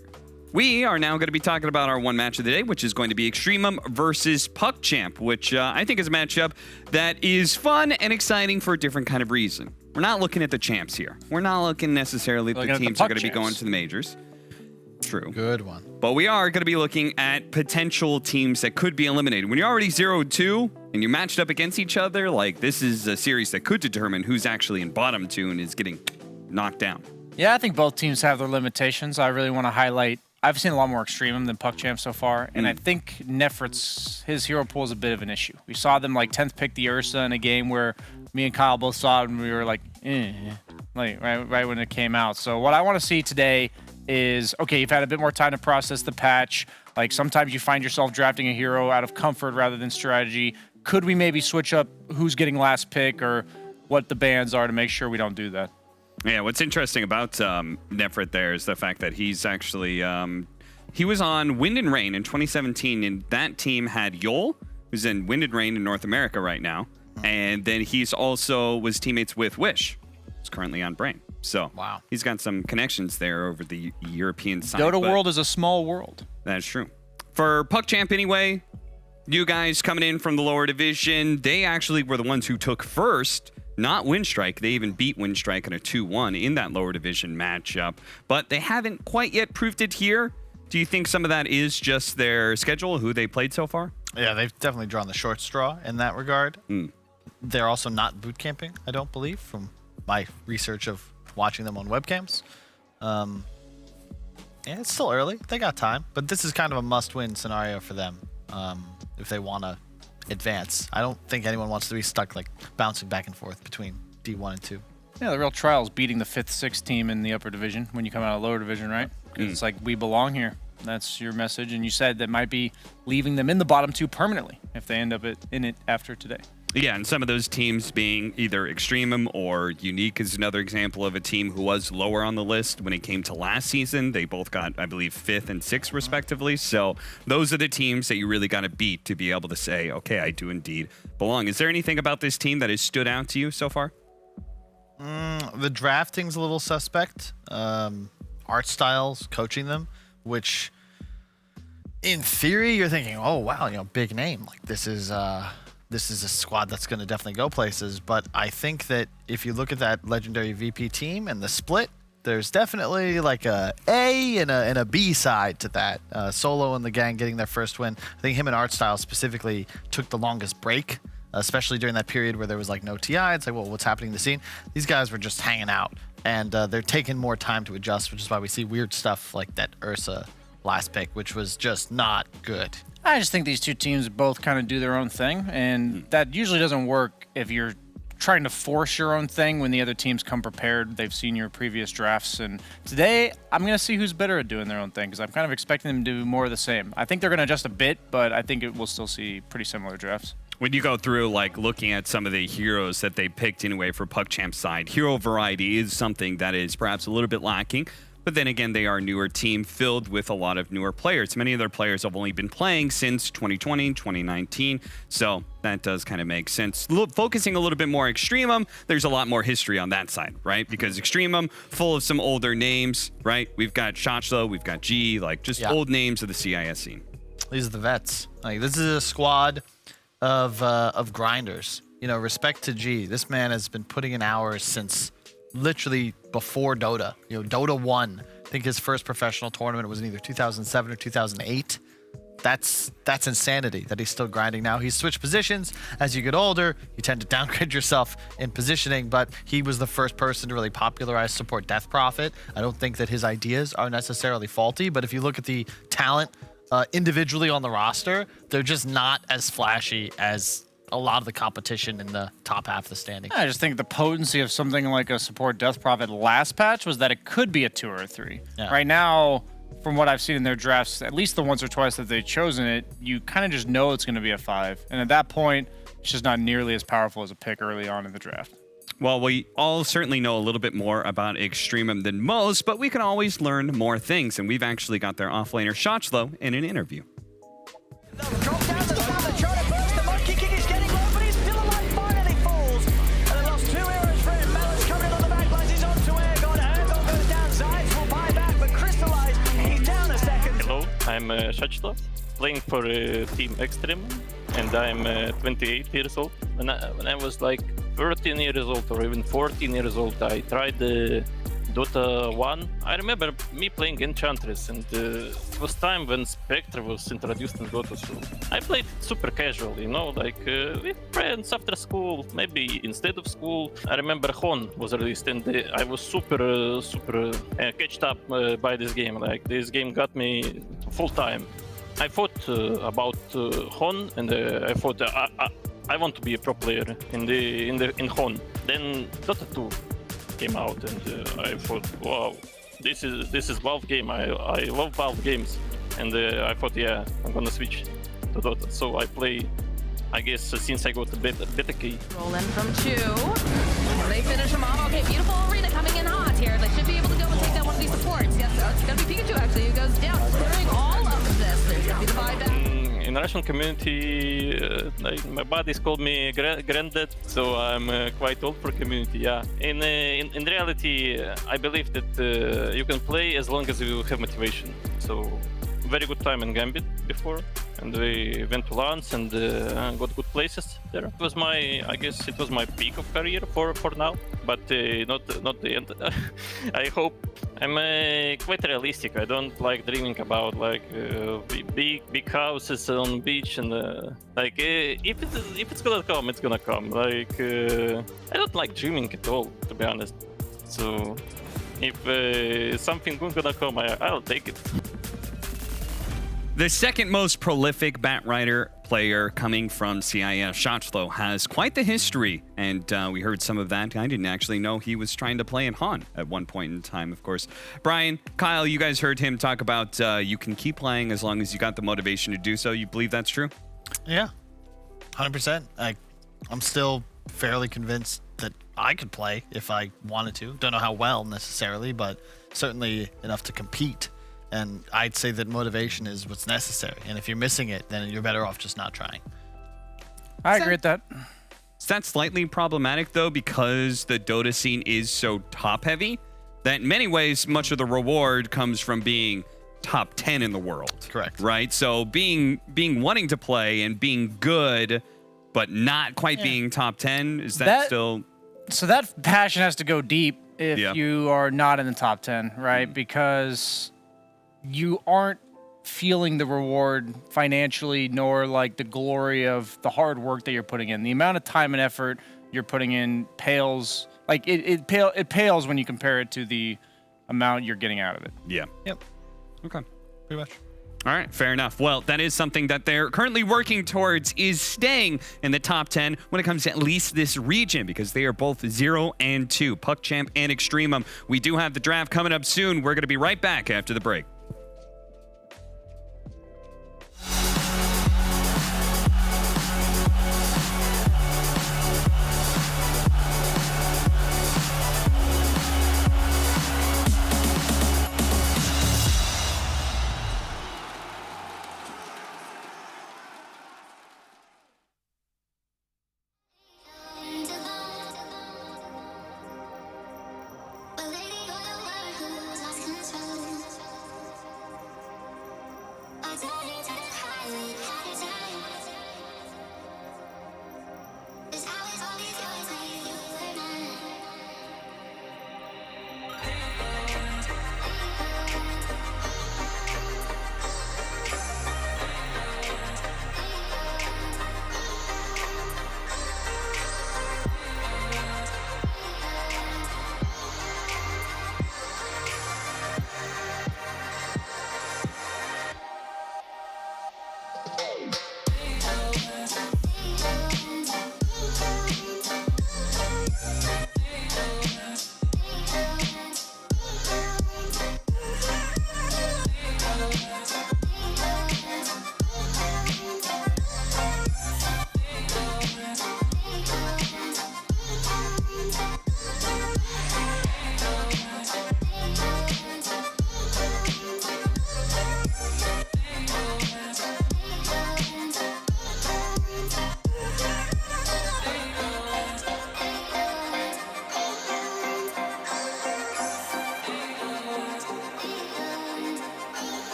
We are now going to be talking about our one match of the day, which is going to be Extremum versus PuckChamp, which I think is a matchup that is fun and exciting for a different kind of reason. We're not looking at the champs here. We're not looking necessarily at the teams that are going to be going to the majors. True. Good one. But we are going to be looking at potential teams that could be eliminated. When you're already 0-2 and you're matched up against each other, like this is a series that could determine who's actually in bottom two and is getting knocked down. Yeah, I think both teams have their limitations. I really want to highlight, I've seen a lot more Extremum than PuckChamp so far, and I think Nefrit's, his hero pool is a bit of an issue. We saw them like 10th pick the Ursa in a game where me and Kyle both saw it and we were like, right when it came out. So what I want to see today is, okay, you've had a bit more time to process the patch. Like sometimes you find yourself drafting a hero out of comfort rather than strategy. Could we maybe switch up who's getting last pick or what the bans are to make sure we don't do that? Yeah, what's interesting about Nefrit there is the fact that he's actually, he was on Wind and Rain in 2017, and that team had Yol, who's in Wind and Rain in North America right now. And then he's also was teammates with Wish, who's currently on Brain. So wow, he's got some connections there over the European side. Dota world is a small world. That's true. For PuckChamp anyway, you guys coming in from the lower division, they actually were the ones who took first, not Windstrike. They even beat Windstrike in a 2-1 in that lower division matchup, but they haven't quite yet proved it here. Do you think some of that is just their schedule, who they played so far? Yeah, they've definitely drawn the short straw in that regard. They're also not boot camping, I don't believe, from my research of watching them on webcams. Yeah, it's still early. They got time, but this is kind of a must-win scenario for them if they want to advance. I don't think anyone wants to be stuck like bouncing back and forth between D1 and 2. Yeah, the real trial is beating the 5th, 6th team in the upper division when you come out of lower division, right? It's like, we belong here. That's your message, and you said that might be leaving them in the bottom two permanently if they end up in it after today. Yeah, and some of those teams being either Extremum or Unique is another example of a team who was lower on the list when it came to last season. They both got, I believe, 5th and 6th respectively. So those are the teams that you really got to beat to be able to say, okay, I do indeed belong. Is there anything about this team that has stood out to you so far? The drafting's a little suspect. Art styles, coaching them, which in theory you're thinking, oh wow, you know, big name. Like this is a squad that's going to definitely go places. But I think that if you look at that legendary VP team and the split, there's definitely like a A and a B side to that. Solo and the gang getting their first win. I think him and Artstyle specifically took the longest break, especially during that period where there was like no TI. It's like, well, what's happening in the scene? These guys were just hanging out, and they're taking more time to adjust, which is why we see weird stuff like that Ursa last pick, which was just not good. I just think these two teams both kind of do their own thing, and that usually doesn't work if you're trying to force your own thing when the other teams come prepared. They've seen your previous drafts, and today I'm going to see who's better at doing their own thing because I'm kind of expecting them to do more of the same. I think they're going to adjust a bit, but I think we'll still see pretty similar drafts. When you go through, like, looking at some of the heroes that they picked anyway for PuckChamp's side, hero variety is something that is perhaps a little bit lacking. But then again, they are a newer team filled with a lot of newer players. Many of their players have only been playing since 2020, 2019. So that does kind of make sense. Focusing a little bit more Extremum, there's a lot more history on that side, right? Because Extremum, full of some older names, right? We've got Shachlo, we've got G, like just old names of the CIS scene. These are the vets. Like, this is a squad of grinders. You know, respect to G. This man has been putting in hours since literally before Dota. You know, Dota 1. I think his first professional tournament was in either 2007 or 2008. that's insanity that he's still grinding now. He's switched positions. As you get older, you tend to downgrade yourself in positioning, but he was the first person to really popularize support Death Prophet. I don't think that his ideas are necessarily faulty, but if you look at the talent individually on the roster, they're just not as flashy as a lot of the competition in the top half of the standing. I just think the potency of something like a support Death Prophet last patch was that it could be a 2 or a 3. Yeah. Right now, from what I've seen in their drafts, at least the once or twice that they've chosen it, you kind of just know it's going to be a 5. And at that point, it's just not nearly as powerful as a pick early on in the draft. Well, we all certainly know a little bit more about Extremum than most, but we can always learn more things, and we've actually got their offlaner Shochlo in an interview. Hello, I'm Shochlo, playing for Team Extreme, and I'm 28 years old. When I was like 13 years old or even 14 years old, I tried Dota 1. I remember me playing Enchantress, and it was time when Spectre was introduced in Dota, so I played super casual, you know, like with friends after school, maybe instead of school. I remember Hon was released, and I was super catched up by this game. Like, this game got me full time. I thought about Hon, and I thought I want to be a pro player in Hon. Then Dota 2 came out, and I thought, wow, this is Valve game. I love Valve games, and I thought, yeah, I'm gonna switch to Dota. So I play, I guess, since I got the beta key. Roll in from 2. They finish him off. Okay, beautiful arena coming in hot here. They should be able to go and take down one of these supports. Yes, it's gonna be Pikachu actually who goes down. During all of this, there's gonna be the buyback. In Russian community, my buddies call me granddad, so I'm quite old for community. Yeah. In reality, I believe that you can play as long as you have motivation. So very good time in Gambit before, and we went to LANs and got good places there. It was I guess it was my peak of career for now, but not the end. I hope. I'm quite realistic. I don't like dreaming about like big houses on beach and like if it's gonna come, it's gonna come. Like I don't like dreaming at all, to be honest. So if something good gonna come, I'll take it. The second most prolific Batrider player coming from CIS, Shochlo, has quite the history, and we heard some of that. I didn't actually know he was trying to play in Han at one point in time, of course. Brian, Kyle, you guys heard him talk about you can keep playing as long as you got the motivation to do so. You believe that's true? Yeah, 100%. I'm still fairly convinced that I could play if I wanted to. Don't know how well necessarily, but certainly enough to compete. And I'd say that motivation is what's necessary. And if you're missing it, then you're better off just not trying. I agree with that. Is that slightly problematic, though, because the Dota scene is so top-heavy that in many ways, much of the reward comes from being top 10 in the world. Correct. Right? So being wanting to play and being good, but not quite being top 10, is that still... So that passion has to go deep if you are not in the top 10, right? Because you aren't feeling the reward financially, nor like the glory of the hard work that you're putting in. The amount of time and effort you're putting in pales, like it pales when you compare it to the amount you're getting out of it. Yeah. Yep. Okay. Pretty much. All right, fair enough. Well, that is something that they're currently working towards, is staying in the top 10 when it comes to at least this region, because they are both 0 and 2, PuckChamp and Extremum. We do have the draft coming up soon. We're going to be right back after the break.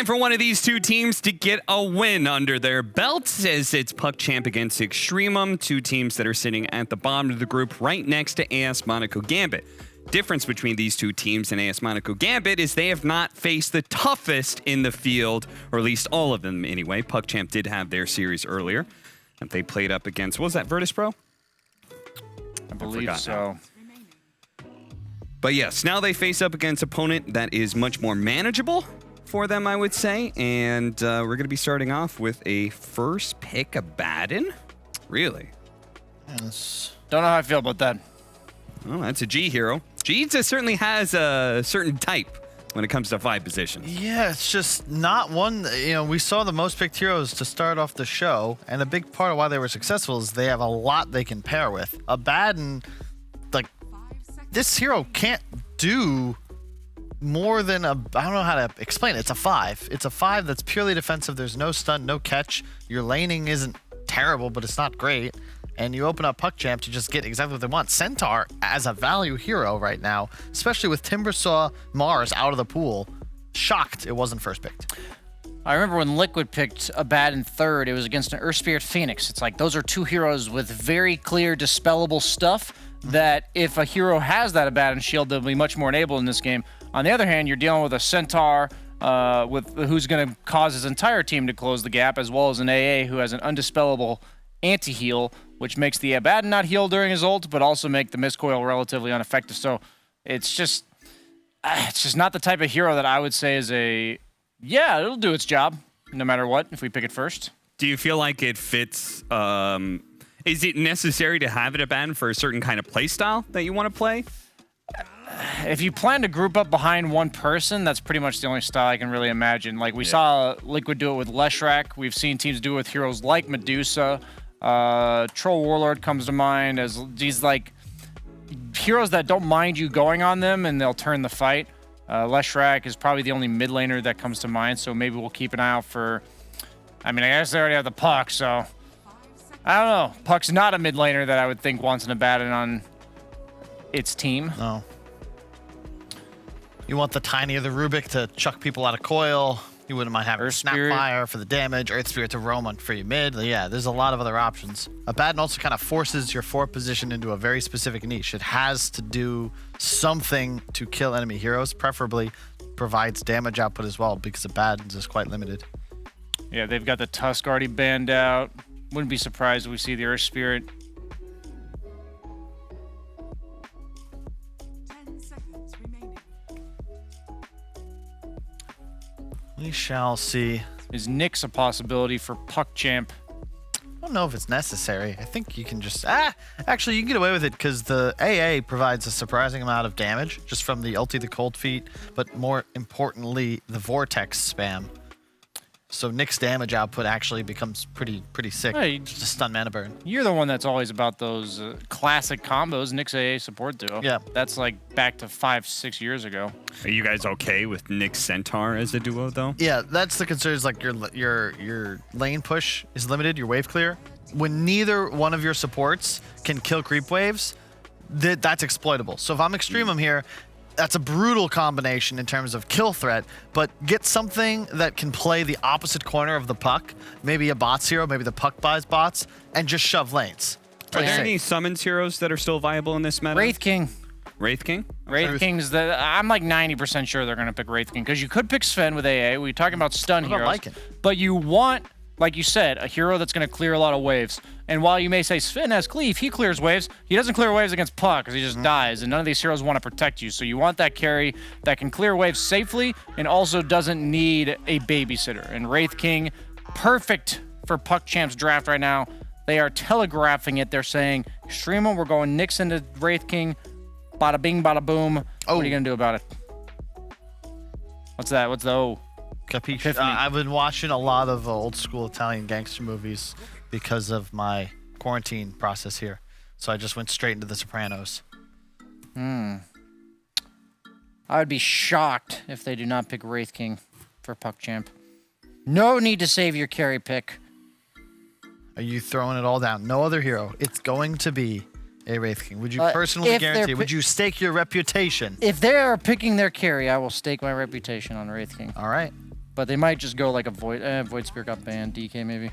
time for one of these two teams to get a win under their belts, as it's PuckChamp against Extremum, two teams that are sitting at the bottom of the group right next to AS Monaco Gambit. Difference between these two teams and AS Monaco Gambit is they have not faced the toughest in the field, or at least all of them anyway. PuckChamp did have their series earlier, and they played up against, what was that, Virtus Pro? I believe so. But yes, now they face up against an opponent that is much more manageable for them, I would say. And we're going to be starting off with a first pick Abaddon. Really? Yes. Don't know how I feel about that. Well, that's a G hero. G certainly has a certain type when it comes to 5 positions. Yeah, it's just not one. We saw the most picked heroes to start off the show, and a big part of why they were successful is they have a lot they can pair with. Abaddon, like, this hero can't do more than I don't know how to explain it. It's a 5. It's a 5 that's purely defensive. There's no stun, no catch. Your laning isn't terrible, but it's not great. And you open up PuckChamp to just get exactly what they want. Centaur as a value hero right now, especially with Timbersaw Mars out of the pool. Shocked it wasn't first picked. I remember when Liquid picked Abaddon third, it was against an Earth Spirit Phoenix. It's like those are two heroes with very clear dispellable stuff that if a hero has that Abaddon shield, they'll be much more enabled in this game. On the other hand, you're dealing with a Centaur who's going to cause his entire team to close the gap, as well as an AA who has an undispellable anti-heal, which makes the Abaddon not heal during his ult, but also make the Mistcoil relatively ineffective. So it's just not the type of hero that I would say is yeah, it'll do its job no matter what if we pick it first. Do you feel like it fits? Is it necessary to have it Abaddon for a certain kind of play style that you want to play? If you plan to group up behind one person, that's pretty much the only style I can really imagine. Like we saw Liquid do it with Leshrac. We've seen teams do it with heroes like Medusa. Troll Warlord comes to mind as these like heroes that don't mind you going on them and they'll turn the fight. Leshrac is probably the only mid laner that comes to mind, so maybe we'll keep an eye out for. I mean, I guess they already have the Puck, so I don't know. Puck's not a mid laner that I would think wants an Abaddon on its team. No. You want the tinier the Rubik to chuck people out of coil. You wouldn't mind having Snapfire for the damage, Earth Spirit to roam on for your mid. Yeah, there's a lot of other options. Abaddon also kind of forces your 4 position into a very specific niche. It has to do something to kill enemy heroes, preferably provides damage output as well, because Abaddon's is quite limited. Yeah, they've got the Tusk already banned out. Wouldn't be surprised if we see the Earth Spirit. 10 seconds remaining. We shall see. Is Nyx a possibility for PuckChamp? I don't know if it's necessary. I think you can just... Actually, you can get away with it because the AA provides a surprising amount of damage just from the ulti, the cold feet, but more importantly, the vortex spam. So Nyx's damage output actually becomes pretty sick. Hey, just a stun mana burn. You're the one that's always about those classic combos. Nyx AA support duo. Yeah. That's like back to 5-6 years ago. Are you guys okay with Nyx Centaur as a duo, though? Yeah, that's the concern. Is like your lane push is limited, your wave clear. When neither one of your supports can kill creep waves, that's exploitable. So if I'm Extremum here, that's a brutal combination in terms of kill threat, but get something that can play the opposite corner of the puck, maybe a bots hero, maybe the puck buys bots, and just shove lanes. Are there any summons heroes that are still viable in this meta? Wraith King. Wraith King? Wraith King's I'm like 90% sure they're going to pick Wraith King, because you could pick Sven with AA. We're talking about stun heroes. But you want, like you said, a hero that's going to clear a lot of waves. And while you may say Sven has cleave, he clears waves. He doesn't clear waves against Puck because he just dies. And none of these heroes want to protect you. So you want that carry that can clear waves safely and also doesn't need a babysitter. And Wraith King, perfect for PuckChamp's draft right now. They are telegraphing it. They're saying, Extremum, we're going Nyx into Wraith King. Bada bing, bada boom. What are you going to do about it? What's that? What's the O? Capisce. I've been watching a lot of old school Italian gangster movies because of my quarantine process here. So I just went straight into The Sopranos. I would be shocked if they do not pick Wraith King for PuckChamp. No need to save your carry pick. Are you throwing it all down? No other hero. It's going to be a Wraith King. Would you personally guarantee? Would you stake your reputation? If they are picking their carry, I will stake my reputation on Wraith King. All right. But they might just go like a Void. Void Spear got banned. DK maybe.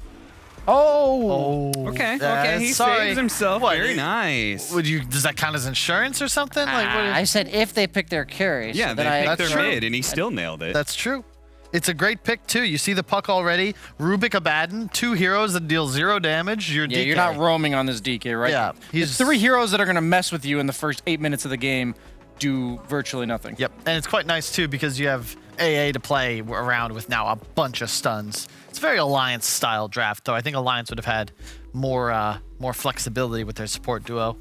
Oh! Okay, okay, he saves himself. Very nice. Does that count as insurance or something? I said if they pick their carry. Yeah, so they picked their true. mid, and he still nailed it. That's true. It's a great pick, too. You see the puck already. Rubik Abaddon, 2 heroes that deal 0 damage. You're DK. You're not roaming on this DK, right? Yeah. It's 3 heroes that are going to mess with you in the first 8 minutes of the game, do virtually nothing. Yep, and it's quite nice, too, because you have AA to play around with now a bunch of stuns. It's a very Alliance-style draft, though. I think Alliance would have had more flexibility with their support duo.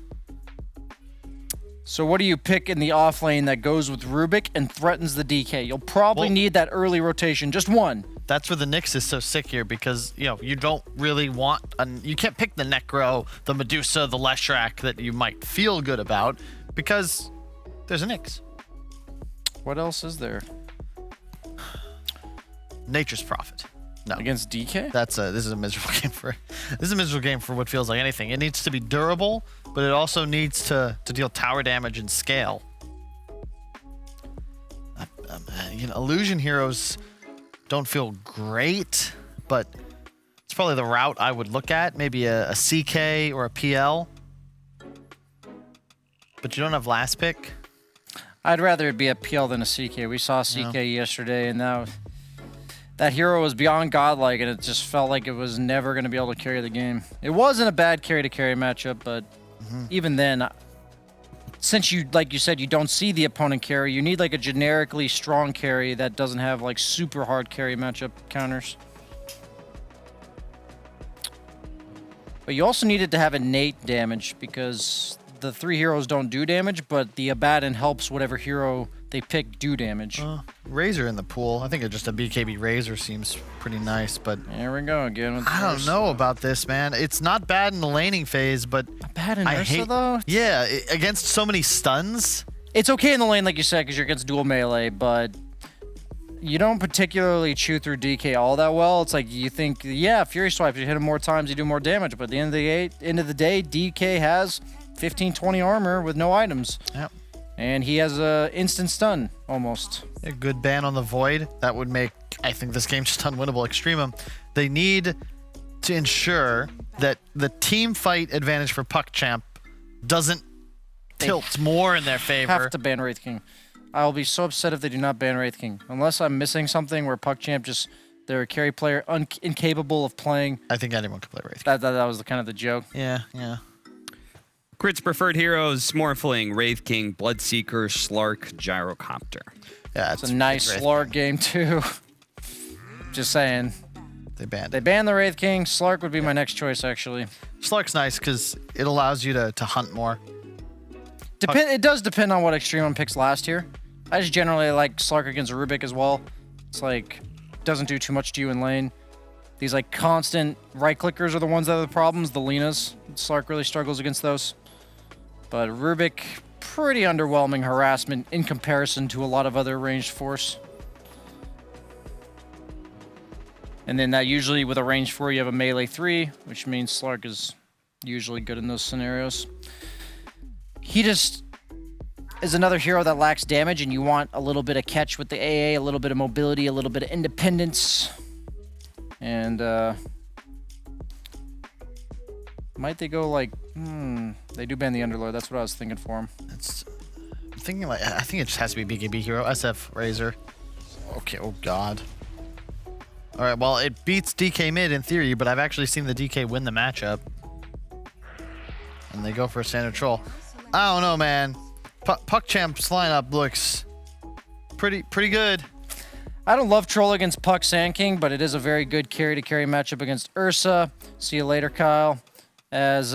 So what do you pick in the off lane that goes with Rubik and threatens the DK? You'll probably need that early rotation, just one. That's where the Nyx is so sick here because, you don't really want... you can't pick the Necro, the Medusa, the Leshrac that you might feel good about because there's a Nyx. What else is there? Nature's Prophet. No. Against DK? This is a miserable game for what feels like anything. It needs to be durable, but it also needs to deal tower damage and scale. Illusion heroes don't feel great, but it's probably the route I would look at. Maybe a CK or a PL. But you don't have last pick? I'd rather it be a PL than a CK. We saw CK yesterday, and that hero was beyond godlike, and it just felt like it was never going to be able to carry the game. It wasn't a bad carry-to-carry matchup, but even then, since like you said, you don't see the opponent carry, you need like a generically strong carry that doesn't have like super hard carry matchup counters. But you also needed to have innate damage because the 3 heroes don't do damage, but the Abaddon helps whatever hero they pick do damage. Razor in the pool. I think just a BKB Razor seems pretty nice, but... Here we go again. With I don't know about this, man. It's not bad in the laning phase, but... Bad in Ursa, though? Yeah, against so many stuns. It's okay in the lane, like you said, because you're against dual melee, but you don't particularly chew through DK all that well. It's like you think, yeah, Fury Swipe, you hit him more times, you do more damage, but at the end of the day, DK has 15-20 armor with no items. Yep. And he has a instant stun, almost. A good ban on the Void. That would make, I think, this game just unwinnable. Extremum. They need to ensure that the team fight advantage for PuckChamp doesn't tilt more in their favor. Have to ban Wraith King. I'll be so upset if they do not ban Wraith King. Unless I'm missing something where PuckChamp just, they're a carry player, incapable of playing. I think anyone could play Wraith King. That was kind of the joke. Yeah. Crit's preferred heroes: Morphling, Wraith King, Bloodseeker, Slark, Gyrocopter. Yeah, it's a nice Slark game too. Just saying. They banned the Wraith King. Slark would be my next choice, actually. Slark's nice because it allows you to hunt more. It does depend on what Extremum picks last here. I just generally like Slark against Rubik as well. It's like, doesn't do too much to you in lane. These like constant right clickers are the ones that are the problems. The Lenas. Slark really struggles against those. But Rubik, pretty underwhelming harassment in comparison to a lot of other ranged force. And then that usually with a range 4, you have a melee 3, which means Slark is usually good in those scenarios. He just is another hero that lacks damage, and you want a little bit of catch with the AA, a little bit of mobility, a little bit of independence. And might they go like, they do ban the Underlord. That's what I was thinking for him. I'm thinking like, I think it just has to be BKB hero, SF Razor. Okay, oh god. All right, well, it beats DK mid in theory, but I've actually seen the DK win the matchup. And they go for a standard troll. I don't know, man. PuckChamp's lineup looks pretty good. I don't love troll against Puck Sand King, but it is a very good carry-to-carry matchup against Ursa. See you later, Kyle. As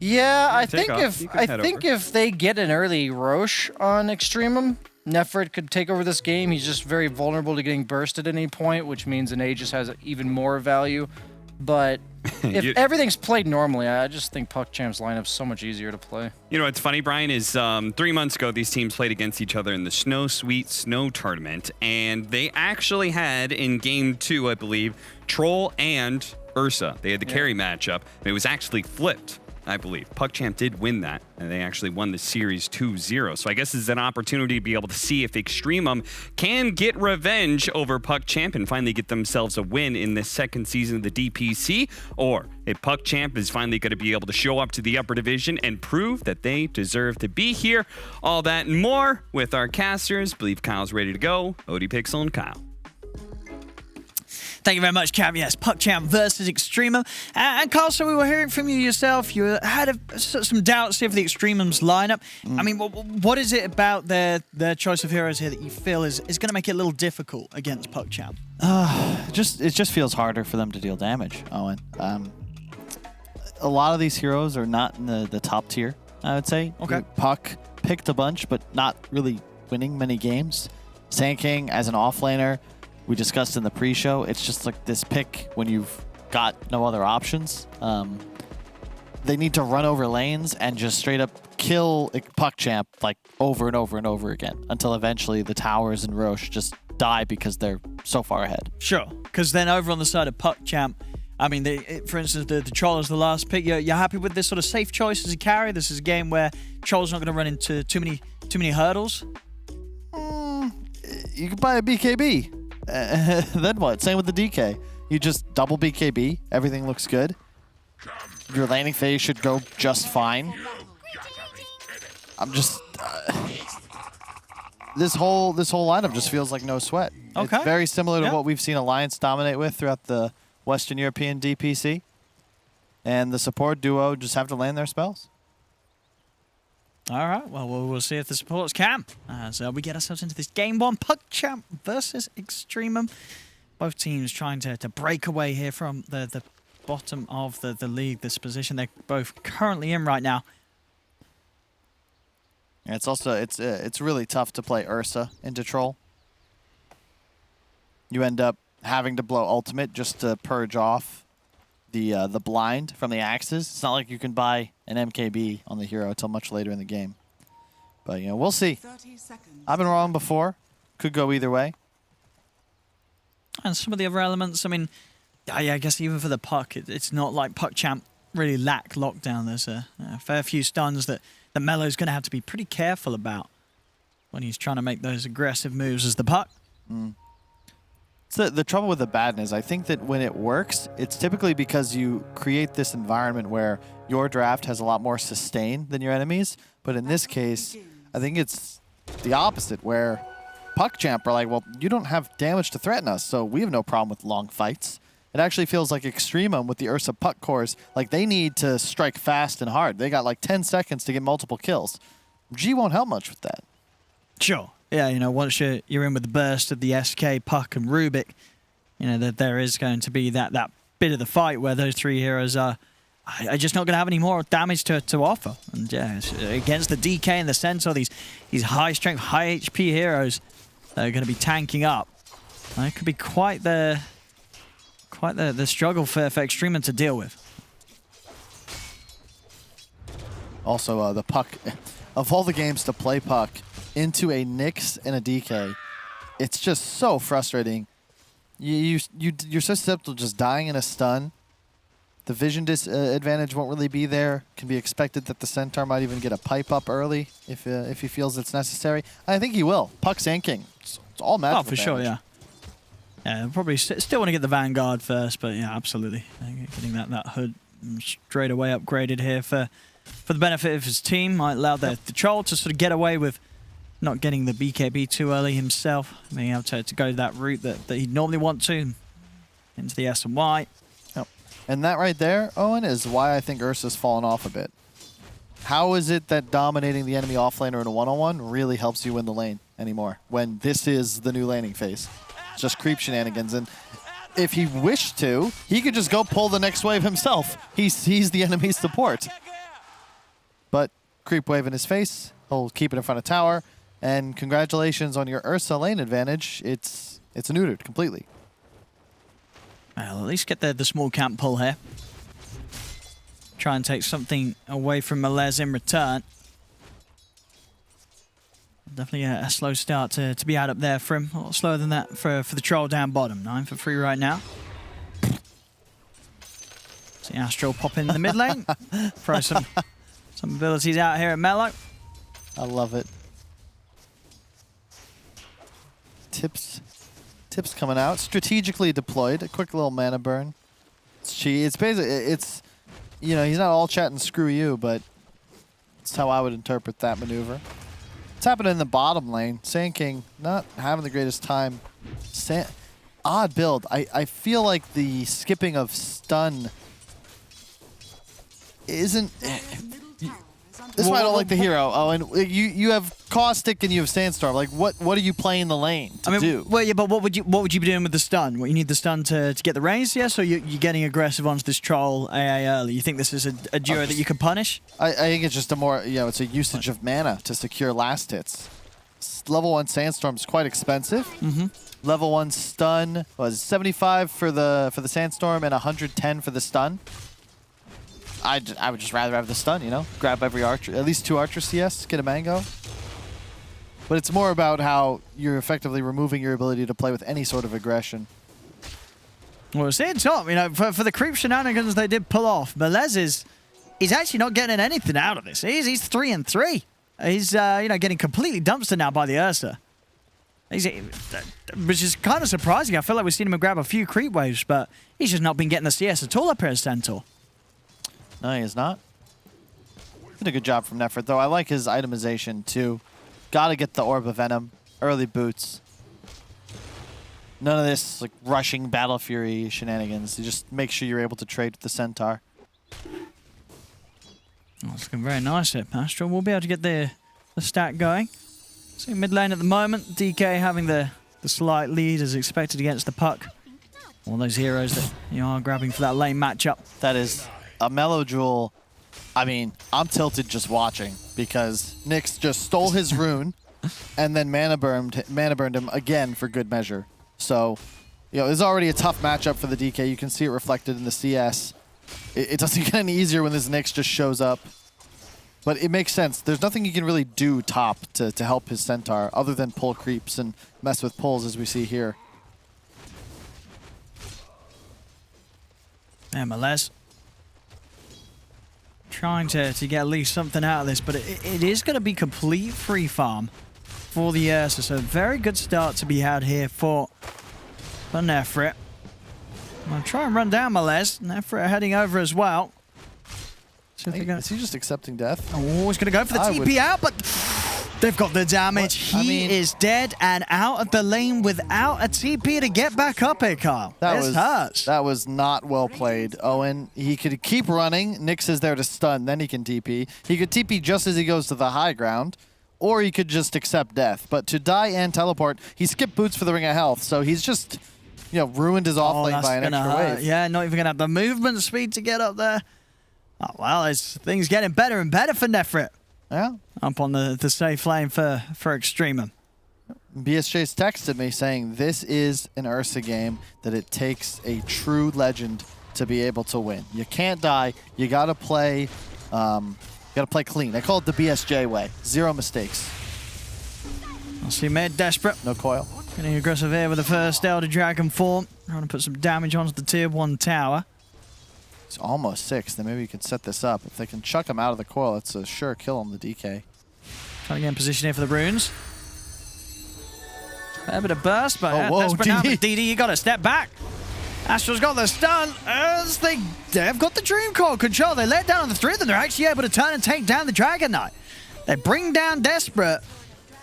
yeah, I think if they get an early Roche on Extremum, Nefrit could take over this game. He's just very vulnerable to getting burst at any point, which means an Aegis has even more value. But if everything's played normally, I just think PuckChamp's lineup's so much easier to play. You know what's funny, Brian, is 3 months ago, these teams played against each other in the Snow Sweet Snow Tournament, and they actually had, in Game 2, I believe, Troll and Ursa. They had the carry matchup, and it was actually flipped. I believe. PuckChamp did win that, and they actually won the series 2-0. So I guess this is an opportunity to be able to see if Extremum can get revenge over PuckChamp and finally get themselves a win in this second season of the DPC, or if PuckChamp is finally going to be able to show up to the upper division and prove that they deserve to be here. All that and more with our casters. I believe Kyle's ready to go. ODPixel and Kyle. Thank you very much, Cam. Yes, PuckChamp versus Extremum. And Carl, so we were hearing from you yourself. You had some doubts here for the Extremum's lineup. I mean, what is it about their choice of heroes here that you feel is going to make it a little difficult against PuckChamp? It just feels harder for them to deal damage, Owen. A lot of these heroes are not in the top tier, I would say. Okay. Puck picked a bunch, but not really winning many games. Sand King as an offlaner, we discussed in the pre-show, it's just like this pick when you've got no other options. They need to run over lanes and just straight up kill PuckChamp like over and over and over again until eventually the towers and Roche just die because they're so far ahead. Sure, because then over on the side of PuckChamp, I mean, for instance, the Troll is the last pick. You're happy with this sort of safe choice as a carry? This is a game where Troll's not going to run into too many hurdles? You could buy a BKB. Then what? Same with the DK. You just double BKB. Everything looks good. Your laning phase should go just fine. I'm just... this whole lineup just feels like no sweat. Okay. It's very similar to what we've seen Alliance dominate with throughout the Western European DPC. And the support duo just have to land their spells. All right, well, we'll see if the supports can. As we get ourselves into this game one, PuckChamp versus Extremum. Both teams trying to break away here from the bottom of the league, this position they're both currently in right now. Yeah, it's also it's really tough to play Ursa into Troll. You end up having to blow ultimate just to purge off the blind from the axes. It's not like you can buy an MKB on the hero until much later in the game. But, you know, we'll see. I've been wrong before. Could go either way. And some of the other elements, I mean, I guess even for the Puck, it's not like PuckChamp really lack lockdown. There's a fair few stuns that Melo's going to have to be pretty careful about when he's trying to make those aggressive moves as the Puck. So the trouble with the badness, I think that when it works, it's typically because you create this environment where your draft has a lot more sustain than your enemies. But in this case, I think it's the opposite, where PuckChamp are like, well, you don't have damage to threaten us, so we have no problem with long fights. It actually feels like Extremum with the Ursa Puck cores, like they need to strike fast and hard. They got like 10 seconds to get multiple kills. G won't help much with that. Sure. Yeah, you know, once you're in with the burst of the SK, Puck, and Rubik, you know, that there is going to be that bit of the fight where those three heroes are just not going to have any more damage to offer. And yeah, against the DK and the Centaur, these high strength, high HP heroes that are going to be tanking up. It could be quite the struggle for Extremum to deal with. Also, the Puck, of all the games to play Puck into a Nyx and a DK, it's just so frustrating. You're so susceptible to just dying in a stun. The vision disadvantage won't really be there. Can be expected that the Centaur might even get a pipe up early if he feels it's necessary. I think he will. Puck Sand King. It's all magical. Oh, for sure, yeah. Yeah, probably still want to get the Vanguard first, but yeah, absolutely. Getting that hood straight away upgraded here for the benefit of his team might allow the Troll to sort of get away with not getting the BKB too early himself, being able to go that route that he'd normally want to, into the S and Y. Yep. And that right there, Owen, is why I think Ursa's fallen off a bit. How is it that dominating the enemy offlaner in a one-on-one really helps you win the lane anymore, when this is the new laning phase? It's just creep shenanigans. And if he wished to, he could just go pull the next wave himself. He's the enemy's support. But creep wave in his face, he'll keep it in front of tower. And congratulations on your Ursa lane advantage. It's neutered completely. Well, at least get the small camp pull here. Try and take something away from Melez in return. Definitely a slow start to be out up there for him. A lot slower than that for the Troll down bottom. 9 for 3 right now. See Astral pop in the mid lane. Throw some abilities out here at Mellow. I love it. Tips coming out. Strategically deployed. A quick little mana burn. It's basically, you know, he's not all chat and screw you, but that's how I would interpret that maneuver. It's happening in the bottom lane. Sand King not having the greatest time. Odd build. I feel like the skipping of stun isn't... This is why I don't like the hero. Oh, and you have Caustic and you have Sandstorm. Like, what are you playing the lane to do? Well, yeah, but what would you be doing with the stun? What, you need the stun to get the range, yes, or you're getting aggressive onto this troll AA early? You think this is a duo that you can punish? I think it's just a more, you know, it's a usage of mana to secure last hits. Level 1 Sandstorm is quite expensive. Level 1 stun was 75 for the Sandstorm and 110 for the stun. I would just rather have the stun, you know? Grab every archer, at least 2 archer CS, get a mango. But it's more about how you're effectively removing your ability to play with any sort of aggression. Well, see, top, you know, for the creep shenanigans they did pull off, Melez he's actually not getting anything out of this. He's 3-3. He's, you know, getting completely dumpstered now by the Ursa. Which is kind of surprising. I feel like we've seen him grab a few creep waves, but he's just not been getting the CS at all up here as Centaur. No, he is not. Did a good job from Nefrit, though. I like his itemization, too. Gotta get the Orb of Venom. Early boots. None of this, like, rushing Battle Fury shenanigans. You just make sure you're able to trade with the Centaur. Oh, it's looking very nice here. Astral will be able to get the stack going. See mid lane at the moment. DK having the slight lead as expected against the puck. All those heroes that you are grabbing for that lane matchup. That is a Mellow Jewel. I mean, I'm tilted just watching because Nyx just stole his rune and then mana burned him again for good measure. So, you know, it's already a tough matchup for the DK. You can see it reflected in the CS. It doesn't get any easier when this Nyx just shows up. But it makes sense. There's nothing you can really do top to help his Centaur other than pull creeps and mess with pulls as we see here. And Melez trying to get at least something out of this, but it is going to be complete free farm for the Ursa. So very good start to be had here for Nefrit. I'm going to try and run down Melez. Nefrit heading over as well. So Is he just accepting death? Oh, he's going to go for the TP out, but they've got the damage. He is dead and out of the lane without a TP to get back up here, Kyle. That was not well played, Owen. He could keep running. Nyx is there to stun, then he can TP. He could TP just as he goes to the high ground, or he could just accept death. But to die and teleport, he skipped boots for the Ring of Health, so he's just, you know, ruined his off lane by an extra wave. Yeah, not even going to have the movement speed to get up there. Oh, well, things getting better and better for Nefrit. Yeah. Up on the safe lane for Extremum. BSJ's texted me saying this is an Ursa game that it takes a true legend to be able to win. You can't die. You gotta play clean. I call it the BSJ way. 0 mistakes. I'll see mid desperate. No coil. Getting aggressive here with the first Elder Dragon form. Trying to put some damage onto the tier 1 tower. It's almost 6. Then maybe you can set this up. If they can chuck him out of the coil, it's a sure kill on the DK. Trying to get in position here for the runes. Fair bit of burst, but whoa, DD, you got to step back. Astral's got the stun as they've got the Dream Core control. They let down on the 3 of them. They're actually able to turn and take down the Dragon Knight. They bring down Desperate.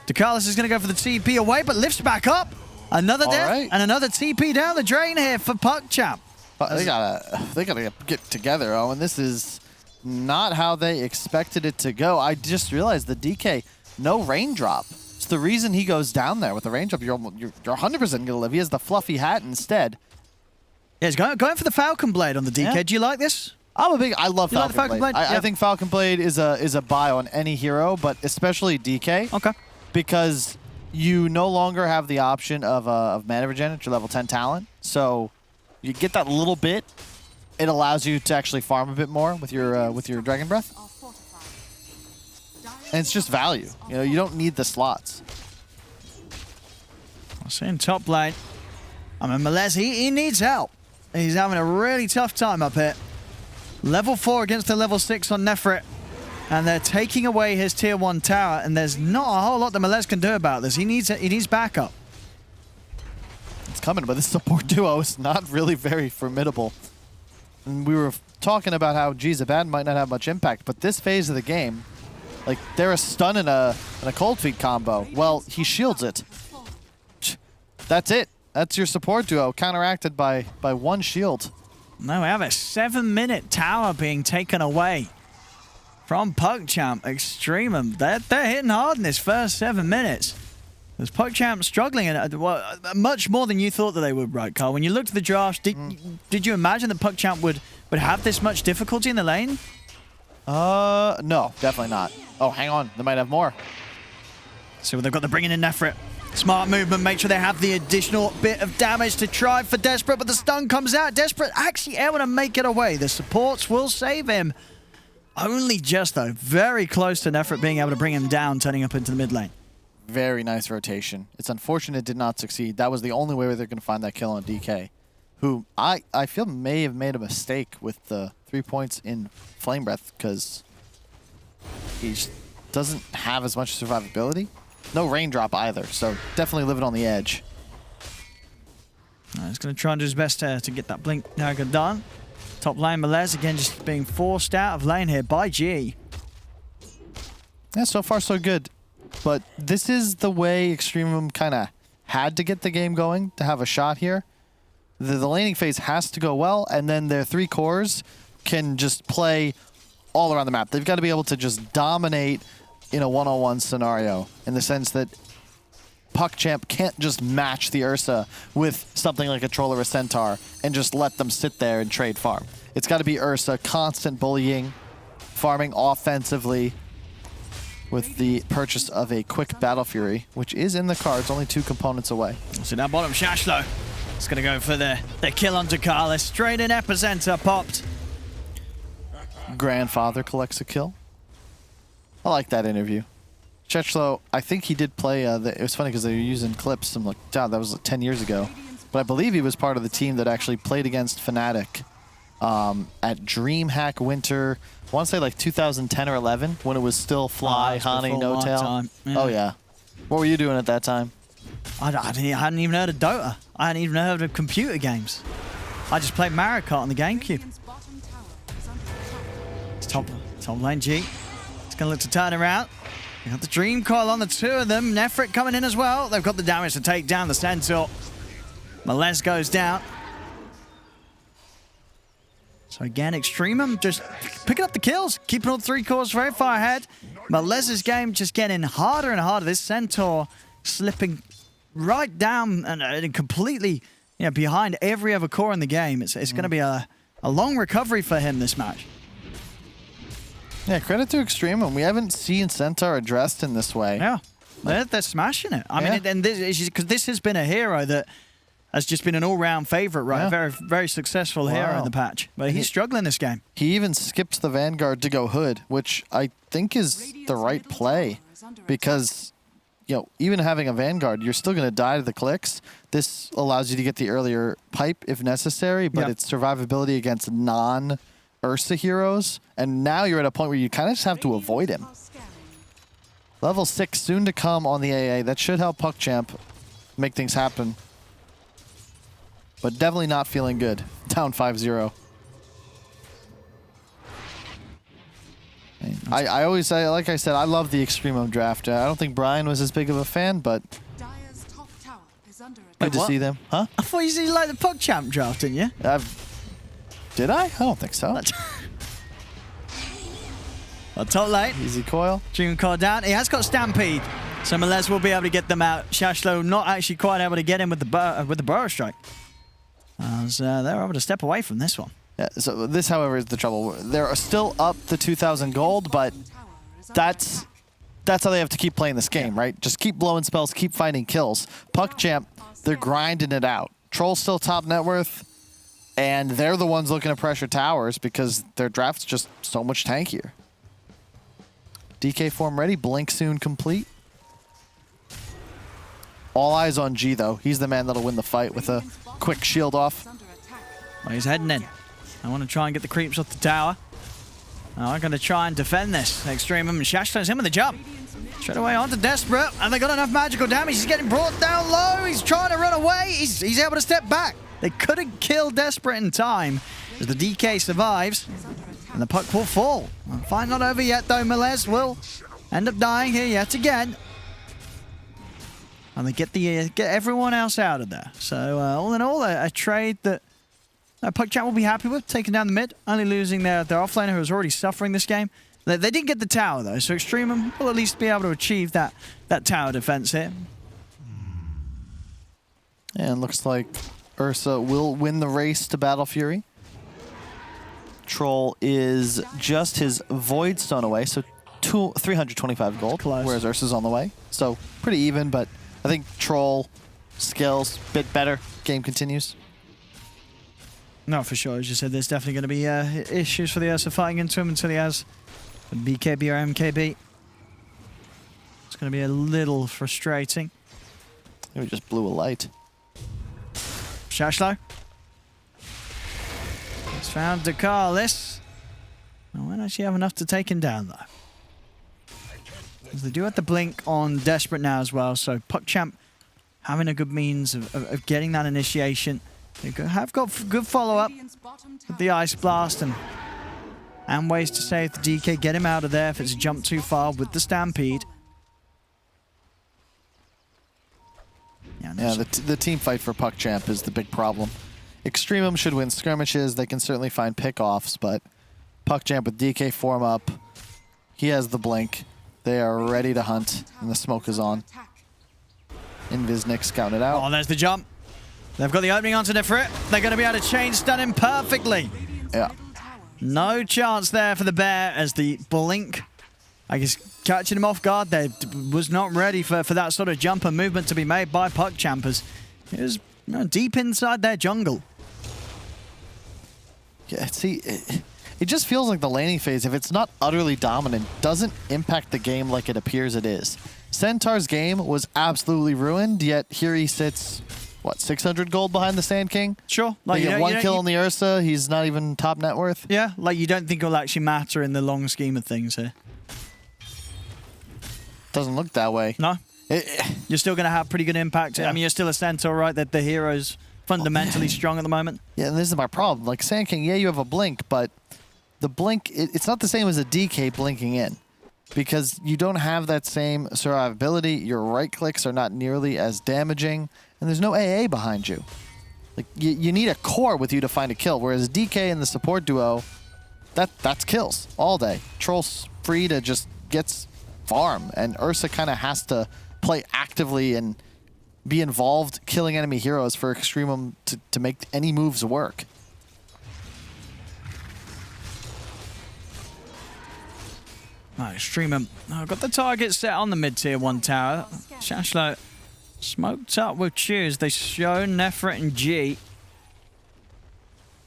DeCarlos is going to go for the TP away, but lifts back up. Another death and another TP down the drain here for PuckChamp. But they gotta get together, Owen. This is not how they expected it to go. I just realized the DK, no raindrop. It's the reason he goes down there. With the raindrop, you're 100% gonna live. He has the fluffy hat instead. Yeah, he's going for the Falcon Blade on the DK. Yeah. Do you like this? I love Falcon Blade. I think Falcon Blade is a buy on any hero, but especially DK. Okay. Because you no longer have the option of mana regen at your level 10 talent. So you get that little bit. It allows you to actually farm a bit more with your Dragon Breath. And it's just value. You know, you don't need the slots. I'm seeing top lane. I mean, Melez, he needs help. He's having a really tough time up here. Level 4 against the level 6 on Nefrit. And they're taking away his tier 1 tower, and there's not a whole lot that Melez can do about this. He needs backup. It's coming, but this support duo is not really very formidable. And we were talking about how Zabad might not have much impact, but this phase of the game, like, they're a stun and a cold feet combo. Well, he shields it. That's it. That's your support duo, counteracted by one shield. Now we have a 7-minute tower being taken away from PuckChamp. Extremum, they're hitting hard in this first 7 minutes. There's PuckChamp struggling, and much more than you thought that they would, right, Carl? When you looked at the draft, did you imagine that PuckChamp would have this much difficulty in the lane? No, definitely not. Oh, hang on, they might have more. So they've got the bringing in Nefrit. Smart movement, make sure they have the additional bit of damage to try for Desperate, but the stun comes out. Desperate actually able to make it away. The supports will save him. Only just, though, very close to Nefrit being able to bring him down, turning up into the mid lane. Very nice rotation. It's unfortunate it did not succeed. That was the only way they're going to find that kill on DK, who I feel may have made a mistake with the 3 points in Flame Breath, because he just doesn't have as much survivability. No raindrop either, so definitely living on the edge. He's going to try and do his best to get that blink dagger done. Top lane, Melez again just being forced out of lane here by G. Yeah, so far so good. But this is the way Extremum kind of had to get the game going to have a shot here. The laning phase has to go well, and then their 3 cores can just play all around the map. They've got to be able to just dominate in a one-on-one scenario, in the sense that PuckChamp can't just match the Ursa with something like a Troll or a Centaur and just let them sit there and trade farm. It's got to be Ursa, constant bullying, farming offensively with the purchase of a quick Battle Fury, which is in the cards, only 2 components away. So now bottom Shashlo is going to go for the kill onto Carlos. Straight in Epicenter popped. Grandfather collects a kill. I like that interview. Shashlo, I think he did play, it was funny because they were using clips. I'm like, God, that was like 10 years ago. But I believe he was part of the team that actually played against Fnatic at DreamHack Winter, I want to say like 2010 or 11, when it was still Fly, Hani, No Tail. Yeah. Oh, yeah. What were you doing at that time? I hadn't even heard of Dota. I hadn't even heard of computer games. I just played Mario Kart on the GameCube. It's top lane G. It's going to look to turn around. They got the Dream Coil on the 2 of them. Nefrit coming in as well. They've got the damage to take down the Centaur. Melez goes down. So again, Extremum just picking up the kills, keeping all 3 cores very far ahead. Melez's game just getting harder and harder. This Centaur slipping right down and completely, behind every other core in the game. It's going to be a long recovery for him this match. Yeah, credit to Extremum. We haven't seen Centaur addressed in this way. Yeah, they're smashing it. I mean, and because this has been a hero that has just been an all-round favorite, right? A very, very successful hero in the patch. But he's struggling this game. He even skips the Vanguard to go Hood, which I think is the right play, because even having a Vanguard, you're still going to die to the clicks. This allows you to get the earlier pipe if necessary, but it's survivability against non-Ursa heroes. And now you're at a point where you kind of just have to avoid him. Level 6 soon to come on the AA. That should help PuckChamp make things happen. But definitely not feeling good. Down 5-0. I always say, like I said, I love the Extremum draft. I don't think Brian was as big of a fan, but good to see them. Huh? I thought you said you liked the PuckChamp draft, didn't you? Did I? I don't think so. Top lane. Easy coil. Dream Coil down. He has got Stampede. So Melez will be able to get them out. Shashlo not actually quite able to get him with the Burrow Strike. So they're able to step away from this one. Yeah, so this, however, is the trouble. They're still up to 2,000 gold, but that's how they have to keep playing this game, right? Just keep blowing spells, keep finding kills. PuckChamp, they're grinding it out. Troll's still top net worth, and they're the ones looking to pressure towers because their draft's just so much tankier. DK form ready, blink soon complete. All eyes on G, though. He's the man that'll win the fight with a quick shield off. Well, he's heading in. I want to try and get the creeps off the tower. I'm going to try and defend this. Extreme and Shashlan's him with the jump. Straight away onto Desperate, and they got enough magical damage. He's getting brought down low. He's trying to run away. He's able to step back. They couldn't kill Desperate in time as the DK survives, and the puck will fall. Fight not over yet, though. Melez will end up dying here yet again. And they get everyone else out of there. So all in all, a trade that PuckChamp will be happy with, taking down the mid, only losing their offlaner who was already suffering this game. They didn't get the tower, though, so Extreme will at least be able to achieve that tower defense here. And looks like Ursa will win the race to Battle Fury. Troll is just his Void Stone away, so 325 gold, whereas Ursa's on the way. So pretty even, but I think Troll skills a bit better. Game continues. No, for sure. As you said, there's definitely going to be issues for the Ursa fighting into him until he has a BKB or MKB. It's going to be a little frustrating. We just blew a light. Shashlo. He's found Dakalis. I won't actually have enough to take him down, though. As they do have the blink on Desperate now as well, so PuckChamp having a good means of getting that initiation. They have got good follow-up with the Ice Blast and ways to save the DK, get him out of there if it's a jump too far with the Stampede. Yeah, the team fight for PuckChamp is the big problem. Extremum should win skirmishes. They can certainly find pickoffs, but PuckChamp with DK form up, he has the blink. They are ready to hunt, and the smoke is on. Invisnik scouting it out. Oh, there's the jump. They've got the opening onto Nefrit. They're going to be able to chain stun him perfectly. Yeah. No chance there for the Bear as the blink, I guess, catching him off guard there. Was not ready for that sort of jumper movement to be made by PuckChampers. It was deep inside their jungle. Yeah, see, it just feels like the laning phase, if it's not utterly dominant, doesn't impact the game like it appears it is. Centaur's game was absolutely ruined, yet here he sits, what, 600 gold behind the Sand King? Sure. Like you get one kill on the Ursa, he's not even top net worth. Yeah, like you don't think it'll actually matter in the long scheme of things here. Doesn't look that way. No. You're still going to have pretty good impact. Yeah. I mean, you're still a Centaur, right? That the hero's fundamentally strong at the moment. Yeah, and this is my problem. Like Sand King, yeah, you have a blink, but the blink, it's not the same as a DK blinking in. Because you don't have that same survivability, your right clicks are not nearly as damaging, and there's no AA behind you. Like you need a core with you to find a kill, whereas DK and the support duo, that's kills all day. Troll's free to just gets farm, and Ursa kind of has to play actively and be involved killing enemy heroes for Extremum to make any moves work. Right, Extremum. I've got the target set on the mid-tier 1 tower. Shashlo smoked up with Cheers. They show Nefrit and G.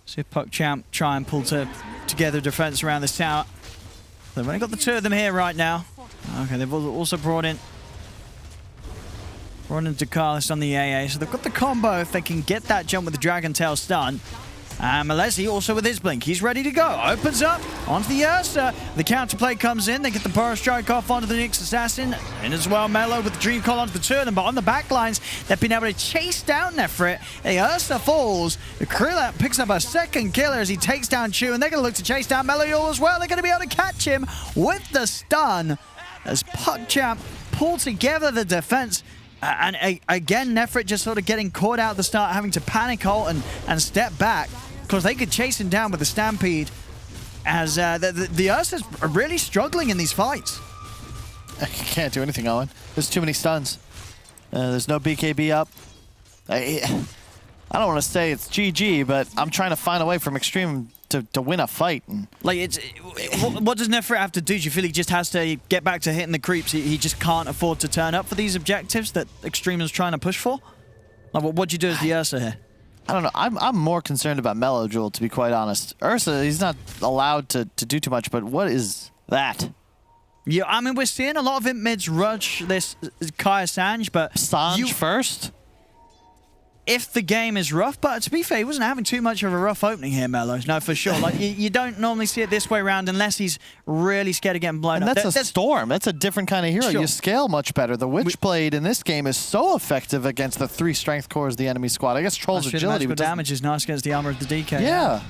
See if PuckChamp try and pull together defense around this tower. They've only got the 2 of them here right now. Okay, they've also brought in Dakalis on the AA, so they've got the combo if they can get that jump with the Dragon Tail stun. And Malesi also with his blink. He's ready to go. Opens up onto the Ursa. The counterplay comes in. They get the Burrow Strike off onto the Nyx Assassin. And as well, Mello with the Dream Call onto the 2 of them. But on the back lines, they've been able to chase down Nefrit. The Ursa falls. The Krillap picks up a second killer as he takes down Chu. And they're going to look to chase down Mello as well. They're going to be able to catch him with the stun as PuckChamp pull together the defense. And again, Nefrit just sort of getting caught out at the start, having to panic ult and step back. Because they could chase him down with the Stampede, as the Ursa's are really struggling in these fights. I can't do anything, Owen. There's too many stuns. There's no BKB up. I don't want to say it's GG, but I'm trying to find a way from Extreme to win a fight. And like, what does Nefrit have to do? Do you feel he just has to get back to hitting the creeps? He just can't afford to turn up for these objectives that Extreme is trying to push for? Like, what do you do as the Ursa here? I don't know. I'm more concerned about Mellow Jewel, to be quite honest. Ursa, he's not allowed to do too much, but what is that? Yeah, I mean, we're seeing a lot of imp mids rush this Kaya Sanj, but... Sanj first? if the game is rough, but to be fair, he wasn't having too much of a rough opening here, Mello. No, for sure. Like you don't normally see it this way around unless he's really scared of getting blown and up. That's a Storm. That's a different kind of hero. Sure. You scale much better. The Witchblade in this game is so effective against the 3 strength cores of the enemy squad. I guess Troll's agility. But damage is nice against the armor of the DK. Yeah.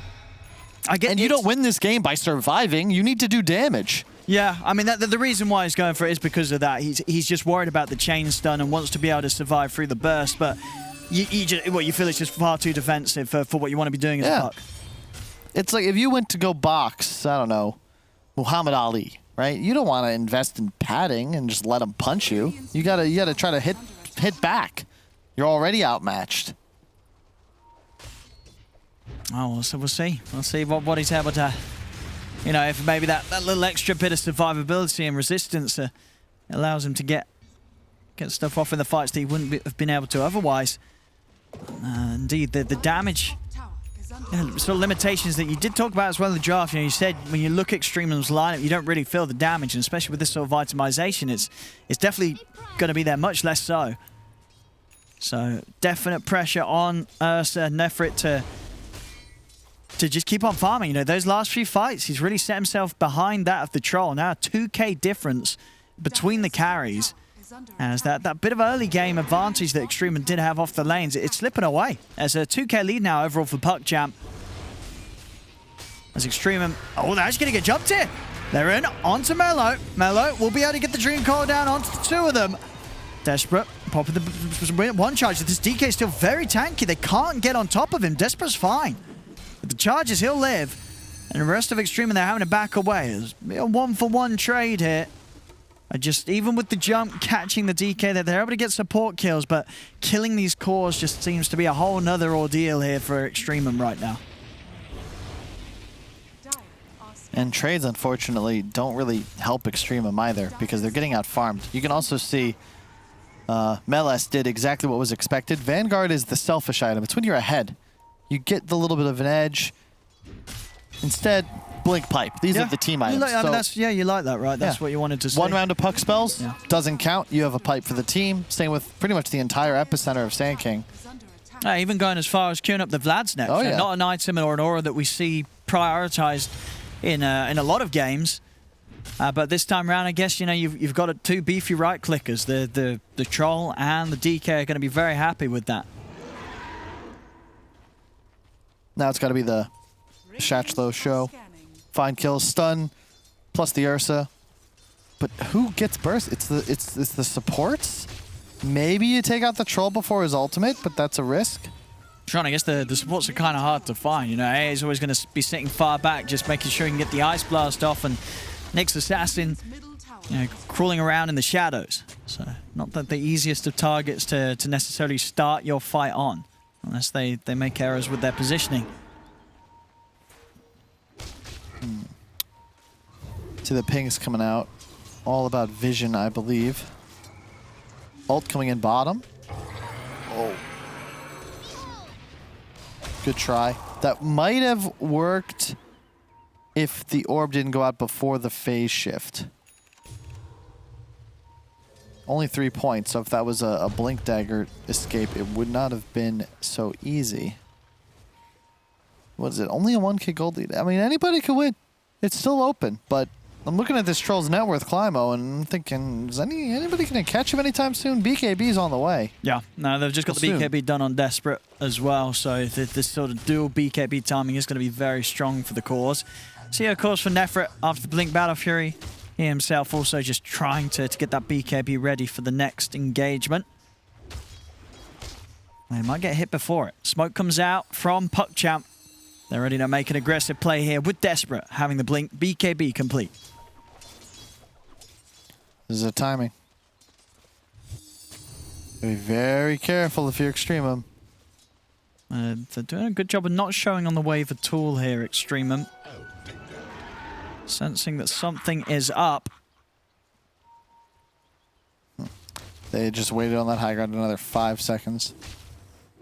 And you don't win this game by surviving. You need to do damage. Yeah, I mean, the reason why he's going for it is because of that. He's just worried about the chain stun and wants to be able to survive through the burst, but you feel it's just far too defensive for what you want to be doing as a puck. It's like if you went to go box, I don't know, Muhammad Ali, right? You don't want to invest in padding and just let him punch you. You gotta try to hit back. You're already outmatched. Oh, we'll see. We'll see what he's able to... You know, if maybe that little extra bit of survivability and resistance allows him to get stuff off in the fights that he wouldn't have been able to otherwise. Indeed, the damage, sort of limitations that you did talk about as well in the draft. You know, you said when you look at Extremum's lineup, you don't really feel the damage, and especially with this sort of itemization, it's definitely going to be there, much less so. So definite pressure on Ursa Nefrit to just keep on farming. You know, those last few fights, he's really set himself behind that of the Troll. Now, 2k difference between the carries. As that bit of early game advantage that Extremum did have off the lanes, it's slipping away. As a 2k lead now overall for PuckChamp. As Extremum, oh, they're actually going to get jumped here. They're in, onto Mello. Mello will be able to get the Dream Coil down onto the 2 of them. Desperate, popping the one charge. This DK is still very tanky. They can't get on top of him. Desperate's fine. With the charges, he'll live. And the rest of Extremum, they're having to back away. It's a 1-for-1 trade here. Just even with the jump, catching the DK, they're able to get support kills, but killing these cores just seems to be a whole nother ordeal here for Extremum right now. And trades, unfortunately, don't really help Extremum either because they're getting out-farmed. You can also see Meles did exactly what was expected. Vanguard is the selfish item. It's when you're ahead. You get the little bit of an edge. Instead, Blink Pipe. These are the team items. You like that, right? That's what you wanted to see. 1 round of puck spells doesn't count. You have a pipe for the team. Same with pretty much the entire epicenter of Sand King. Even going as far as queuing up the Vlad's next. Not an item or an aura that we see prioritized in a lot of games. But this time around, I guess, you know, you've got 2 beefy right clickers. The Troll and the DK are going to be very happy with that. Now it's got to be the Shachlo show. Find kills, stun, plus the Ursa. But who gets burst? It's the supports? Maybe you take out the Troll before his ultimate, but that's a risk. Tron, I guess the supports are kind of hard to find. You know, A is always going to be sitting far back, just making sure he can get the Ice Blast off, and Nick's Assassin, you know, crawling around in the shadows. So not the easiest of targets to necessarily start your fight on. Unless they make errors with their positioning. See the pings coming out. All about vision, I believe. Ult coming in bottom. Oh. Good try. That might have worked if the orb didn't go out before the phase shift. Only 3 points, so if that was a Blink Dagger escape, it would not have been so easy. What is it? Only a 1k gold lead. I mean, anybody could win. It's still open, but I'm looking at this Troll's net worth, Climo, and I'm thinking, is anybody going to catch him anytime soon? BKB's on the way. Yeah, no, they've just got the BKB done on Desperate as well, so this sort of dual BKB timing is going to be very strong for the cause. See, of course, for Nefrit, after the Blink Battle Fury, he himself also just trying to get that BKB ready for the next engagement. They might get hit before it. Smoke comes out from PuckChamp. They're ready to make an aggressive play here with Desperate, having the Blink BKB complete. This is a timing. Be very careful if you're Extremum. They're doing a good job of not showing on the wave at all here, Extremum. Sensing that something is up. They just waited on that high ground another 5 seconds.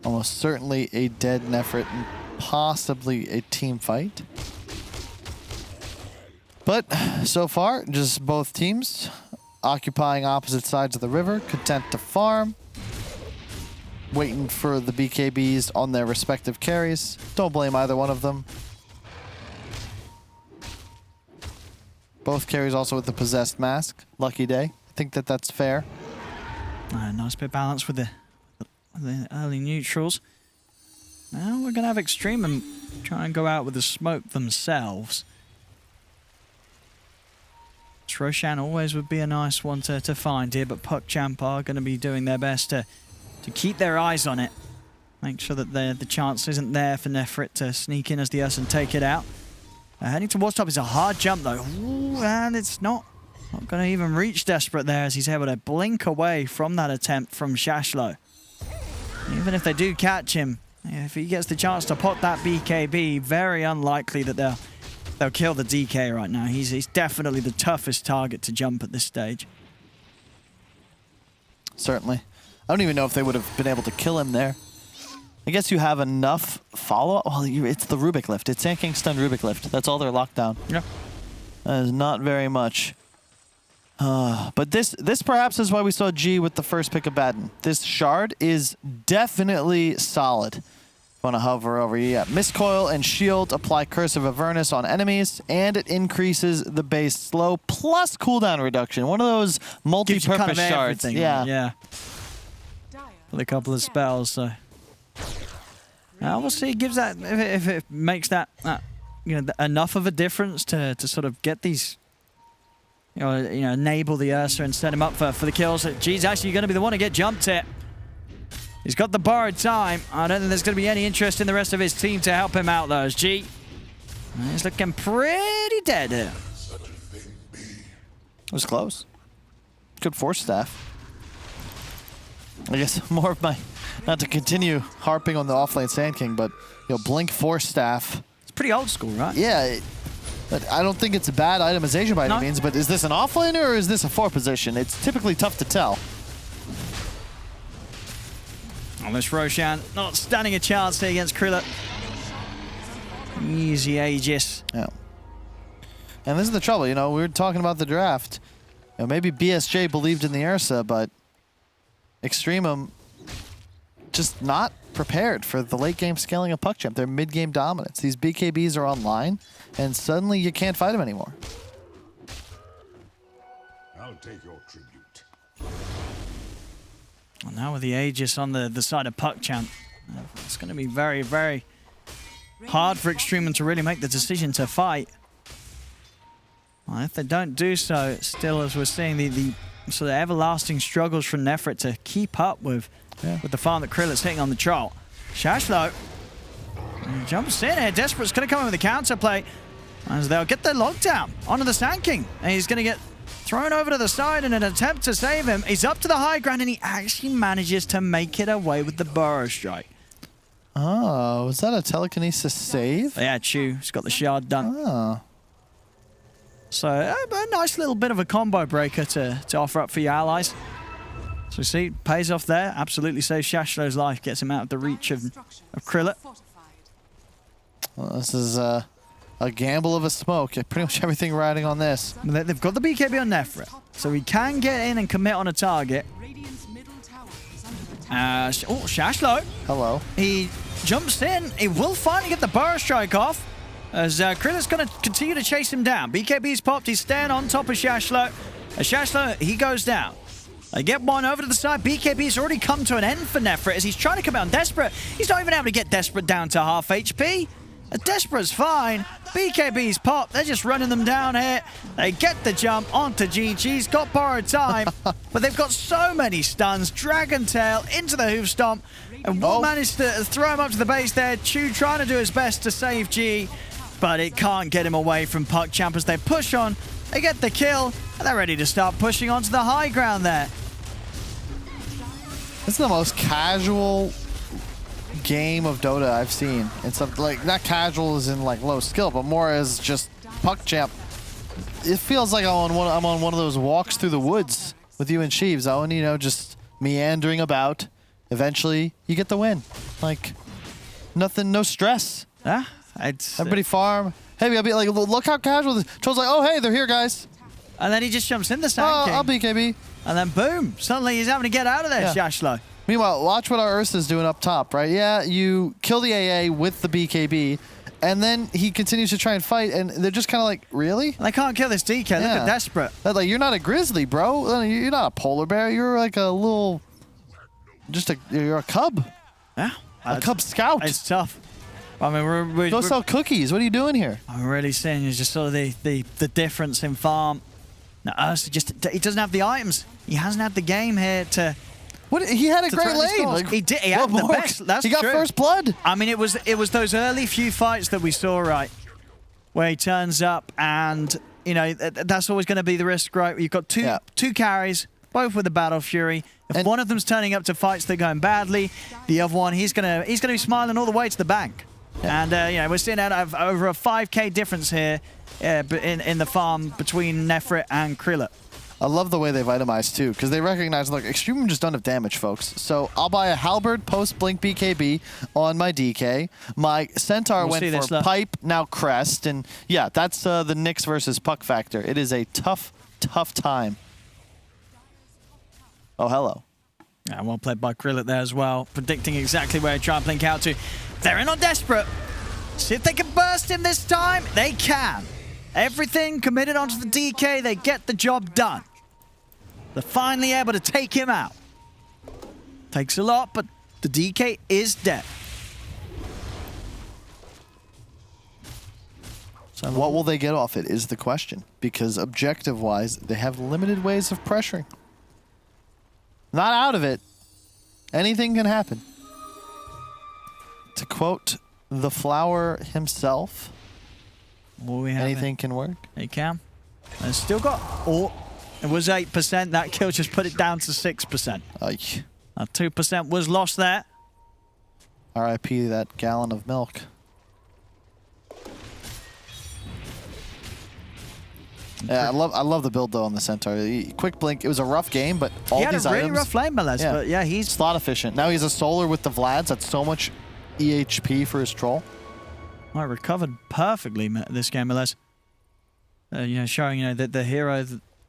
Almost certainly a dead Nefrit and possibly a team fight. But so far, just both teams occupying opposite sides of the river, content to farm. waiting for the BKBs on their respective carries. Don't blame either one of them. Both carries also with the possessed mask. Lucky day. I think that that's fair. Nice bit of balance with the early neutrals. Now we're going to have Extreme and try and go out with the smoke themselves. Roshan always would be a nice one to find here, but PuckChamp are going to be doing their best to keep their eyes on it. Make sure that the chance isn't there for Nefrit to sneak in as the Ursa and take it out. Heading towards top is a hard jump though. Ooh, and it's not going to even reach Desperate there as he's able to blink away from that attempt from Shashlo. Even if they do catch him, if he gets the chance to pot that BKB, very unlikely that they'll kill the DK right now. He's definitely the toughest target to jump at this stage. Certainly. I don't even know if they would have been able to kill him there. I guess you have enough follow-up. Well, it's the Rubik lift. It's Sand King stun Rubik lift. That's all their lockdown. Yeah. That is not very much. But this perhaps is why we saw G with the first pick of Baden. This shard is definitely solid. Want to hover over, yeah. Miscoil and Shield apply Curse of Avernus on enemies, and it increases the base slow plus cooldown reduction. One of those multi-purpose kind of shards. Yeah. With a couple of spells, so. Now we'll see. Gives that if it makes that enough of a difference to sort of get these. Enable the Ursa and set him up for the kills. G's actually going to be the one to get jumped here. He's got the borrowed time. I don't think there's going to be any interest in the rest of his team to help him out, though, as G. He's looking pretty dead here. It was close. Good force staff. I guess more of my, not to continue harping on the offlane Sand King, but Blink force staff. It's pretty old school, right? Yeah. But I don't think it's a bad itemization by any means, but is this an offlaner or is this a 4 position? It's typically tough to tell. Oh, this Roshan not standing a chance here against Krillin. Easy Aegis. Yeah. And this is the trouble, we were talking about the draft. Maybe BSJ believed in the Ursa, but Extremum just not prepared for the late game scaling of PuckChamp. Their mid game dominance. These BKBs are online, and suddenly you can't fight them anymore. I'll take your tribute. Well, now with the Aegis on the side of PuckChamp, it's going to be very, very hard for Extremum to really make the decision to fight. Well, if they don't do so, still as we're seeing the sort of everlasting struggles from Nefrit to keep up with the farm that Krillit's hitting on the trot. Shashlo jumps in here. Desperate's going to come in with a counterplay as they'll get their lockdown onto the Sand King. And he's going to get thrown over to the side in an attempt to save him. He's up to the high ground and he actually manages to make it away with the Burrow Strike. Oh, was that a telekinesis save? Yeah, He's got the shard done. Oh. So a nice little bit of a combo breaker to offer up for your allies. So we see, pays off there. Absolutely saves Shashlo's life, gets him out of the reach of Krillin. Well, this is a gamble of a smoke. Pretty much everything riding on this. They've got the BKB on Nefrit, so he can get in and commit on a target. Shashlo. Hello. He jumps in. He will finally get the Burrow Strike off, as Krillin's going to continue to chase him down. BKB's popped. He's staying on top of Shashlo. Shashlo, he goes down. They get one over to the side. BKB's already come to an end for Nefrit as he's trying to come out on Desperate. He's not even able to get Desperate down to half HP. Desperate's fine. BKB's popped. They're just running them down here. They get the jump onto GG's. Got borrowed time, but they've got so many stuns. Dragon Tail into the Hoof Stomp. And will manage to throw him up to the base there. Chu trying to do his best to save G, but it can't get him away from PuckChamp as they push on. They get the kill, and they're ready to start pushing onto the high ground there. This is the most casual game of Dota I've seen. It's like not casual as in like low skill, but more as just PuckChamp. It feels like I'm on one of those walks through the woods with you and Sheaves, Owen. Just meandering about. Eventually, you get the win. Like nothing, no stress. Yeah, everybody farm. Hey, I'll be like, look how casual this. Troll's like, oh hey, they're here, guys. And then he just jumps in the Sand King. I'll BKB. And then boom, suddenly he's having to get out of there, Shashlo. Meanwhile, watch what our Ursa's doing up top, right? Yeah, you kill the AA with the BKB, and then he continues to try and fight, and they're just kind of like, really? They can't kill this DK. Look at Desperate. Like, you're not a grizzly, bro. You're not a polar bear. You're like a little, you're a cub. Yeah. A cub scout. It's tough. I mean, we're go sell cookies. What are you doing here? I'm really seeing is just sort of the difference in farm. Now, Ursa he doesn't have the items. He hasn't had the game here to. What, he had a great lane. Like, he did. He had the best. That's he got true. first blood. I mean, it was those early few fights that we saw, right, where he turns up, and you know that's always going to be the risk, right? You've got two carries, both with the Battle Fury. If one of them's turning up to fights that are going badly, the other one he's gonna be smiling all the way to the bank. And you know, we're seeing out of over a 5k difference here in the farm between Nefrit and Krillin. I love the way they've itemized too, because they recognize, look, Extreme just don't have damage, folks. So I'll buy a Halberd post-blink BKB on my DK. My Centaur went for Pipe, now Crest. And yeah, that's the Nyx versus Puck factor. It is a tough, tough time. Oh, hello. Yeah, well played by Krillin there as well, predicting exactly where he tried to blink out to. They're in on Desperate. See if they can burst him this time. They can. Everything committed onto the DK, they get the job done. They're finally able to take him out. Takes a lot, but the DK is dead. So what will they get off it is the question, because objective-wise, they have limited ways of pressuring. Not out of it. Anything can happen. To quote the Flower himself, anything can work. It can. And still got... Oh, it was 8%. That kill just put it down to 6%. 2% was lost there. RIP that gallon of milk. Yeah, I love the build though on the Centaur. Quick blink. It was a rough game, but all these items. He had a really rough lane, Melez, but yeah, he's slot efficient. Now he's a solar with the Vlads. That's so much EHP for his troll. I recovered perfectly this game, Melez. You know, showing that the hero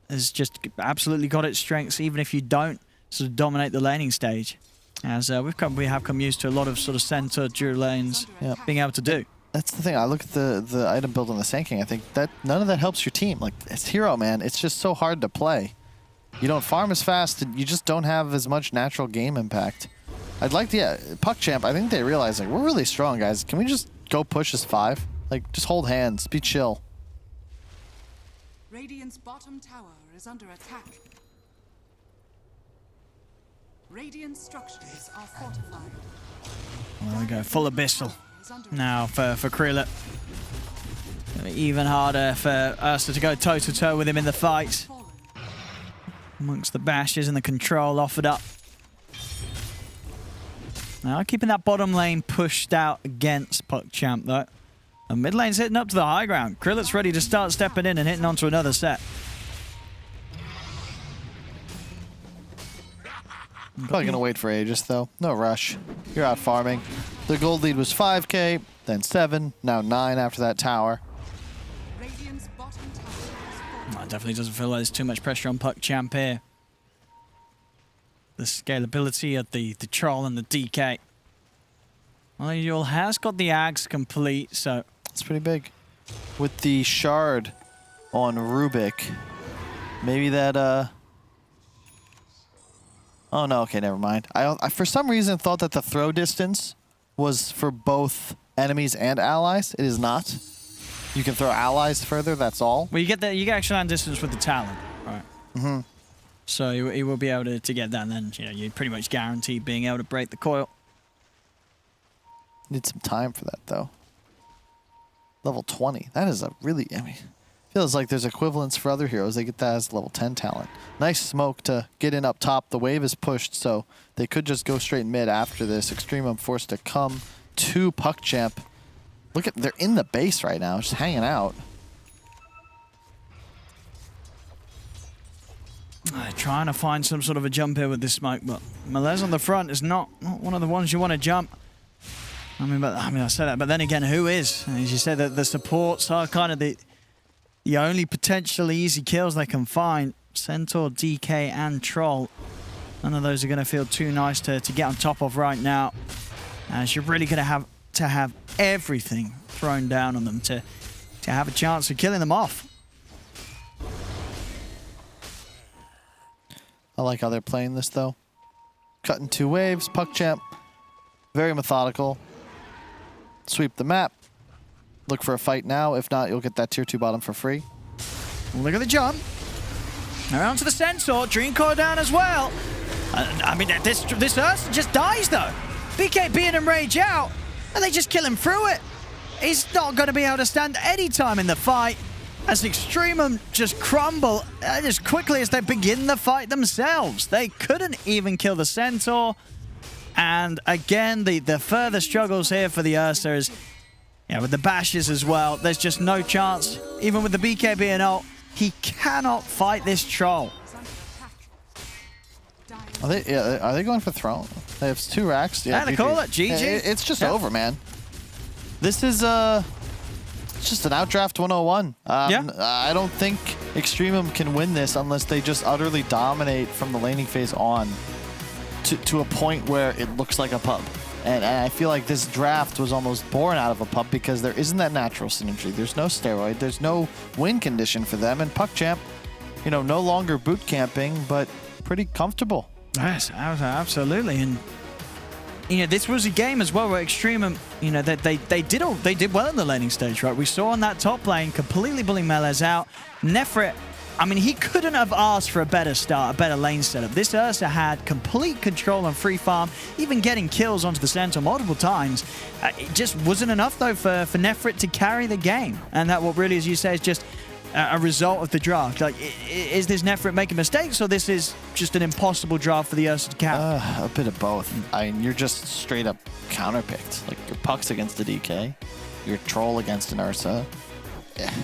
has just absolutely got its strengths, even if you don't sort of dominate the laning stage, as we have come used to a lot of sort of Centaur dual lanes being able to do. That's the thing. I look at the item build on the Sand King. I think that none of that helps your team. Like, it's hero, man. It's just so hard to play. You don't farm as fast, and you just don't have as much natural game impact. I'd like to, Puck Champ, I think they realize, like, we're really strong, guys. Can we just go push as 5? Like, just hold hands. Be chill. Radiant's bottom tower is under attack. Radiant structures are fortified. There we go. Full Abyssal. Now for Krillin. Even harder for Ursa to go toe-to-toe with him in the fight. Amongst the bashes and the control offered up. Now keeping that bottom lane pushed out against PuckChamp though. And mid lane's hitting up to the high ground. Krillin's ready to start stepping in and hitting onto another set. Probably gonna wait for ages though. No rush. You're out farming. The gold lead was 5k, then 7, now 9 after that tower. It definitely doesn't feel like there's too much pressure on PuckChamp here. The scalability of the troll and the DK. Well, Yul has got the Ags complete, so it's pretty big. With the shard on Rubik, maybe that oh no, okay, never mind. I for some reason thought that the throw distance was for both enemies and allies. It is not. You can throw allies further, that's all. Well, you get extra land distance with the talent, right? Mm-hmm. So you will be able to get that, and then you pretty much guarantee being able to break the coil. Need some time for that though. Level 20. That is a really, feels like there's equivalents for other heroes. They get that as level 10 talent. Nice smoke to get in up top. The wave is pushed, so they could just go straight mid after this. Extreme forced to come to PuckChamp. Look at, they're in the base right now, just hanging out. Trying to find some sort of a jump here with this smoke, but Melez on the front is not one of the ones you want to jump. I mean, I say that, but then again, who is? As you said, that the supports are kind of the only potentially easy kills they can find. Centaur, DK, and Troll. None of those are going to feel too nice to get on top of right now, as you're really going to have everything thrown down on them to have a chance of killing them off. I like how they're playing this, though. Cut in 2 waves, PuckChamp, very methodical. Sweep the map. Look for a fight now. If not, you'll get that tier 2 bottom for free. Look at the jump. Around to the Centaur. Dreamcore down as well. I mean, this Ursa just dies, though. BKB and him rage out, and they just kill him through it. He's not going to be able to stand any time in the fight, as Extremum just crumble as quickly as they begin the fight themselves. They couldn't even kill the Centaur. And again, the further struggles here for the Ursa is, with the bashes as well, there's just no chance. Even with the BKB and ult, he cannot fight this troll. Are they going for throne? They have 2 racks. Yeah, they call it GG. It's just over, man. This is it's just an outdraft 101. I don't think Extremum can win this unless they just utterly dominate from the laning phase on to a point where it looks like a pub. And I feel like this draft was almost born out of a pub because there isn't that natural synergy. There's no steroid. There's no win condition for them. And PuckChamp, no longer boot camping, but pretty comfortable. Yes, absolutely. And this was a game as well where Extremum, they did well in the laning stage, right? We saw on that top lane completely bullying Melee's out. Nefrit, I mean, he couldn't have asked for a better start, a better lane setup. This Ursa had complete control on free farm, even getting kills onto the Centaur multiple times. It just wasn't enough, though, for Nefrit to carry the game. And that what really, as you say, is just a result of the draft. Like, is this Nefrit making mistakes, or this is just an impossible draft for the Ursa to cap? A bit of both. I mean, you're just straight up counterpicked. Like, your Puck's against the DK, your Troll against an Ursa. Yeah.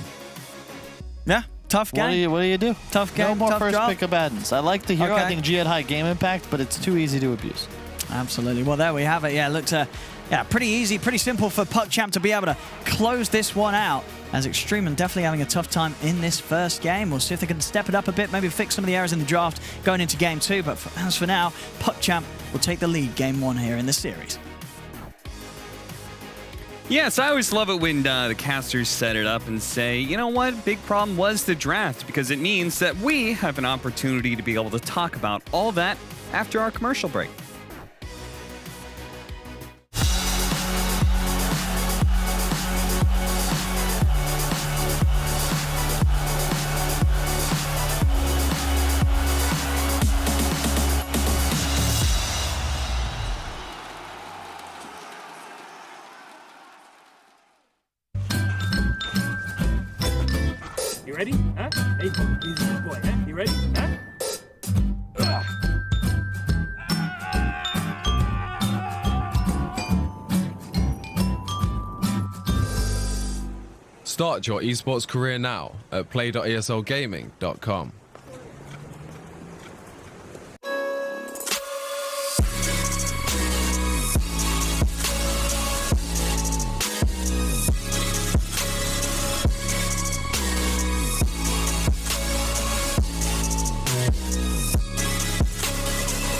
Tough game. What do you do? Tough game. No more tough first job. pick of Baddens. I like the hero. Okay. I think G had high game impact, but it's too easy to abuse. Absolutely. Well, there we have it. Yeah, it looked pretty easy, pretty simple for PuckChamp to be able to close this one out. As Extremum definitely having a tough time in this first game. We'll see if they can step it up a bit, maybe fix some of the errors in the draft going into game 2. But as for now, PuckChamp will take the lead game 1 here in this series. Yes, I always love it when the casters set it up and say, you know what, big problem was the draft, because it means that we have an opportunity to be able to talk about all that after our commercial break. Ready? Huh? Hey, he's a good boy, huh? You ready? Huh? Start your esports career now at play.eslgaming.com.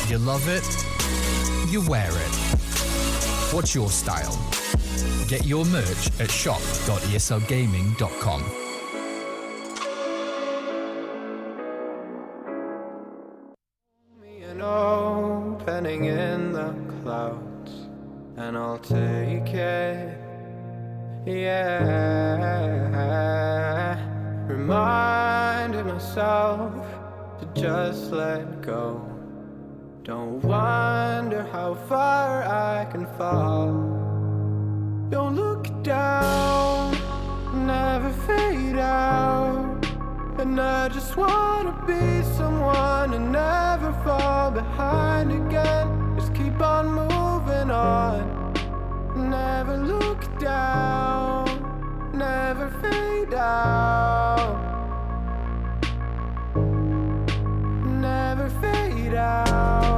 You love it, you wear it. What's your style? Get your merch at shop.eslgaming.com. An opening in the clouds, and I'll take it. Yeah, reminding myself to just let go. Don't wonder how far I can fall. Don't look down, never fade out. And I just wanna be someone and never fall behind again. Just keep on moving on. Never look down, never fade out. Never fade out.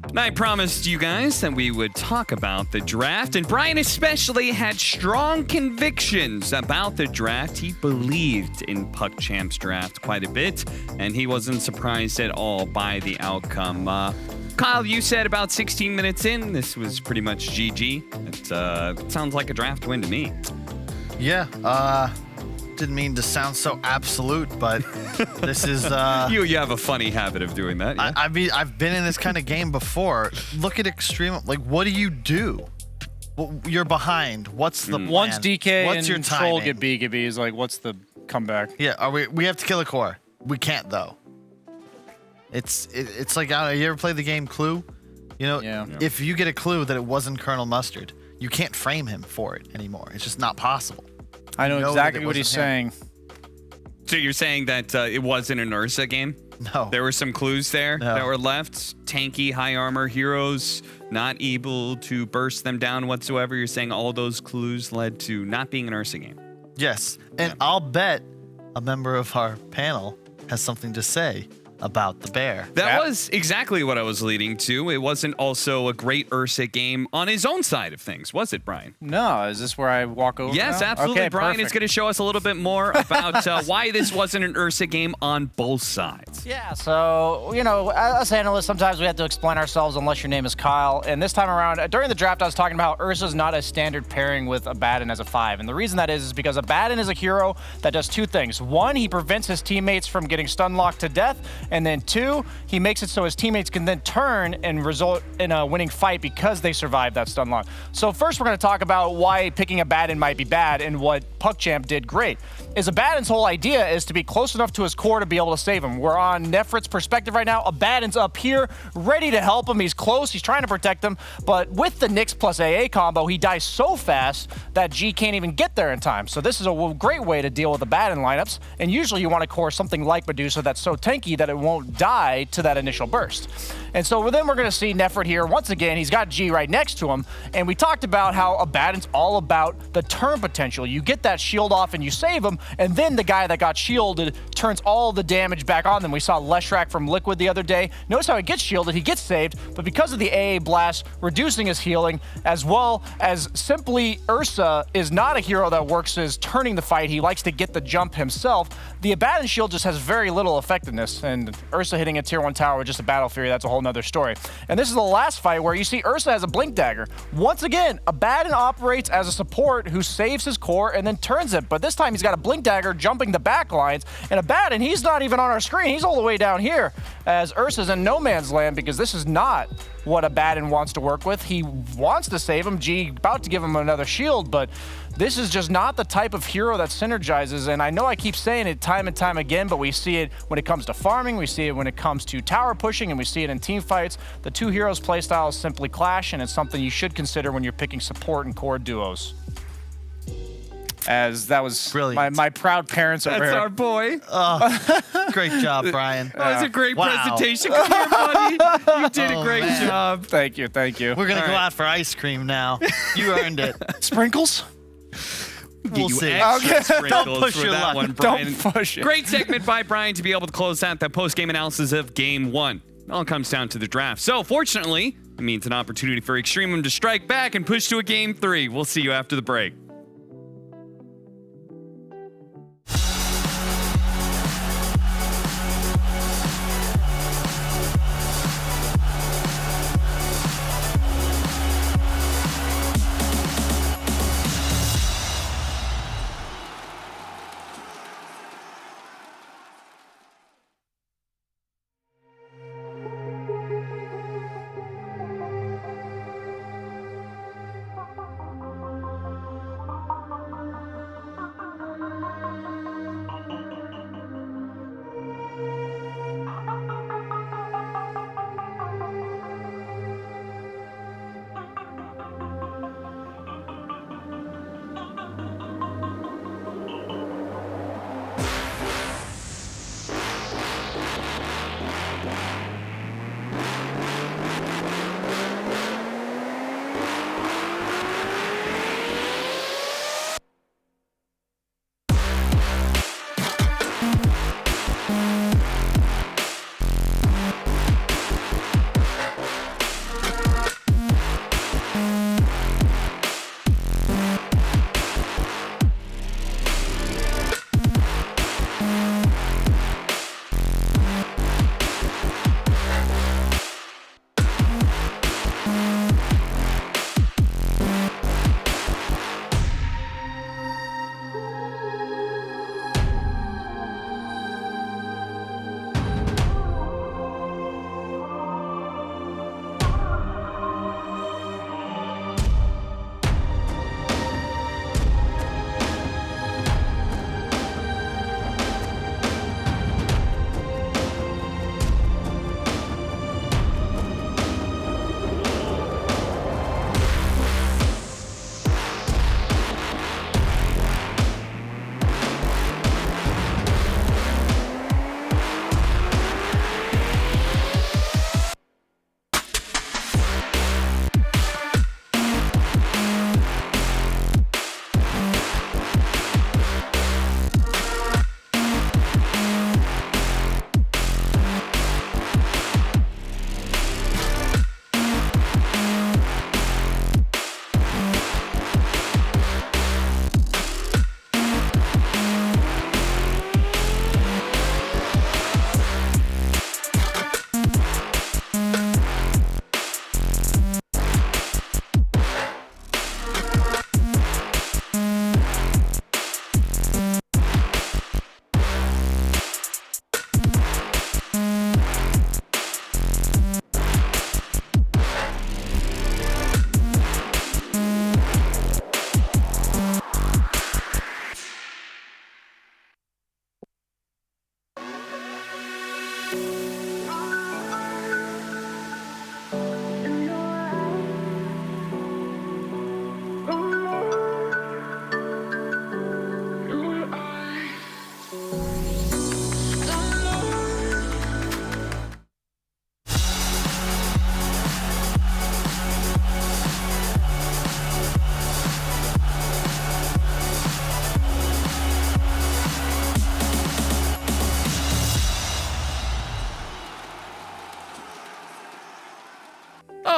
And I promised you guys that we would talk about the draft, and Brian especially had strong convictions about the draft. He believed in PuckChamp's draft quite a bit, and he wasn't surprised at all by the outcome. Kyle, you said about 16 minutes in, this was pretty much GG. It sounds like a draft win to me. Yeah, didn't mean to sound so absolute, but this is... You have a funny habit of doing that, yeah? I mean, I've been in this kind of game before. Look at Extreme. Like, what do you do? Well, you're behind. What's the plan? Once DK What's your and Troll timing? get B, is like, what's the comeback? Yeah, we have to kill a core. We can't, though. It's like, you ever play the game Clue? You know, if you get a clue that it wasn't Colonel Mustard, you can't frame him for it anymore. It's just not possible. I know exactly what he's saying. So you're saying that it wasn't an Ursa game? No. There were some clues there that were left. Tanky, high armor heroes, not able to burst them down whatsoever. You're saying all those clues led to not being an Ursa game? Yes. And I'll bet a member of our panel has something to say about the bear. That was exactly what I was leading to. It wasn't also a great Ursa game on his own side of things, was it, Brian? No. Is this where I walk over? Yes, now? absolutely. Okay, Brian perfect. is going to show us a little bit more about why this wasn't an Ursa game on both sides. Yeah, so, you know, as analysts, sometimes we have to explain ourselves unless your name is Kyle. And this time around, during the draft, I was talking about Ursa's not a standard pairing with Abaddon as a 5. And the reason that is because Abaddon is a hero that does two things. One, he prevents his teammates from getting stun locked to death. And then two, he makes it so his teammates can then turn and result in a winning fight because they survived that stun lock. So first, we're going to talk about why picking Abaddon might be bad and what PuckChamp did great. Is Abaddon's whole idea is to be close enough to his core to be able to save him. We're on Nefrit's perspective right now. Abaddon's up here, ready to help him. He's close. He's trying to protect him. But with the Nyx plus AA combo, he dies so fast that G can't even get there in time. So this is a great way to deal with Abaddon lineups. And usually you want to core something like Medusa that's so tanky that it won't die to that initial burst. And so then we're going to see Nefrit here. Once again, he's got G right next to him. And we talked about how Abaddon's all about the turn potential. You get that shield off and you save him, and then the guy that got shielded turns all the damage back on them. We saw Leshrak from Liquid the other day. Notice how he gets shielded, he gets saved, but because of the AA blast reducing his healing, as well as simply Ursa is not a hero that works as turning the fight. He likes to get the jump himself. The Abaddon shield just has very little effectiveness, and Ursa hitting a tier 1 tower with just a Battle Fury, that's a whole nother story. And this is the last fight where you see Ursa has a Blink Dagger. Once again, Abaddon operates as a support who saves his core and then turns it, but this time he's got a Blink Dagger jumping the back lines, and Abaddon, he's not even on our screen, he's all the way down here, as Ursa's in no man's land because this is not what Abaddon wants to work with. He wants to save him, G about to give him another shield, but this is just not the type of hero that synergizes, and I know I keep saying it time and time again, but we see it when it comes to farming, we see it when it comes to tower pushing, and we see it in team fights. The two heroes' playstyles simply clash, and it's something you should consider when you're picking support and core duos. As that was brilliant. My proud parents over That's here. our boy. Oh, great job, Brian. That was a great Wow. presentation. Come here, buddy. You did a great man. job. Thank you, thank you. We're going to All go right. out for ice cream now. You earned it. Sprinkles? We'll you see. extra Okay. sprinkles Don't push for your that luck. one, Brian. Don't push it. Great segment by Brian to be able to close out the post-game analysis of Game 1. It all comes down to the draft. So, fortunately, it means an opportunity for Extremum to strike back and push to a Game 3. We'll see you after the break.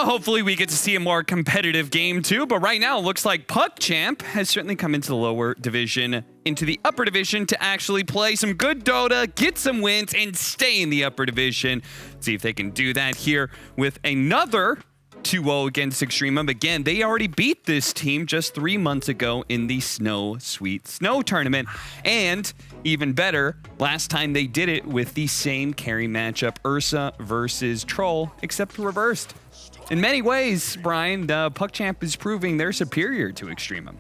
hopefully we get to see a more competitive game too, but right now it looks like PuckChamp has certainly come into the lower division, into the upper division to actually play some good Dota, get some wins, and stay in the upper division. See if they can do that here with another 2-0 against Extremum. Again, they already beat this team just 3 months ago in the Sweet Snow tournament. And even better, last time they did it with the same carry matchup, Ursa versus Troll, except reversed. In many ways, Brian, the PuckChamp is proving they're superior to Extremum.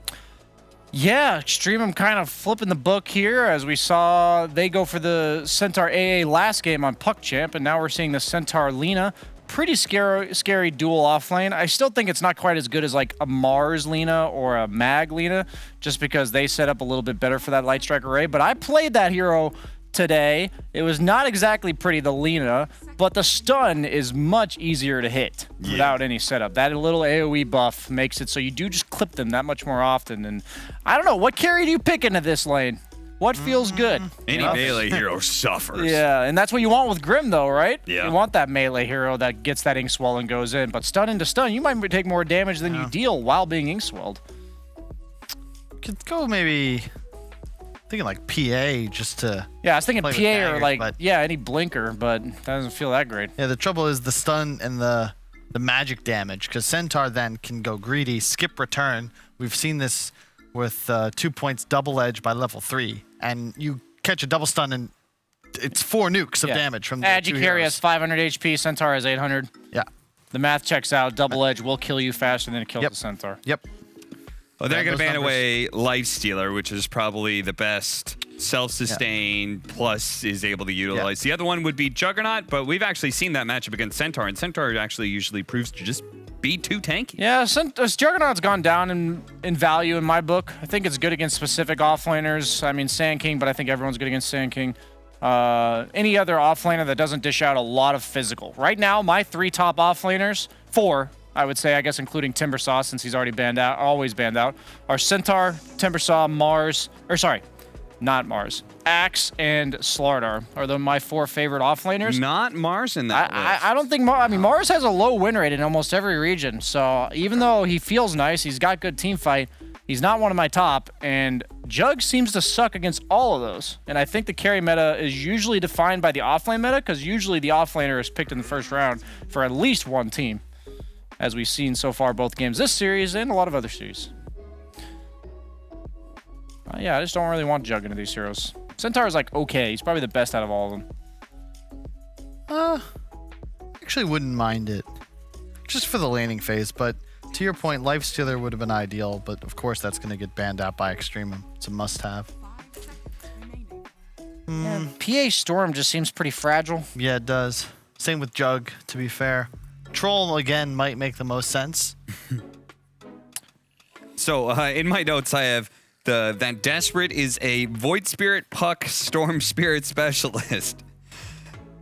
Yeah, Extremum kind of flipping the book here, as we saw they go for the Centaur AA last game on PuckChamp, and now we're seeing the Centaur Lina. Pretty scary dual offlane. I still think it's not quite as good as like a Mars Lina or a Mag Lina, just because they set up a little bit better for that Light Strike array. But I played that hero today. It was not exactly pretty, the Lina, but the stun is much easier to hit without any setup. That little AoE buff makes it so you do just clip them that much more often. And I don't know, what carry do you pick into this lane? What feels good? Any melee hero suffers. Yeah, and that's what you want with Grim, though, right? Yeah. You want that melee hero that gets that ink swell and goes in. But stun into stun, you might take more damage than you deal while being ink swelled. Could go maybe thinking like PA just to. Yeah, I was thinking PA daggers, or like, but yeah, any blinker, but that doesn't feel that great. yeah, the trouble is the stun and the magic damage, because Centaur then can go greedy, skip return. We've seen this with 2 points double edge by level 3, and you catch a double stun and it's 4 nukes of damage from the Agi two carry heroes. has 500 HP, Centaur has 800. Yeah. The math checks out. Double edge will kill you faster than it kills the Centaur. Yep. Well, they're Yeah, going to those ban numbers. away Lifestealer, which is probably the best self-sustain, plus is able to utilize. The other one would be Juggernaut, but we've actually seen that matchup against Centaur, and Centaur actually usually proves to just be too tanky. Yeah, Juggernaut's gone down in value in my book. I think it's good against specific offlaners. I mean, Sand King, but I think everyone's good against Sand King. Any other offlaner that doesn't dish out a lot of physical. Right now, my 3 top offlaners, 4, I would say, I guess including Timbersaw, since he's already banned out, always banned out, are Centaur, Timbersaw, Mars, or sorry, not Mars, Axe, and Slardar are my 4 favorite offlaners. Not Mars in that list. I don't think Mars has a low win rate in almost every region. So even though he feels nice, he's got good team fight, he's not one of my top. And Jug seems to suck against all of those. And I think the carry meta is usually defined by the offlane meta, because usually the offlaner is picked in the first round for at least one team, as we've seen so far both games this series and a lot of other series. Yeah, I just don't really want Jug into these heroes. Centaur is like okay. He's probably the best out of all of them. Actually wouldn't mind it, just for the laning phase. But to your point, Lifestealer would have been ideal, but of course that's going to get banned out by Extremum. It's a must-have. PA Storm just seems pretty fragile. Yeah, it does. Same with Jug, to be fair. Troll, again, might make the most sense. So in my notes, I have that Desperate is a Void Spirit, Puck, Storm Spirit specialist.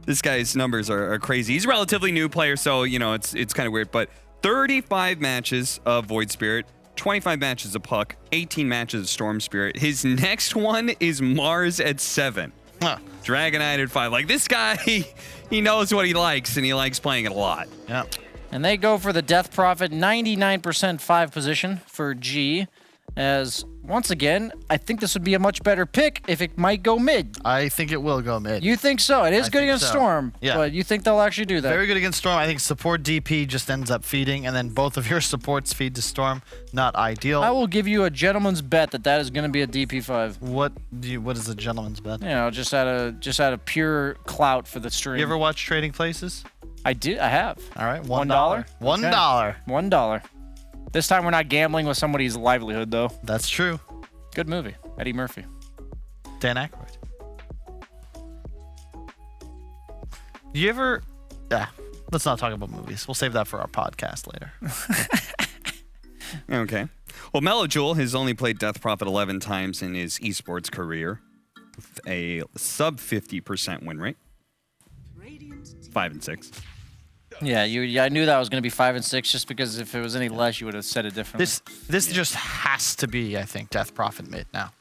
This guy's numbers are crazy. He's a relatively new player, so, you know, it's kind of weird. But 35 matches of Void Spirit, 25 matches of Puck, 18 matches of Storm Spirit. His next one is Mars at 7. Dragonite at 5. Like, this guy, he knows what he likes, and he likes playing it a lot. Yeah. And they go for the Death Prophet, 99% 5 position for G. As, once again, I think this would be a much better pick if it might go mid. I think it will go mid. You think so? It is good against Storm, but you think they'll actually do that? Very good against Storm. I think support DP just ends up feeding, and then both of your supports feed to Storm. Not ideal. I will give you a gentleman's bet that is going to be a DP5. What is a gentleman's bet? You know, just out of pure clout for the stream. You ever watch Trading Places? I have. All right, $1. $1. $1. This time we're not gambling with somebody's livelihood, though. That's true. Good movie. Eddie Murphy. Dan Aykroyd. You ever... let's not talk about movies. We'll save that for our podcast later. Okay. Well, Melojewel has only played Death Prophet 11 times in his esports career, with a sub 50% win rate. 5 and 6. Yeah, I knew that was going to be 5 and 6, just because if it was any less, you would have said it differently. This just has to be, I think, Death Prophet mid now.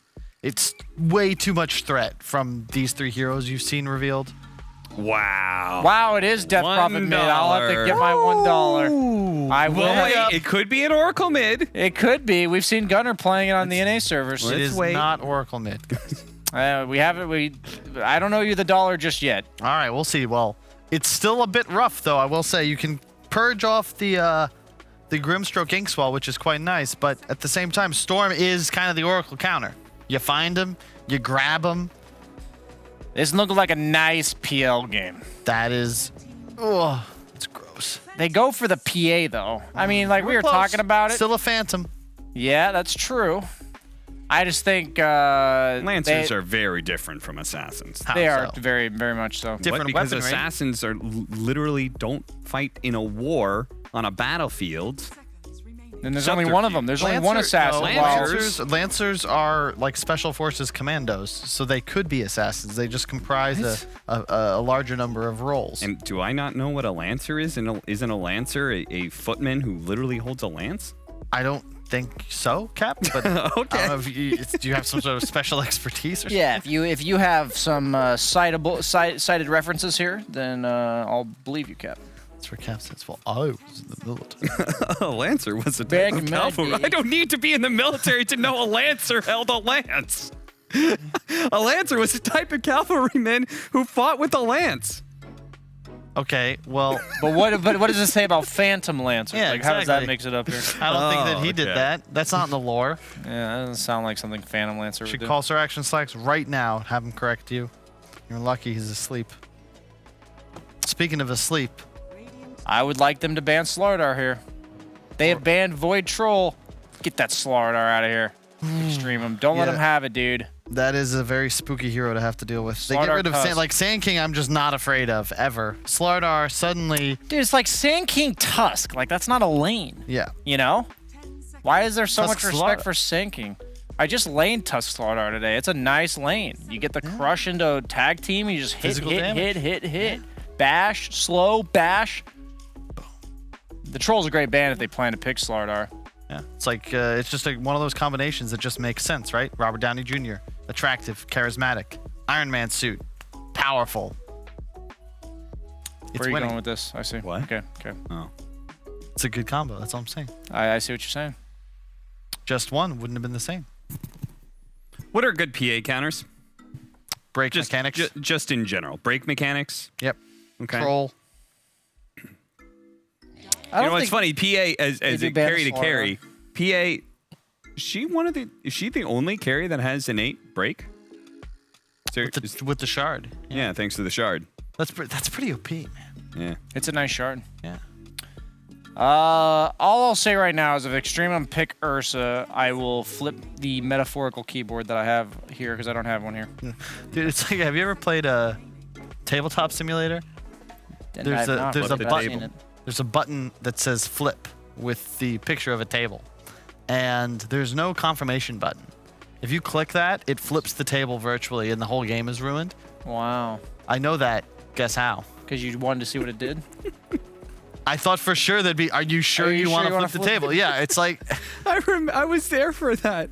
It's way too much threat from these 3 heroes you've seen revealed. Wow. Wow, it is Death Prophet mid. I'll have to get my $1. I will. Wait, it could be an Oracle mid. It could be. We've seen Gunner playing it on the NA servers. It is not Oracle mid, guys. We haven't. I don't know you the dollar just yet. All right, we'll see. Well, it's still a bit rough, though. I will say you can purge off the Grimstroke Inkswell, which is quite nice, but at the same time, Storm is kind of the Oracle counter. You find him, you grab him. This looks like a nice PL game. That is, oh, it's gross. They go for the PA though. I mean, like we were close. talking about it. Still a Phantom. Yeah, that's true. I just think Lancers are very different from Assassins. They are very, very much so. Different because Assassins are literally don't fight in a war on a battlefield. And there's only one of them. There's only one assassin. No, Lancers are like Special Forces commandos, so they could be assassins. They just comprise a larger number of roles. And do I not know what a Lancer is? And isn't a Lancer a footman who literally holds a lance? I don't think so, Cap. But okay. I don't know if do you have some sort of special expertise or something? Yeah, if you have some cited references here, then I'll believe you, Cap. That's where Cap says, well, I was in the military. A Lancer was a type of cavalry. I don't need to be in the military to know a Lancer held a lance. A Lancer was a type of cavalryman who fought with a lance. Okay, well, but what does it say about Phantom Lancer? Yeah, like, exactly. how does that mix it up here? I don't think that he did that. That's not in the lore. Yeah, that doesn't sound like something Phantom Lancer would Should do. call Sir Action Slacks right now. Have him correct you. You're lucky he's asleep. Speaking of asleep, I would like them to ban Slardar here. They have banned Void Troll. Get that Slardar out of here. Extreme him. Don't let him have it, dude. That is a very spooky hero to have to deal with. They get rid of Sand King. I'm just not afraid of ever. Slardar suddenly. Dude, it's like Sand King Tusk. Like that's not a lane. Yeah. You know? Why is there so Tusk much respect for Sand King? I just laned Tusk Slardar today. It's a nice lane. You get the crush into a tag team. You just hit. Bash, slow, bash. The Troll's a great band if they plan to pick Slardar. Yeah, it's like it's just like one of those combinations that just makes sense, right? Robert Downey Jr., attractive, charismatic, Iron Man suit, powerful. Where are you going with this? I see. What? Okay. Oh. It's a good combo. That's all I'm saying. I see what you're saying. Just one wouldn't have been the same. What are good PA counters? Break mechanics. Just in general. Break mechanics? Yep. Okay. Troll. You know what's funny? PA as a carry to carry. PA, is she the only carry that has innate break? With the shard. Yeah, thanks to the shard. That's pretty OP, man. Yeah. It's a nice shard. Yeah. All I'll say right now is if Extremum pick Ursa, I will flip the metaphorical keyboard that I have here because I don't have one here. Dude, it's like, have you ever played a tabletop simulator? There's a button that says flip with the picture of a table. And there's no confirmation button. If you click that, it flips the table virtually and the whole game is ruined. Wow. I know that. Guess how? Because you wanted to see what it did? I thought for sure there'd be, are you sure you want to flip the table? Yeah, it's like... I was there for that.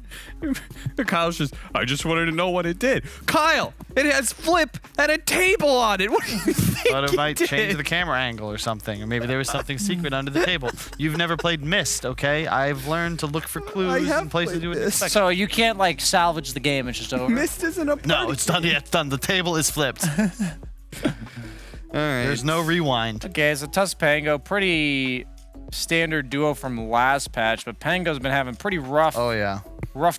Kyle's just, I just wanted to know what it did. Kyle, it has flip and a table on it. What do you think Thought it might change the camera angle or something. Or maybe there was something secret under the table. You've never played Myst, okay? I've learned to look for clues and places to do it. So you can't like salvage the game, it's just over? Myst isn't a party. No, it's done. Yeah, it's done. The table is flipped. All right. There's no rewind. Okay, so Tusk Pango, pretty standard duo from last patch, but Pango's been having pretty rough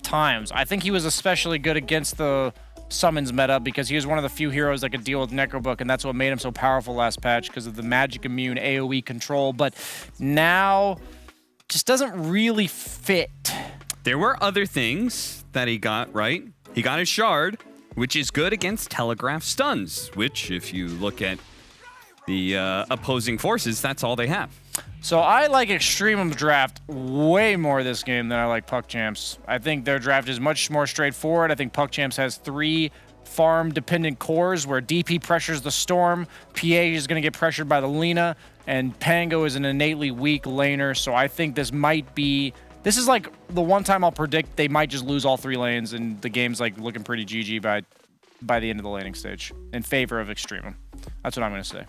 times. I think he was especially good against the summons meta because he was one of the few heroes that could deal with Necrobook, and that's what made him so powerful last patch because of the magic immune AoE control, but now just doesn't really fit. There were other things that he got, right? He got his shard, which is good against telegraph stuns, which if you look at the opposing forces, that's all they have. So I like Extremum's draft way more this game than I like PuckChamp's. I think their draft is much more straightforward. I think PuckChamp's has 3 farm-dependent cores where DP pressures the Storm, PA is going to get pressured by the Lina, and Pango is an innately weak laner, so I think this might be... This is like the one time I'll predict they might just lose all 3 lanes, and the game's like looking pretty GG by the end of the laning stage in favor of Extremum. That's what I'm going to say.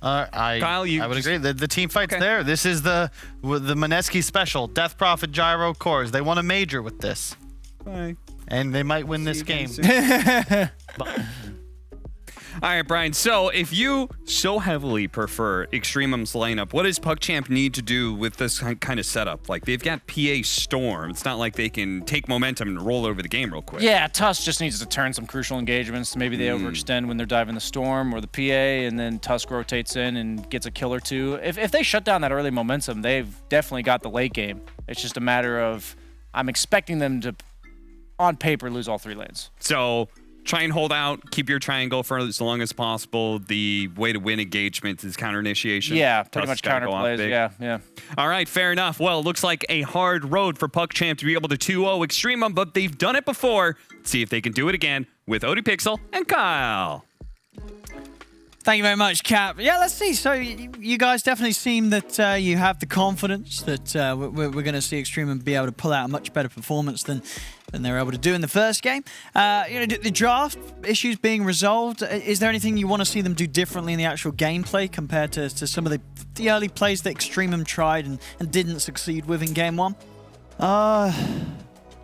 Kyle, I would agree. The team fight's there. This is the Mineski special. Death Prophet Gyro Cores. They won a major with this. Bye. And they might win this game. All right, Brian. So if you so heavily prefer Extremum's lineup, what does PuckChamp need to do with this kind of setup? Like, they've got PA Storm. It's not like they can take momentum and roll over the game real quick. Yeah, Tusk just needs to turn some crucial engagements. Maybe they overextend when they're diving the Storm or the PA, and then Tusk rotates in and gets a kill or two. If they shut down that early momentum, they've definitely got the late game. It's just a matter of I'm expecting them to, on paper, lose all 3 lanes. So try and hold out, keep your triangle for as long as possible. The way to win engagement is counter initiation. Yeah, pretty much counter plays. Yeah. All right, fair enough. Well, it looks like a hard road for PuckChamp to be able to 2-0 Extremum, but they've done it before. Let's see if they can do it again with ODPixel and Kyle. Thank you very much, Cap. Yeah, let's see. So you guys definitely seem that you have the confidence that we're going to see Extremum be able to pull out a much better performance than they were able to do in the first game. The draft issues being resolved. Is there anything you want to see them do differently in the actual gameplay compared to some of the early plays that Extremum tried and didn't succeed with in game 1?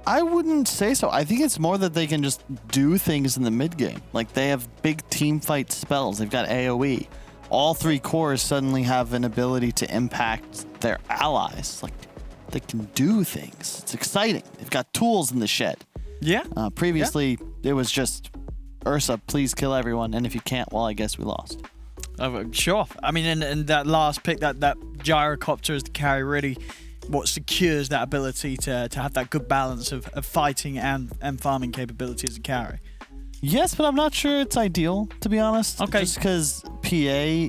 I wouldn't say so. I think it's more that they can just do things in the mid game. Like, they have big team fight spells. They've got AoE. All 3 cores suddenly have an ability to impact their allies. Like, they can do things. It's exciting. They've got tools in the shed. Yeah. Previously, it was just Ursa, please kill everyone. And if you can't, well, I guess we lost. Sure. I mean, and that last pick, that gyrocopter is the carry, really what secures that ability to have that good balance of fighting and farming capability as a carry. Yes, but I'm not sure it's ideal, to be honest. Okay. Just because PA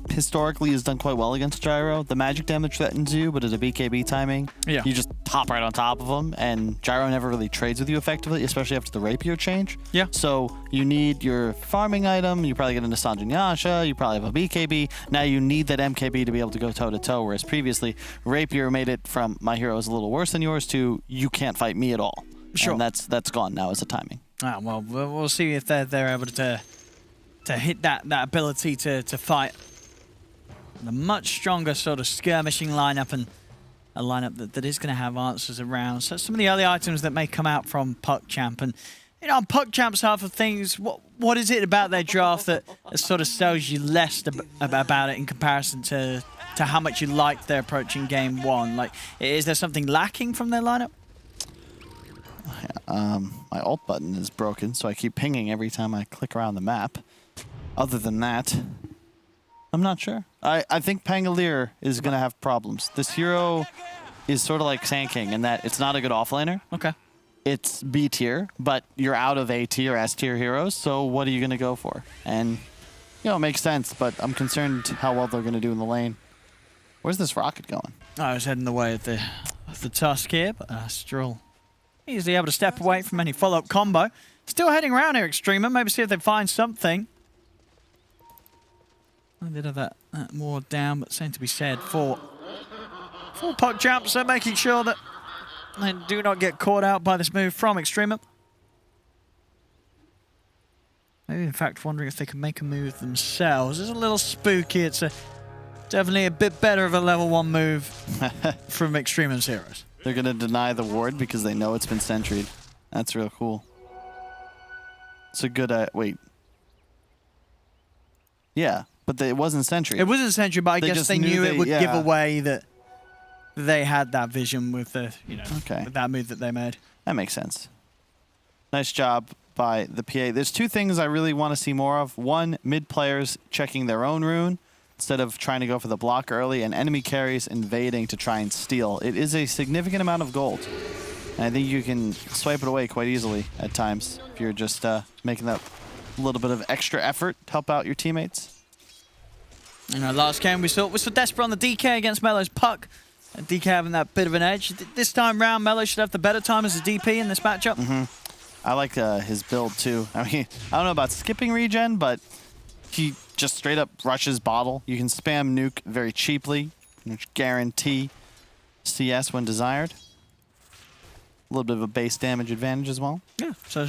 historically has done quite well against Gyro. The magic damage threatens you, but at a BKB timing, you just top right on top of them, and Gyro never really trades with you effectively, especially after the Rapier change. Yeah. So you need your farming item, you probably get into Sanjin Yasha, you probably have a BKB. Now you need that MKB to be able to go toe-to-toe, whereas previously, Rapier made it from my hero is a little worse than yours to you can't fight me at all. Sure. And that's gone now as a timing. Well, we'll see if they're able to hit that ability to fight a much stronger sort of skirmishing lineup, and a lineup that is going to have answers around. So some of the early items that may come out from PuckChamp, and on PuckChamp's half of things, what is it about their draft that sort of sells you less about it in comparison to how much you liked their approach in game 1? Like, is there something lacking from their lineup? My alt button is broken, so I keep pinging every time I click around the map. Other than that, I'm not sure. I think Pangolier is going to have problems. This hero is sort of like Sand King in that it's not a good offlaner. Okay. It's B tier, but you're out of A tier, S tier heroes, so what are you going to go for? And, it makes sense, but I'm concerned how well they're going to do in the lane. Where's this rocket going? I was heading the way of the Tusk here, but Astral easily able to step away from any follow-up combo. Still heading around here, Extremum. Maybe see if they find something. A bit of that more down, but same to be said for PuckChamp, so making sure that they do not get caught out by this move from Extremum. Maybe, in fact, wondering if they can make a move themselves. It's a little spooky. It's definitely a bit better of a level 1 move from Extremum's heroes. They're going to deny the ward because they know it's been sentryed. That's real cool. It's a good... wait. Yeah. But it wasn't sentry. It wasn't sentry, but I guess they knew it would give away that they had that vision with the, with that move that they made. That makes sense. Nice job by the PA. There's 2 things I really want to see more of. One, mid players checking their own rune instead of trying to go for the block early, and enemy carries invading to try and steal. It is a significant amount of gold. And I think you can swipe it away quite easily at times if you're just making that little bit of extra effort to help out your teammates. Last game we saw Desperate on the DK against Melo's Puck. And DK having that bit of an edge. This time round, Melo should have the better time as a DP in this matchup. I like his build too. I mean, I don't know about skipping regen, but he just straight up rushes bottle. You can spam nuke very cheaply, which guarantee CS when desired. A little bit of a base damage advantage as well. Yeah, so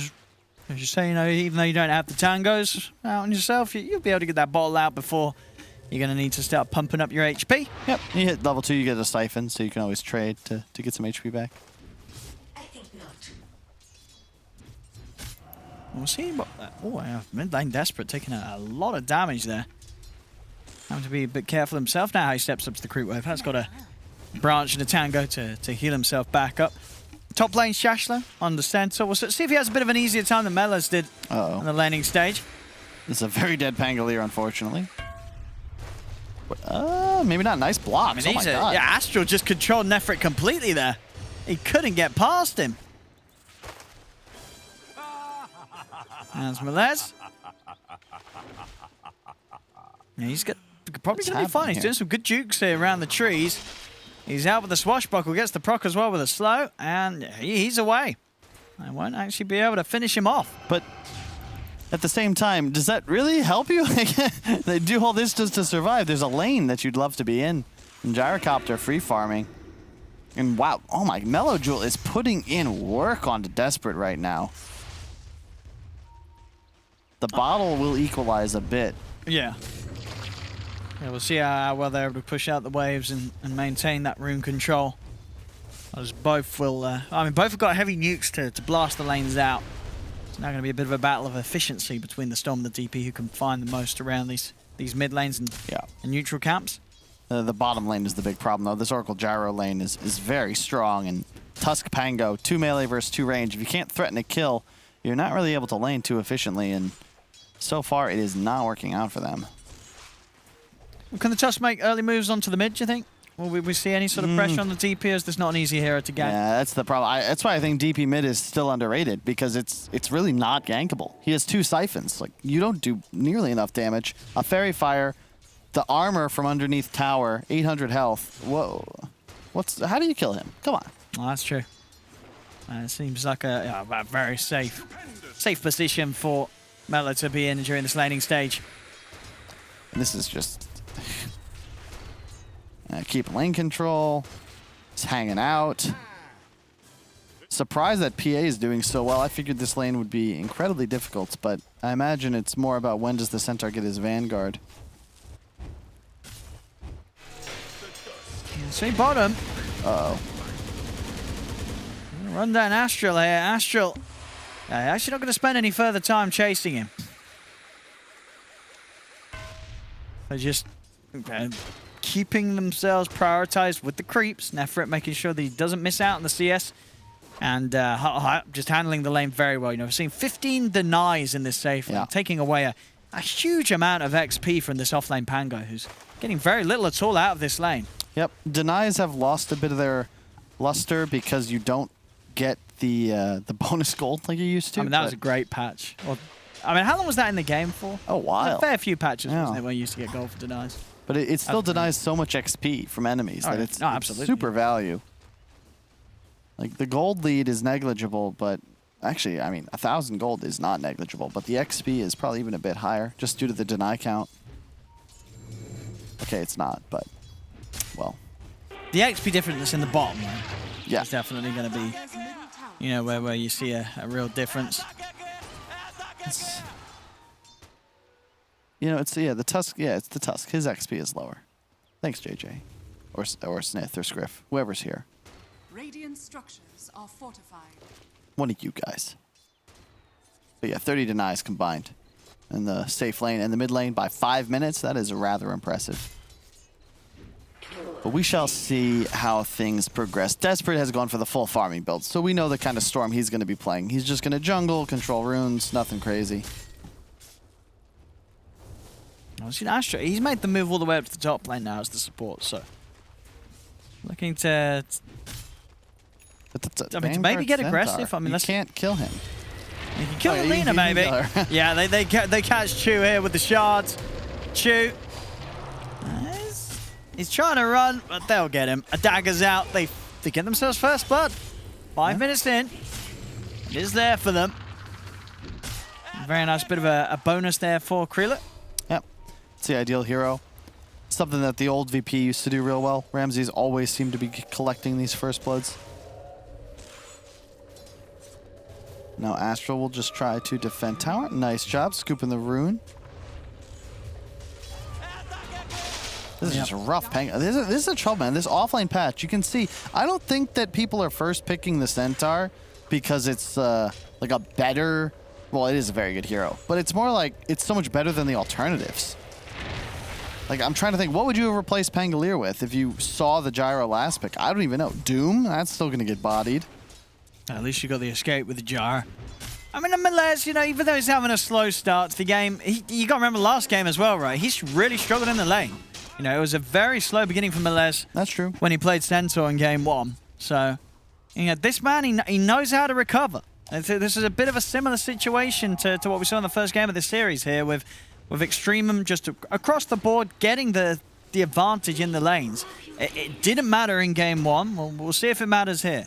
As you say, you know, even though you don't have the tangos out on yourself, you'll be able to get that bottle out before you're going to need to start pumping up your HP. Yep, you hit level 2, you get a siphon, so you can always trade to get some HP back. We'll see about that. Oh, yeah, mid lane desperate, taking a lot of damage there. Having to be a bit careful himself now how he steps up to the creep wave. Has got a branch and a tango to heal himself back up. Top lane Shashla on the center. We'll see if he has a bit of an easier time than Melas did on the laning stage. This is a very dead Pangolier, unfortunately. Maybe not nice blocks. I mean, oh my god. Yeah, Astral just controlled Nefrit completely there. He couldn't get past him. There's Melez. Yeah, he's probably going to be fine. He's doing some good jukes here around the trees. He's out with the swashbuckle, gets the proc as well with a slow, and he's away. I won't actually be able to finish him off. But at the same time, does that really help you? They do all this just to survive. There's a lane that you'd love to be in. And Gyrocopter free farming. And wow, oh my, Melojewel is putting in work onto Desperate right now. The bottle will equalize a bit. Yeah. Yeah, we'll see how well they're able to push out the waves and maintain that rune control. As both will, I mean, both have got heavy nukes to blast the lanes out. It's now going to be a bit of a battle of efficiency between the Storm and the DP who can find the most around these mid lanes and neutral camps. The bottom lane is the big problem, though. This Oracle Gyro lane is very strong, and Tusk Pango, 2 melee versus 2 range. If you can't threaten a kill, you're not really able to lane too efficiently, and so far it is not working out for them. Can the Tusk make early moves onto the mid, do you think? Will we see any sort of pressure on the DP, or is this not an easy hero to gank? Yeah, that's the problem. That's why I think DP mid is still underrated, because it's really not gankable. He has 2 siphons. Like, you don't do nearly enough damage. A Fairy Fire, the armor from underneath tower, 800 health. Whoa. How do you kill him? Come on. Well, that's true. It seems like a very safe position for Melo to be in during this laning stage. And this is just... keep lane control. He's hanging out. Surprised that PA is doing so well. I figured this lane would be incredibly difficult, but I imagine it's more about when does the Centaur get his Vanguard. See bottom. Uh-oh. Run down Astral here. Astral actually not going to spend any further time chasing him. They're just keeping themselves prioritized with the creeps. Nefrit making sure that he doesn't miss out on the CS. And just handling the lane very well. You know, we've seen 15 denies in this safe lane, taking away a huge amount of XP from this offlane Pango, who's getting very little at all out of this lane. Yep, denies have lost a bit of their luster because you don't get the bonus gold like you used to. I mean, that was a great patch. Well, I mean, how long was that in the game for? A while. A fair few patches, wasn't it, where you used to get gold for denies? But it still denies so much XP from enemies that it's super value. Like, the gold lead is negligible, but actually, I mean, 1,000 gold is not negligible, but the XP is probably even a bit higher just due to the deny count. Okay, it's not, but, well. The XP difference in the bottom, right? Yeah. It's definitely going to be, you know, where you see a real difference. You know, it's the Tusk. Yeah, it's the Tusk. His XP is lower. Thanks, JJ, or Snith, or Scriff, whoever's here. Radiant structures are fortified. One of you guys. But yeah, 30 denies combined in the safe lane and the mid lane by 5 minutes. That is rather impressive. But we shall see how things progress. Desperate has gone for the full farming build, so we know the kind of Storm he's going to be playing. He's just going to jungle, control runes, nothing crazy. Astro, he's made the move all the way up to the top lane now as the support, so looking to maybe get aggressive. I mean, you can't kill him. You can kill Alina, maybe. Yeah, they catch Chu here with the shards. Chu, he's trying to run, but they'll get him. A dagger's out. They get themselves first blood. 5 minutes in. It is there for them. Very nice bit of a bonus there for Kreeler. Yep. It's the ideal hero. Something that the old VP used to do real well. Ramses always seemed to be collecting these first bloods. Now Astral will just try to defend tower. Nice job scooping the rune. This is just a rough pang. This is a trouble, man. This offlane patch, you can see. I don't think that people are first picking the Centaur because it's like a better. Well, it is a very good hero, but it's more like it's so much better than the alternatives. Like, I'm trying to think, what would you have replaced Pangolier with if you saw the Gyro last pick? I don't even know. Doom? That's still going to get bodied. At least you got the escape with the Jar. I mean, Melez, you know, even though he's having a slow start to the game, you got to remember last game as well, right? He's really struggled in the lane. You know, it was a very slow beginning for Melez. That's true. When he played Centaur in game 1. So, you know, this man, he knows how to recover. This is a bit of a similar situation to what we saw in the first game of this series here with Extremum just across the board getting the advantage in the lanes. It didn't matter in game 1. We'll see if it matters here.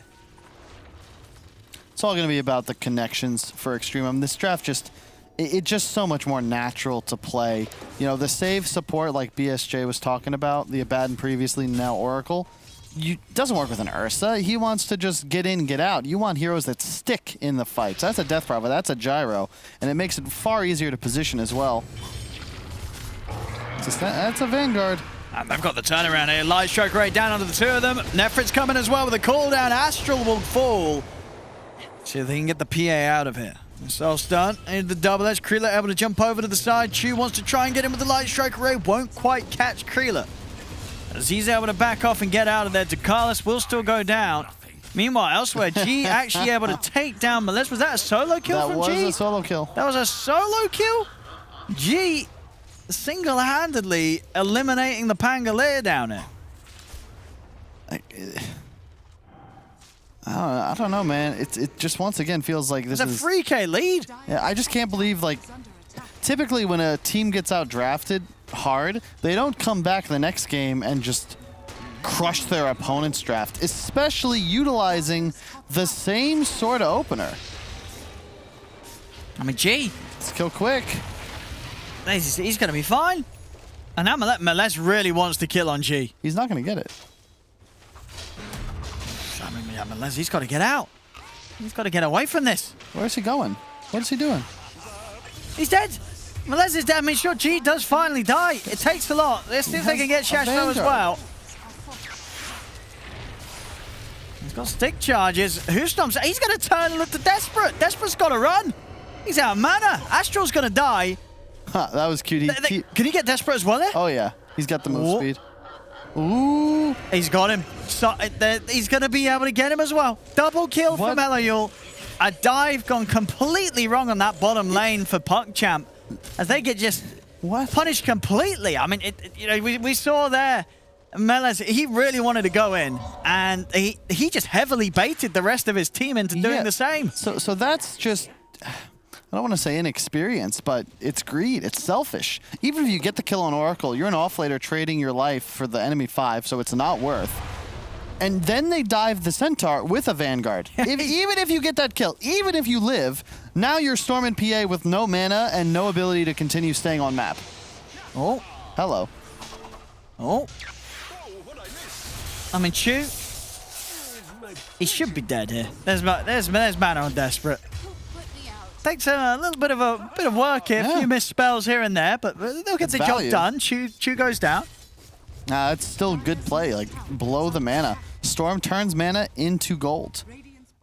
It's all going to be about the connections for Extremum. This draft just, it's just so much more natural to play. You know, the save support like BSJ was talking about, the Abaddon previously, now Oracle, doesn't work with an Ursa. He wants to just get in, get out. You want heroes that stick in the fights. That's a Death Prophet, that's a Gyro, and it makes it far easier to position as well. That's a Vanguard. And they've got the turnaround here. Light Strike right down onto the two of them. Nefrit's coming as well with a cooldown. Astral will fall. See if they can get the PA out of here. Self stun into the double edge. Kreela able to jump over to the side. Chu wants to try and get him with the Light Strike array. Won't quite catch Kreela. As he's able to back off and get out of there, Dakalis will still go down. Meanwhile, elsewhere, G actually able to take down Melez. Was that a solo kill from G? That was a solo kill. That was a solo kill? G single-handedly eliminating the Pangolier down there. I don't know, man. It just once again feels like this is a 3K lead. Yeah, I just can't believe, like, typically when a team gets out drafted hard, they don't come back the next game and just crush their opponent's draft, especially utilizing the same sort of opener. I mean, G. Let's kill quick. He's going to be fine. And now Melez really wants to kill on G. He's not going to get it. I mean, yeah, Melez, he's got to get out. He's got to get away from this. Where's he going? What is he doing? He's dead. Melez is dead. I mean, sure, G does finally die. It takes a lot. Let's see if they can get Shashno as well. He's got stick charges. Who stomps? He's going to turn and look to Desperate. Desperate's got to run. He's out of mana. Astral's going to die. Huh, that was cute. Can he get Desperate as well there? Oh, yeah. He's got the move speed. Ooh. He's got him. So, he's going to be able to get him as well. Double kill for Melayul. A dive gone completely wrong on that bottom lane for PuckChamp as they get just punished completely. I mean, you know, we saw there, Melez, he really wanted to go in, and he just heavily baited the rest of his team into doing the same. So that's just, I don't want to say inexperience, but it's greed. It's selfish. Even if you get the kill on Oracle, you're an offlaner trading your life for the enemy 5, so it's not worth. And then they dive the Centaur with a Vanguard. Even if you get that kill, even if you live, now you're storming PA with no mana and no ability to continue staying on map. Oh. Hello. Oh. I mean, Chu, he should be dead here. There's mana on Desperate. Takes a little bit of work here, a few missed spells here and there, but they'll get the job done. Chu goes down. Nah, it's still good play, like below the mana. Storm turns mana into gold.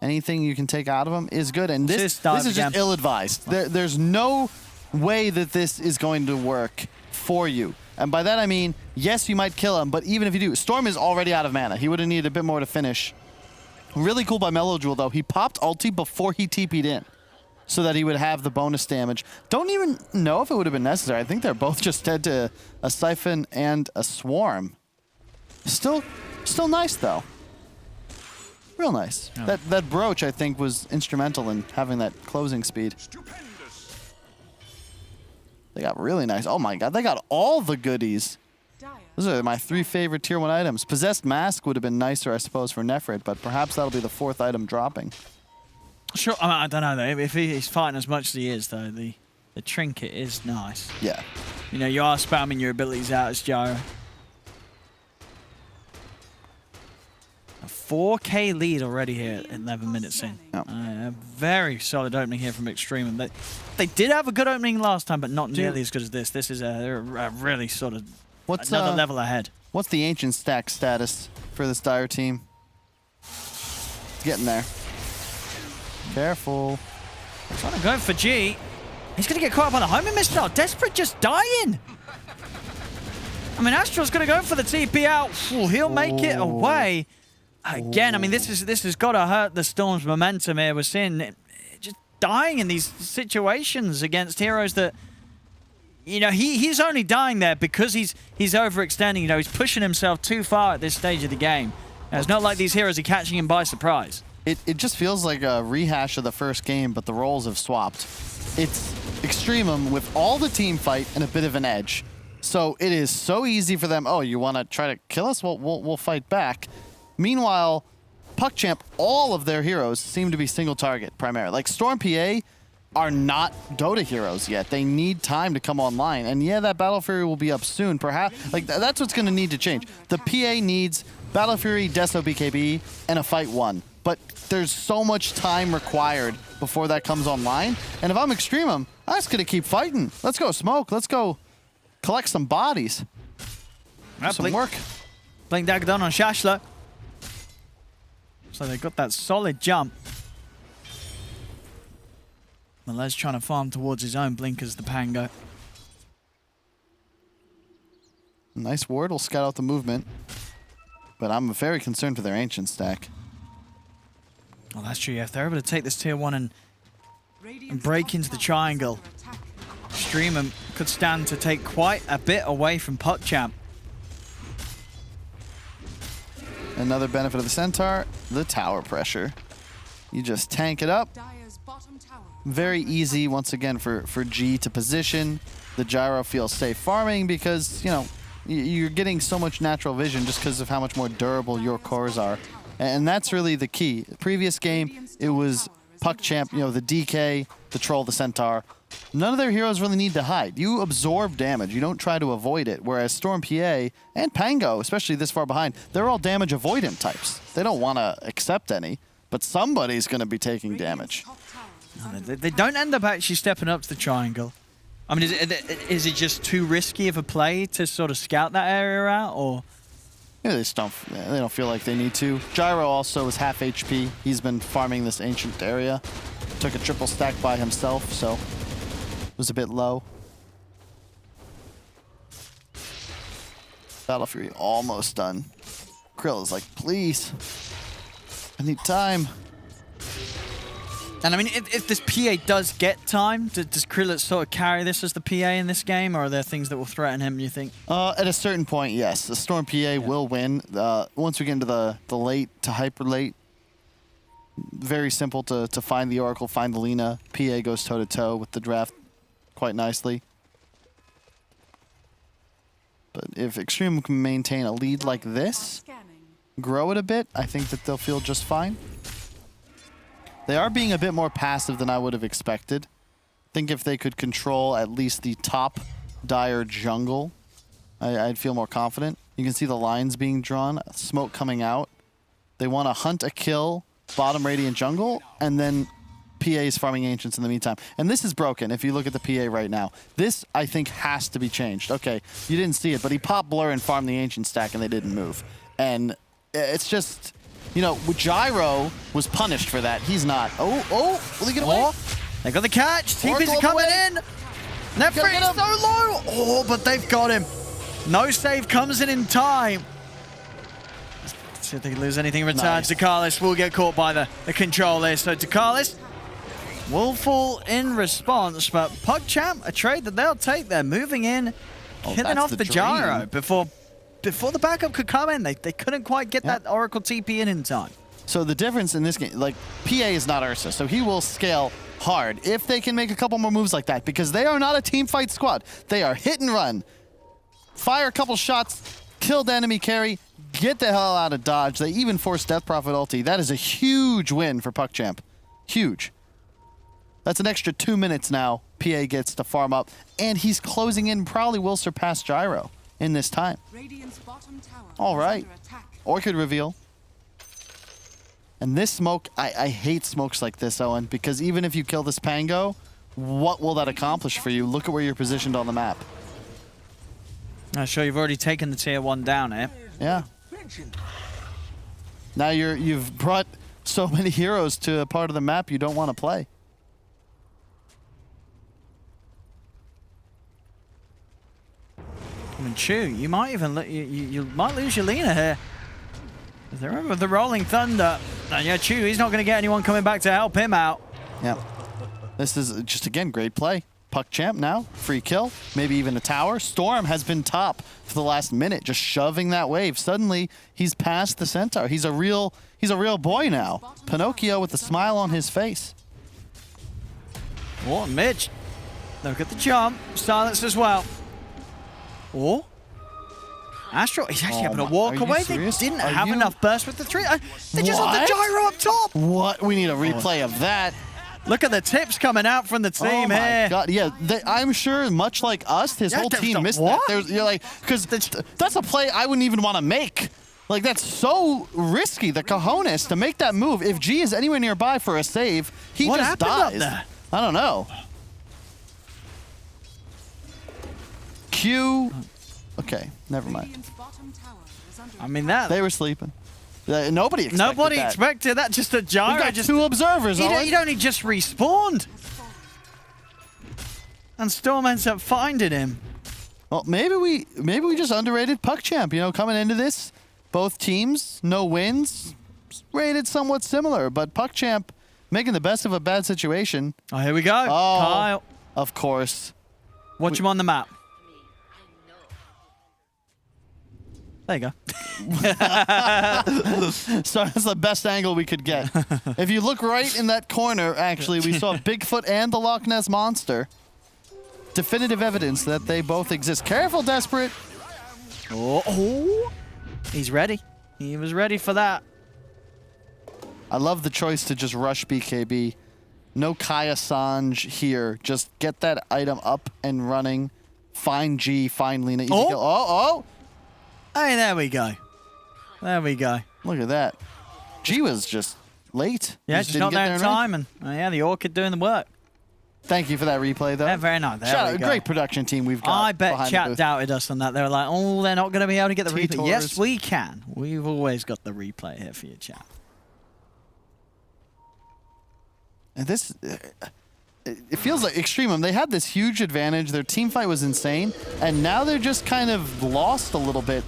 Anything you can take out of them is good, and this is just ill-advised. There's no way that this is going to work for you. And by that I mean, yes, you might kill him, but even if you do, Storm is already out of mana. He would have needed a bit more to finish. Really cool by Melojewel, though. He popped ulti before he TP'd in, so that he would have the bonus damage. Don't even know if it would have been necessary. I think they're both just dead to a Siphon and a Swarm. Still nice, though. Real nice. Yeah. That brooch, I think, was instrumental in having that closing speed. They got really nice. Oh my god, they got all the goodies. Those are my 3 favorite tier 1 items. Possessed Mask would have been nicer, I suppose, for Nefrit, but perhaps that'll be the 4th item dropping. Sure, I don't know though. If he's fighting as much as he is, though, the trinket is nice. Yeah. You know, you are spamming your abilities out as Gyro. 4K lead already here at 11 minutes in. A very solid opening here from Extreme. They did have a good opening last time, but not nearly as good as this. This is a really sort of another level ahead. What's the Ancient Stack status for this Dire team? It's getting there. Careful. Trying to go for G. He's going to get caught up on a homing missile. Desperate just dying. I mean, Astral's going to go for the TP out. Ooh, he'll make it away. Again, I mean, this has got to hurt the Storm's momentum here. We're seeing it just dying in these situations against heroes that, you know, he's only dying there because he's overextending. You know, he's pushing himself too far at this stage of the game. It's not like these heroes are catching him by surprise. It just feels like a rehash of the first game, but the roles have swapped. It's Extremum with all the team fight and a bit of an edge. So it is so easy for them. Oh, you want to try to kill us? Well, we'll fight back. Meanwhile, PuckChamp, all of their heroes seem to be single target primarily. Like Storm PA are not Dota heroes yet. They need time to come online. And yeah, that Battle Fury will be up soon. Perhaps like that's what's going to need to change. The PA needs Battle Fury, Deso BKB, and a fight 1. But there's so much time required before that comes online. And if I'm Extremum, I'm just going to keep fighting. Let's go smoke. Let's go collect some bodies. Some work. Blink Dagger done on Shashla. So they got that solid jump. Malez trying to farm towards his own blink as the Pango. Nice ward will scout out the movement. But I'm very concerned for their Ancient Stack. Well, that's true. Yeah, if they're able to take this tier 1 and break into the triangle, Extremum could stand to take quite a bit away from PuckChamp. Another benefit of the Centaur, the tower pressure. You just tank it up. Very easy, once again, for G to position. The Gyro feels safe farming because, you know, you're getting so much natural vision just because of how much more durable your cores are. And that's really the key. Previous game, it was PuckChamp, you know, the DK, the Troll, the Centaur. None of their heroes really need to hide. You absorb damage. You don't try to avoid it. Whereas Storm PA and Pango, especially this far behind, they're all damage avoidant types. They don't want to accept any, but somebody's going to be taking damage. No, they don't end up actually stepping up to the triangle. I mean, is it just too risky of a play to sort of scout that area out, or? Yeah, they don't feel like they need to. Gyro also is half HP. He's been farming this ancient area. Took a triple stack by himself, so it was a bit low. Battle Fury almost done. Krill is like, please, I need time. And I mean, if this PA does get time, does Krillin sort of carry this as the PA in this game, or are there things that will threaten him, you think? At a certain point, yes. The Storm PA will win. Once we get into the late to hyper late, very simple to find the Oracle, find the Lina. PA goes toe-to-toe with the draft quite nicely. But if Extreme can maintain a lead like this, grow it a bit, I think that they'll feel just fine. They are being a bit more passive than I would have expected. I think if they could control at least the top Dire jungle, I'd feel more confident. You can see the lines being drawn, smoke coming out. They want to hunt a kill, bottom Radiant jungle, and then PA's farming Ancients in the meantime. And this is broken if you look at the PA right now. This, I think, has to be changed. Okay, you didn't see it, but he popped Blur and farmed the Ancient stack and they didn't move. And it's just... You know, Gyro was punished for that. He's not. Oh, will he get away? They got the catch. TP's coming in. Nefri is so low. Oh, but they've got him. No save comes in time. Let's see if they can lose anything in return. Nice. Dakalis will get caught by the control there. So Dakalis will fall in response, but PuckChamp, a trade that they'll take. They're moving in, killing off the Gyro before the backup could come in. They couldn't quite get that Oracle TP in time. So the difference in this game, like, PA is not Ursa, so he will scale hard if they can make a couple more moves like that, because they are not a team fight squad. They are hit and run. Fire a couple shots, kill the enemy carry, get the hell out of dodge. They even force Death Prophet ulti. That is a huge win for PuckChamp. Huge. That's an extra 2 minutes now PA gets to farm up, and he's closing in, probably will surpass Gyro in this time. All right. Orchid reveal. And this smoke, I hate smokes like this, Owen, because even if you kill this Pango, what will that accomplish for you? Look at where you're positioned on the map. I'm sure you've already taken the tier 1 down here. Yeah. Now you've brought so many heroes to a part of the map you don't want to play. I mean, Chu, you might even you might lose your Lina here. Remember the Rolling Thunder. And yeah, Chu, he's not going to get anyone coming back to help him out. Yeah. This is just, again, great play. Puck champ now, free kill, maybe even a tower. Storm has been top for the last minute, just shoving that wave. Suddenly, he's past the Centaur. He's a real boy now. Pinocchio with a smile on his face. Oh, Mitch. Look at the jump. Silence as well. Oh. Astro, he's actually able to walk away. They didn't have enough burst with the 3. They just have the gyro up top. What? We need a replay of that. Look at the tips coming out from the team here. here. God, yeah, I'm sure, much like us, his whole team missed that. You're like, because that's a play I wouldn't even want to make. Like, that's so risky, the cojones, to make that move. If G is anywhere nearby for a save, he just dies. I don't know. Q. Okay, never mind. I mean, that... They were sleeping. Nobody expected that. Just a gyro. We've got just 2 observers. He'd only just respawned. And Storm ends up finding him. Well, maybe we just underrated Puck Champ. You know, coming into this, both teams, no wins, rated somewhat similar. But Puck Champ making the best of a bad situation. Oh, here we go. Oh, Kyle. Of course. Watch him on the map. There you go. So that's the best angle we could get. If you look right in that corner, actually, we saw Bigfoot and the Loch Ness Monster. Definitive evidence that they both exist. Careful, Desperate. Oh, he's ready. He was ready for that. I love the choice to just rush BKB. No Kaya Sanj here. Just get that item up and running. Find G, find Lina. Easy kill. Oh! Hey, there we go. There we go. Look at that. G was just late. Yeah, just not there in time. And yeah, the Orchid doing the work. Thank you for that replay, though. Yeah, very nice. There we go. Great production team we've got. I bet chat doubted us on that. They were like, oh, they're not going to be able to get the replay. Yes, we can. We've always got the replay here for you, chat. And this... It feels like Extremum, they had this huge advantage. Their team fight was insane. And now they're just kind of lost a little bit.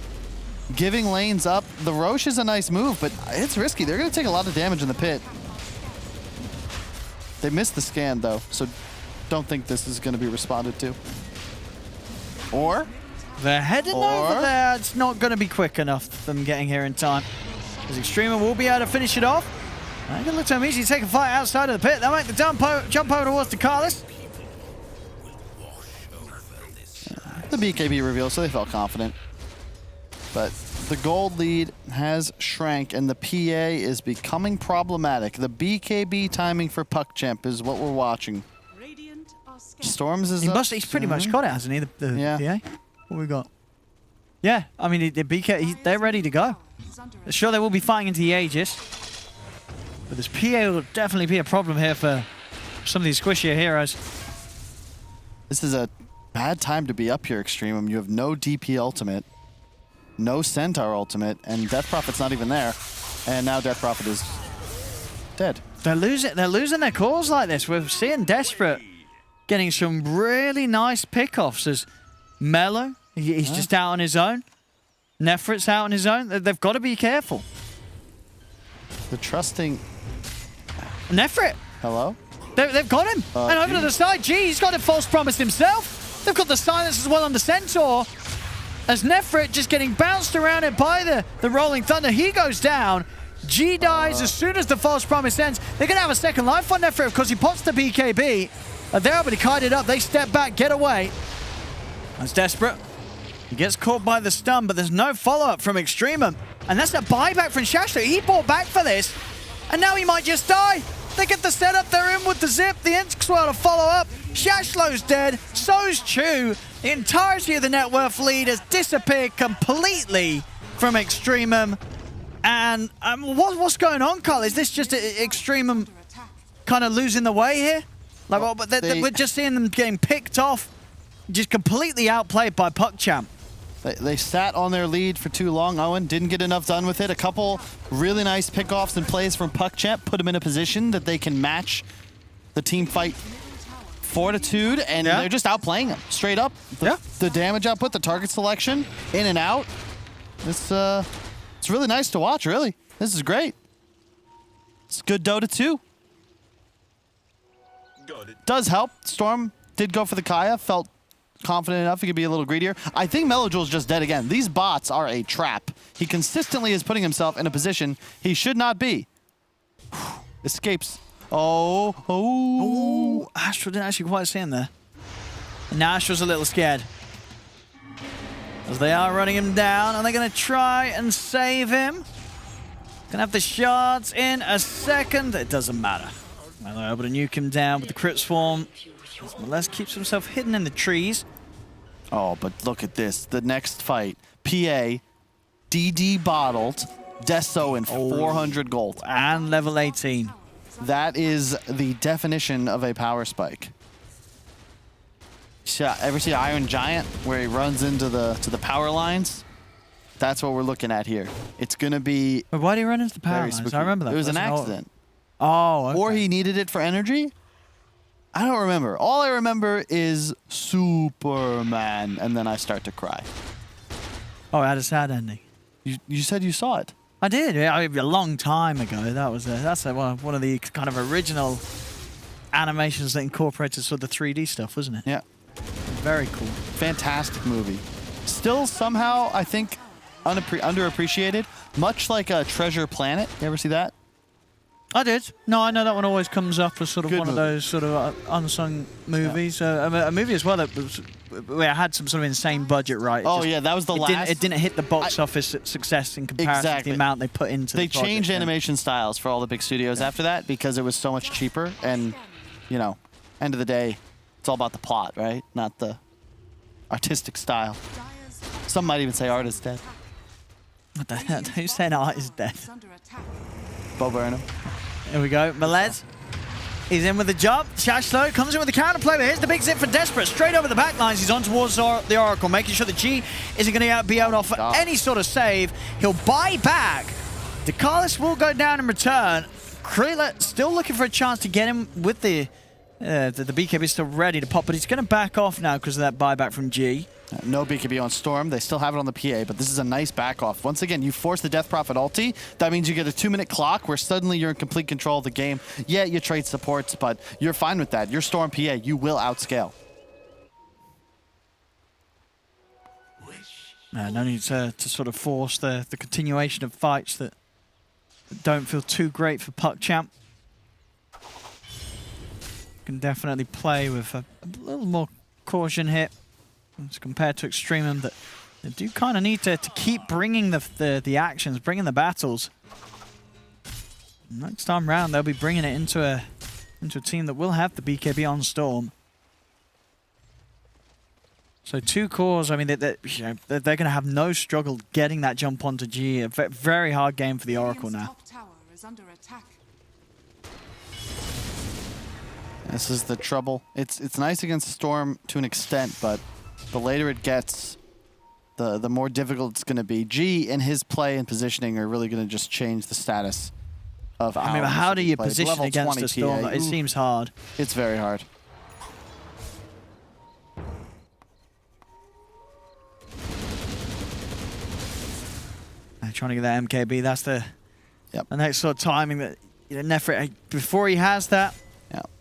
Giving lanes up. The Roche is a nice move, but it's risky. They're going to take a lot of damage in the pit. They missed the scan, though, so don't think this is going to be responded to. Or? They're heading over there. It's not going to be quick enough, them getting here in time. Because Extremum will be able to finish it off. I'm going to look to him easy to take a fight outside of the pit. They'll make the jump over towards the Carlos. The BKB reveal, so they felt confident. But the gold lead has shrank, and the PA is becoming problematic. The BKB timing for Puck Champ is what we're watching. Storms is up. He's pretty much got it, hasn't he? The PA? What we got? Yeah, I mean, the BK, they're ready to go. Sure, they will be fighting into the Aegis. But this PA will definitely be a problem here for some of these squishier heroes. This is a bad time to be up here, Extremum. You have no DP ultimate, no Centaur ultimate, and Death Prophet's not even there. And now Death Prophet is dead. They're losing their cores like this. We're seeing Desperate getting some really nice pickoffs as Mello, he's just out on his own. Nefrit's out on his own. They've got to be careful. The trusting... Nefrit. Hello? They've got him. And over to the side, G, he's got a false promise himself. They've got the silence as well on the Centaur. As Nefrit just getting bounced around it by the Rolling Thunder. He goes down. G dies as soon as the false promise ends. They're going to have a second life on Nefrit because he pops the BKB. They're able to kite it up. They step back, get away. That's Desperate. He gets caught by the stun, but there's no follow-up from Extremum. And that's a buyback from Shashlo. He bought back for this, and now he might just die. They get the setup, they're in with the zip, the Inkswell to follow up. Shashlo's dead, so's Chu. The entirety of the net worth lead has disappeared completely from Extremum. And what's going on, Carl? Is this just Extreme kind of losing the way here? Like, but we're just seeing them getting picked off, just completely outplayed by PuckChamp. They sat on their lead for too long. Owen didn't get enough done with it. A couple really nice pickoffs and plays from PuckChamp put them in a position that they can match the team fight fortitude, and they're just outplaying them straight up. The damage output, the target selection, in and out. It's really nice to watch, really. This is great. It's good Dota 2. Does help. Storm did go for the Kaya, felt confident enough he could be a little greedier. I think Melojul's just dead again. These bots are a trap. He consistently is putting himself in a position he should not be. Escapes. Oh. Astral didn't actually quite see him there. And now Astral's a little scared. As they are running him down, and they're going to try and save him. Gonna have the shards in a second. It doesn't matter. Well, they're able to nuke him down with the crit swarm. Melez keeps himself hidden in the trees. Oh, but look at this. The next fight. PA, DD bottled, Deso in 400 gold. And level 18. That is the definition of a power spike. Ever see Iron Giant where he runs into the power lines? That's what we're looking at here. It's gonna be. But why did he run into the power lines? Spooky. I remember that. It was an accident. Oh, okay. Or he needed it for energy. I don't remember. All I remember is Superman, and then I start to cry. Oh, it had a sad ending. You said you saw it. I did. Yeah, a long time ago. That's one of the kind of original animations that incorporated sort of the 3D stuff, wasn't it? Yeah. Very cool. Fantastic movie. Still somehow, I think, underappreciated. Much like Treasure Planet. You ever see that? I did. No, I know that one always comes up as sort of one of those sort of unsung movies. A movie as well that was, where it had some sort of insane budget, right? That was the last. It didn't hit the box office success in comparison to the amount they put into They the project. changed animation styles for all the big studios after that because it was so much cheaper. And, you know, end of the day, it's all about the plot, right? Not the artistic style. Some might even say art is dead. What the hell? Who's saying art is dead? Bo Burnham. Here we go. Melez. He's in with the jump. Shashlo comes in with the counterplay, but here's the big zip for Desperate. Straight over the back lines. He's on towards the Oracle, making sure that G isn't going to be able to offer any sort of save. He'll buy back. DeCarlis will go down in return. Krila still looking for a chance to get him with the BKB still ready to pop, but he's going to back off now because of that buyback from G. No BKB on Storm. They still have it on the PA, but this is a nice back off. Once again, you force the Death Prophet ulti. That means you get a 2-minute clock where suddenly you're in complete control of the game. Yeah, you trade supports, but you're fine with that. You're Storm PA. You will outscale. No need to sort of force the continuation of fights that don't feel too great for PuckChamp. Can definitely play with a little more caution here as compared to Extremum, that they do kind of need to keep bringing the actions, bringing the battles. Next time round, they'll be bringing it into a team that will have the BKB on Storm. So 2 cores, I mean, they're going to have no struggle getting that jump onto G. A very hard game for the Oracle now. This is the trouble. It's nice against Storm to an extent, but the later it gets, the more difficult it's going to be. G and his play and positioning are really going to just change the status of how. I mean, how do you position against a Storm? It seems hard. It's very hard. Trying to get that MKB. That's the next sort of timing that Nefrit, before he has that.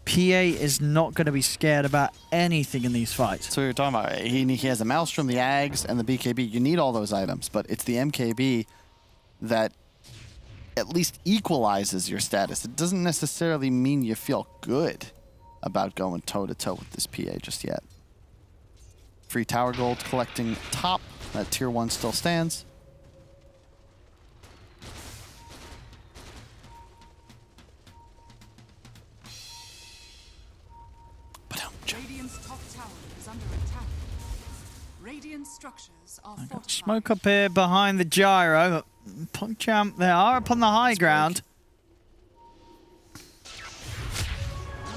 PA is not going to be scared about anything in these fights. So we were talking about, he has the Maelstrom, the Ags, and the BKB. You need all those items, but it's the MKB that at least equalizes your status. It doesn't necessarily mean you feel good about going toe-to-toe with this PA just yet. Free tower gold collecting top. That tier 1 still stands. Radiant's top tower is under attack. Radiant structures are fortified. Smoke up here behind the gyro. PogChamp, they are up on the high ground.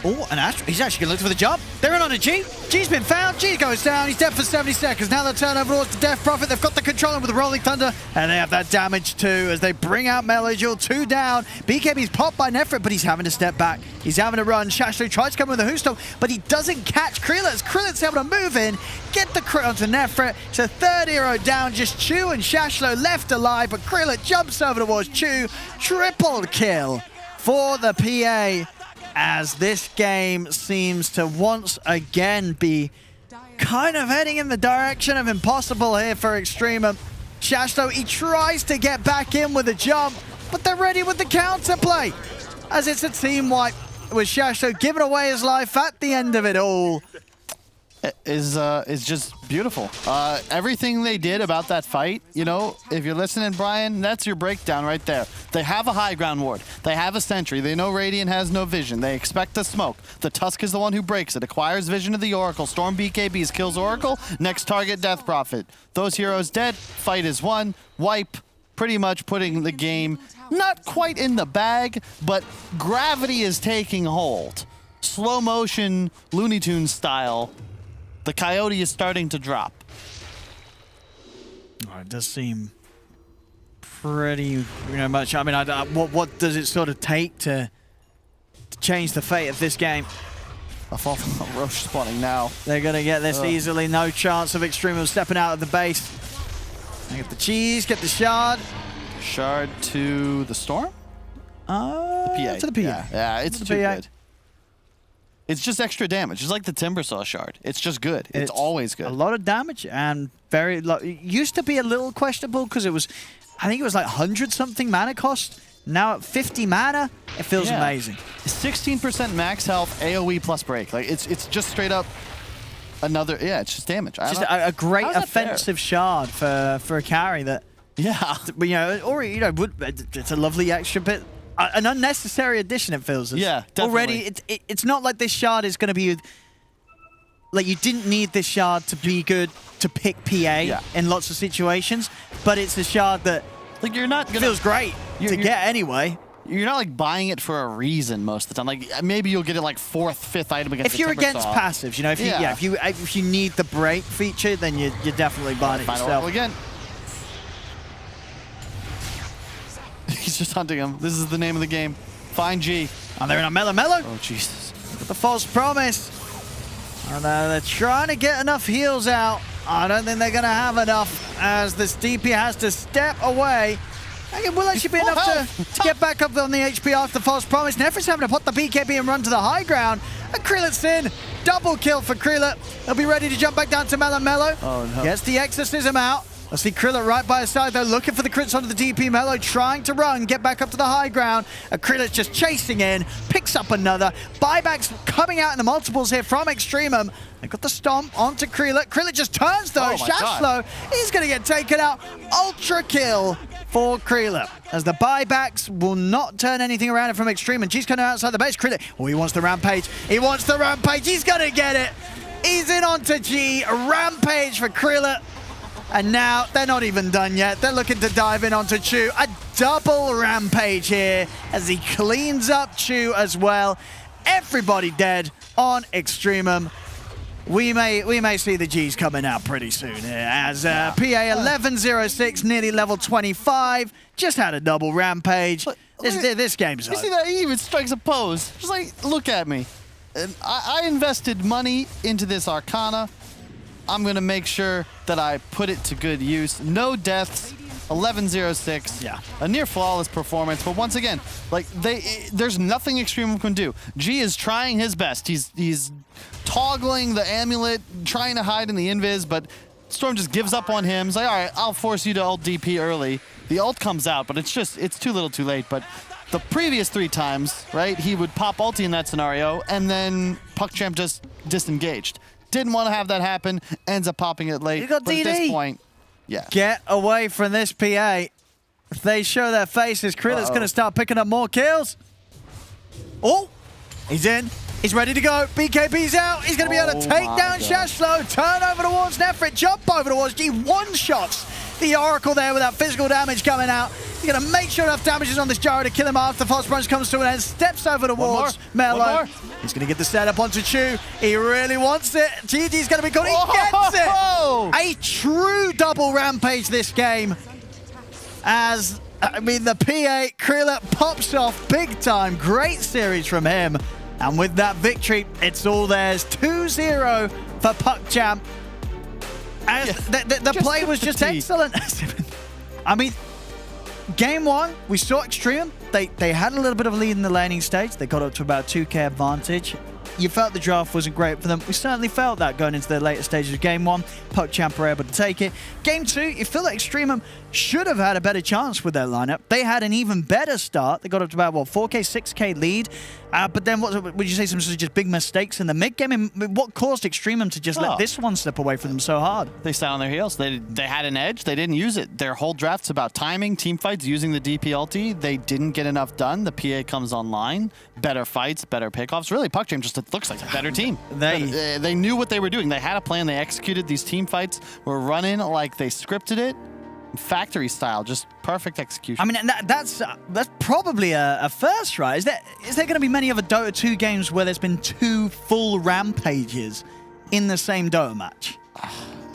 Oh, and Astro, he's actually going to look for the jump. They're in on a G. G's been found. G goes down. He's dead for 70 seconds. Now they'll turn over towards the Death Prophet. They've got the controller with the Rolling Thunder, and they have that damage too as they bring out Meloduel. 2 down. BKB's popped by Nefrit, but he's having to step back. He's having to run. Shashlu tries to come with a Hoostorm, but he doesn't catch Krillitz. Krillit's able to move in, get the crit onto Nefrit. It's a 3rd hero down. Just Chu and Shashlu left alive, but Krillitz jumps over towards Chu. Triple kill for the PA, as this game seems to once again be kind of heading in the direction of impossible here for Extremum. Shashlo, he tries to get back in with a jump, but they're ready with the counterplay, as it's a team wipe with Shashlo giving away his life at the end of it all. Is just beautiful. Everything they did about that fight, you know, if you're listening, Brian, that's your breakdown right there. They have a high ground ward. They have a sentry. They know Radiant has no vision. They expect the smoke. The Tusk is the one who breaks it. Acquires vision of the Oracle. Storm BKBs, kills Oracle. Next target, Death Prophet. Those heroes dead. Fight is won. Wipe. Pretty much putting the game not quite in the bag, but gravity is taking hold. Slow motion, Looney Tunes style. The Coyote is starting to drop. Oh, it does seem pretty, much. I mean, what does it sort of take to change the fate of this game? A fall Roche spawning now. They're going to get this easily. No chance of Extremum stepping out of the base. They get the cheese, get the shard. Shard to the Storm? The PA. To the PA. Yeah, it's too good. It's just extra damage. It's like the Timbersaw shard. It's just good. It's always good. A lot of damage and very it used to be a little questionable because it was, I think it was like 100-something mana cost. Now at 50 mana, it feels amazing. 16% max health, AoE plus break. Like it's just straight up another. Yeah, it's just damage. Just a great offensive shard for a carry that. Yeah, or it's a lovely extra bit. An unnecessary addition, it feels. Yeah, definitely. Already, it's not like this shard is going to be... Like, you didn't need this shard to be good to pick PA in lots of situations, but it's a shard that like you're not gonna, feels great to get anyway. You're not, like, buying it for a reason most of the time. Like, maybe you'll get it, like, 4th, 5th item against If you're against passives, if you need the break feature, then you're definitely buying it yourself. Again. He's just hunting him. This is the name of the game. Find G. And they're in a Mellow. Oh, Jesus. With the false promise. And they're trying to get enough heals out. I don't think they're going to have enough as this DP has to step away. It will actually be enough to get back up on the HP after the false promise. Nefrit's having to put the BKB and run to the high ground. And Krillit's in. Double kill for Krillit. He'll be ready to jump back down to Mellow. Oh, no. Gets the exorcism out. I see Krillit right by his side, though, looking for the crits onto the DP. Mellow trying to run, get back up to the high ground. Krillit's just chasing in, picks up another. Buybacks coming out in the multiples here from Extremum. They've got the stomp onto Krillit. Krillit just turns, though. Shashlo, he's going to get taken out. Ultra kill for Krillit, as the buybacks will not turn anything around from Extremum. G's coming outside the base. Krillit, he wants the rampage. He wants the rampage. He's going to get it. He's in onto G. A rampage for Krillit. And now they're not even done yet. They're looking to dive in onto Chu. A double rampage here as he cleans up Chu as well. Everybody dead on Extremum. We may see the G's coming out pretty soon here as PA 1106, nearly level 25, just had a double rampage. This game's You see that? He even strikes a pose. Just like, look at me. And I invested money into this Arcana. I'm going to make sure that I put it to good use. No deaths, 1106. Yeah. A near flawless performance, but once again, like there's nothing Extremum can do. G is trying his best. He's toggling the amulet, trying to hide in the invis, but Storm just gives up on him. He's like, all right, I'll force you to ult DP early. The ult comes out, but it's too little too late. But the previous 3 times, right, he would pop ulti in that scenario, and then PogChamp just disengaged. Didn't want to have that happen. Ends up popping it late. You got but DD. At this point, yeah. Get away from this PA. If they show their faces, Krillit's going to start picking up more kills. Oh, he's in. He's ready to go. BKB's out. He's going to be able to take down Shashlo. Turn over towards Nefrit. Jump over towards G. One-shots the Oracle there with that physical damage coming out. You're going to make sure enough damage is on this Gyro to kill him after False Punch comes to an end. Steps over towards Mello. He's going to get the setup onto Chu. He really wants it. GG's going to be caught. He gets it! A true double rampage this game. As, I mean, the P8, Krillin pops off big time. Great series from him. And with that victory, it's all theirs. 2-0 for PuckChamp. The play was just excellent. I mean, game one, we saw Extreme. They had a little bit of a lead in the laning stage. They got up to about 2k advantage. You felt the draft wasn't great for them. We certainly felt that going into the later stages of game one. PuckChamp were able to take it. Game two, you feel like Extreme should have had a better chance with their lineup. They had an even better start. They got up to about, what, 4k, 6k lead. But then, what would you say, some sort of just big mistakes in the mid game? And what caused Extreme to just let this one slip away from them so hard? They sat on their heels. They had an edge. They didn't use it. Their whole draft's about timing, team fights, using the DP ulti. They didn't get enough done. The PA comes online. Better fights, better pickoffs. Really, PuckChamp just looks like a better team. They knew what they were doing. They had a plan. They executed. These team fights were running like they scripted it. Factory style, just perfect execution. I mean, that's probably a first, right? Is there going to be many other Dota 2 games where there's been 2 full rampages in the same Dota match?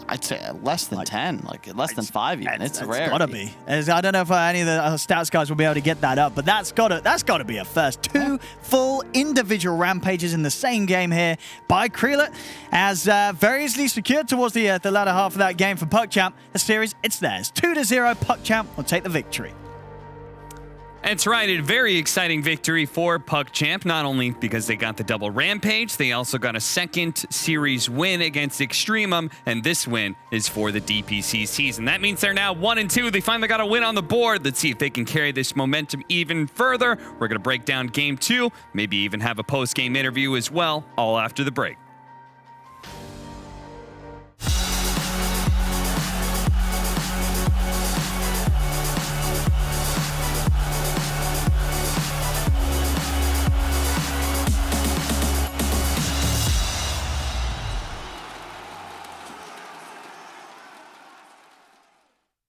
I'd say less than 10, like less than 5 even. It's rare. It's gotta be. I don't know if any of the stats guys will be able to get that up, but that's gotta be a first. 2 full individual rampages in the same game here by Krillin, as very easily secured towards the latter half of that game for PuckChamp. The series, it's theirs. 2-0. PuckChamp will take the victory. That's right, a very exciting victory for PuckChamp, not only because they got the double rampage, they also got a second series win against Extremum, and this win is for the DPC season. That means they're now 1-2. They finally got a win on the board. Let's see if they can carry this momentum even further. We're going to break down game 2, maybe even have a post-game interview as well, all after the break.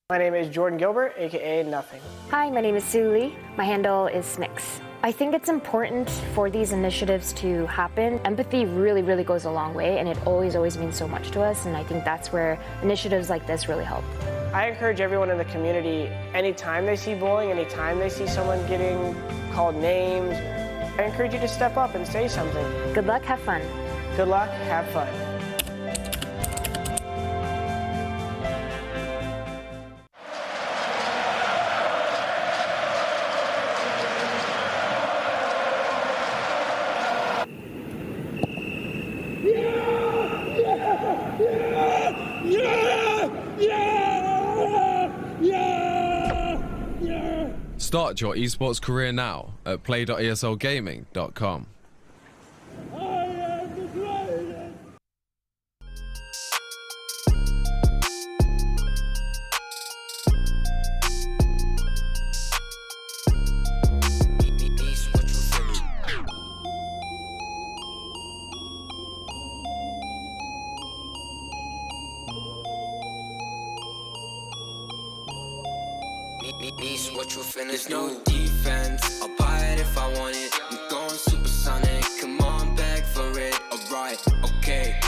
My name is Jordan Gilbert, aka Nothing. Hi, my name is Sue Lee. My handle is Smix. I think it's important for these initiatives to happen. Empathy really, really goes a long way, and it always means so much to us, and I think that's where initiatives like this really help. I encourage everyone in the community, anytime they see bullying, anytime they see someone getting called names, I encourage you to step up and say something. Good luck, have fun. Good luck, have fun. Start your esports career now at play.eslgaming.com. There's no defense, I'll buy it if I want it. I'm going supersonic, come on, beg for it. Alright, okay.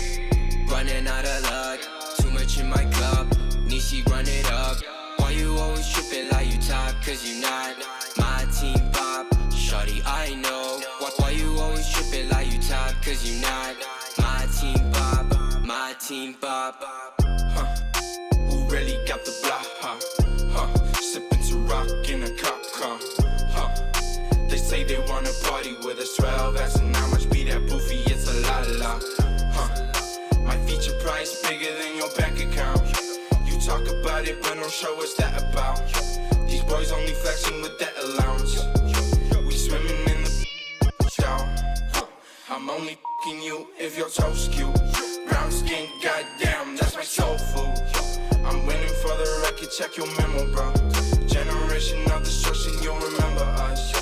Running out of luck, too much in my club. Nishi, run it up. Why you always tripping like you top? Cause you not my team pop. Shawty, I know. Why you always tripping like you top? Cause you not my team pop. My team pop. Who really got the block, Sipping to rock in a cop car, They say they wanna party with us 12 as and how much be that boofy, it's a la, My feature price bigger than your bank account. You talk about it, but don't show us that about. These boys only flexing with that allowance. We swimming in the down. I'm only f***ing you if your toes cute. Brown skin, goddamn, that's my soul food. I'm winning for the record, check your memo, bro. Generation of destruction, you'll remember us.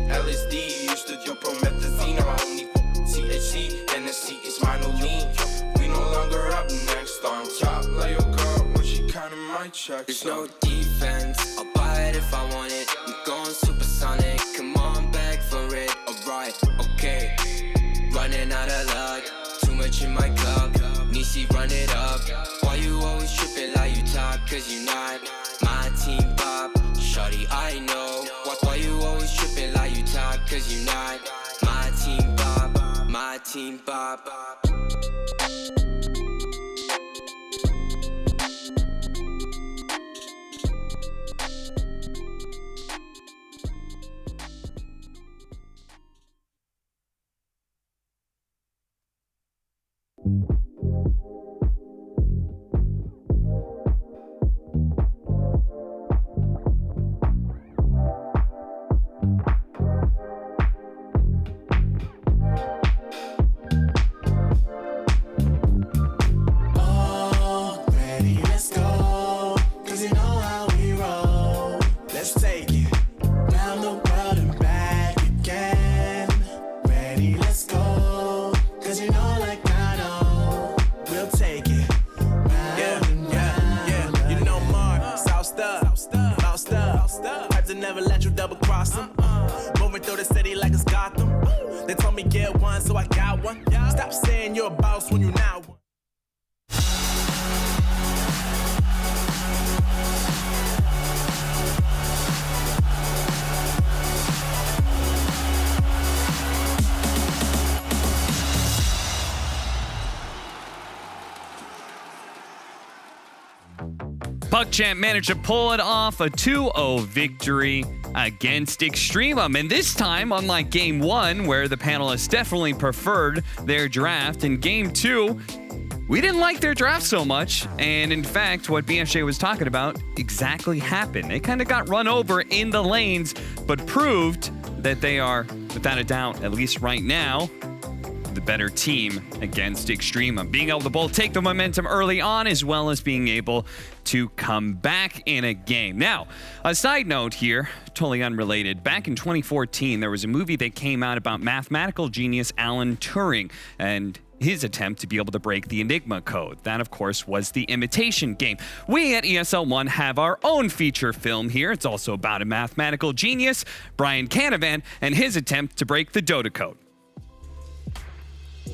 LSD used to do promethazine, only THC, NSC is my new lean. We no longer up next, on top, like your girl when she come. counting my checks. There's no defense, I'll buy it if I want it. I'm going supersonic, come on, beg for it. Alright, okay. Running out of luck, too much in my club. Nishi, run it up. Why you always tripping like you top? Cause you not my team pop. Shawty, I know. Why you always tripping like you top? Cause you not my team pop. My team pop. PuckChamp managed to pull it off, a 2-0 victory against Extremum. And this time, unlike Game 1, where the panelists definitely preferred their draft, in Game 2, we didn't like their draft so much. And in fact, what BFJ was talking about exactly happened. They kind of got run over in the lanes, but proved that they are, without a doubt, at least right now, the better team against Extremum. Being able to both take the momentum early on as well as being able to come back in a game. Now, a side note here, totally unrelated. Back in 2014, there was a movie that came out about mathematical genius Alan Turing and his attempt to be able to break the Enigma code. That, of course, was the Imitation Game. We at ESL One have our own feature film here. It's also about a mathematical genius, Brian Canavan, and his attempt to break the Dota code.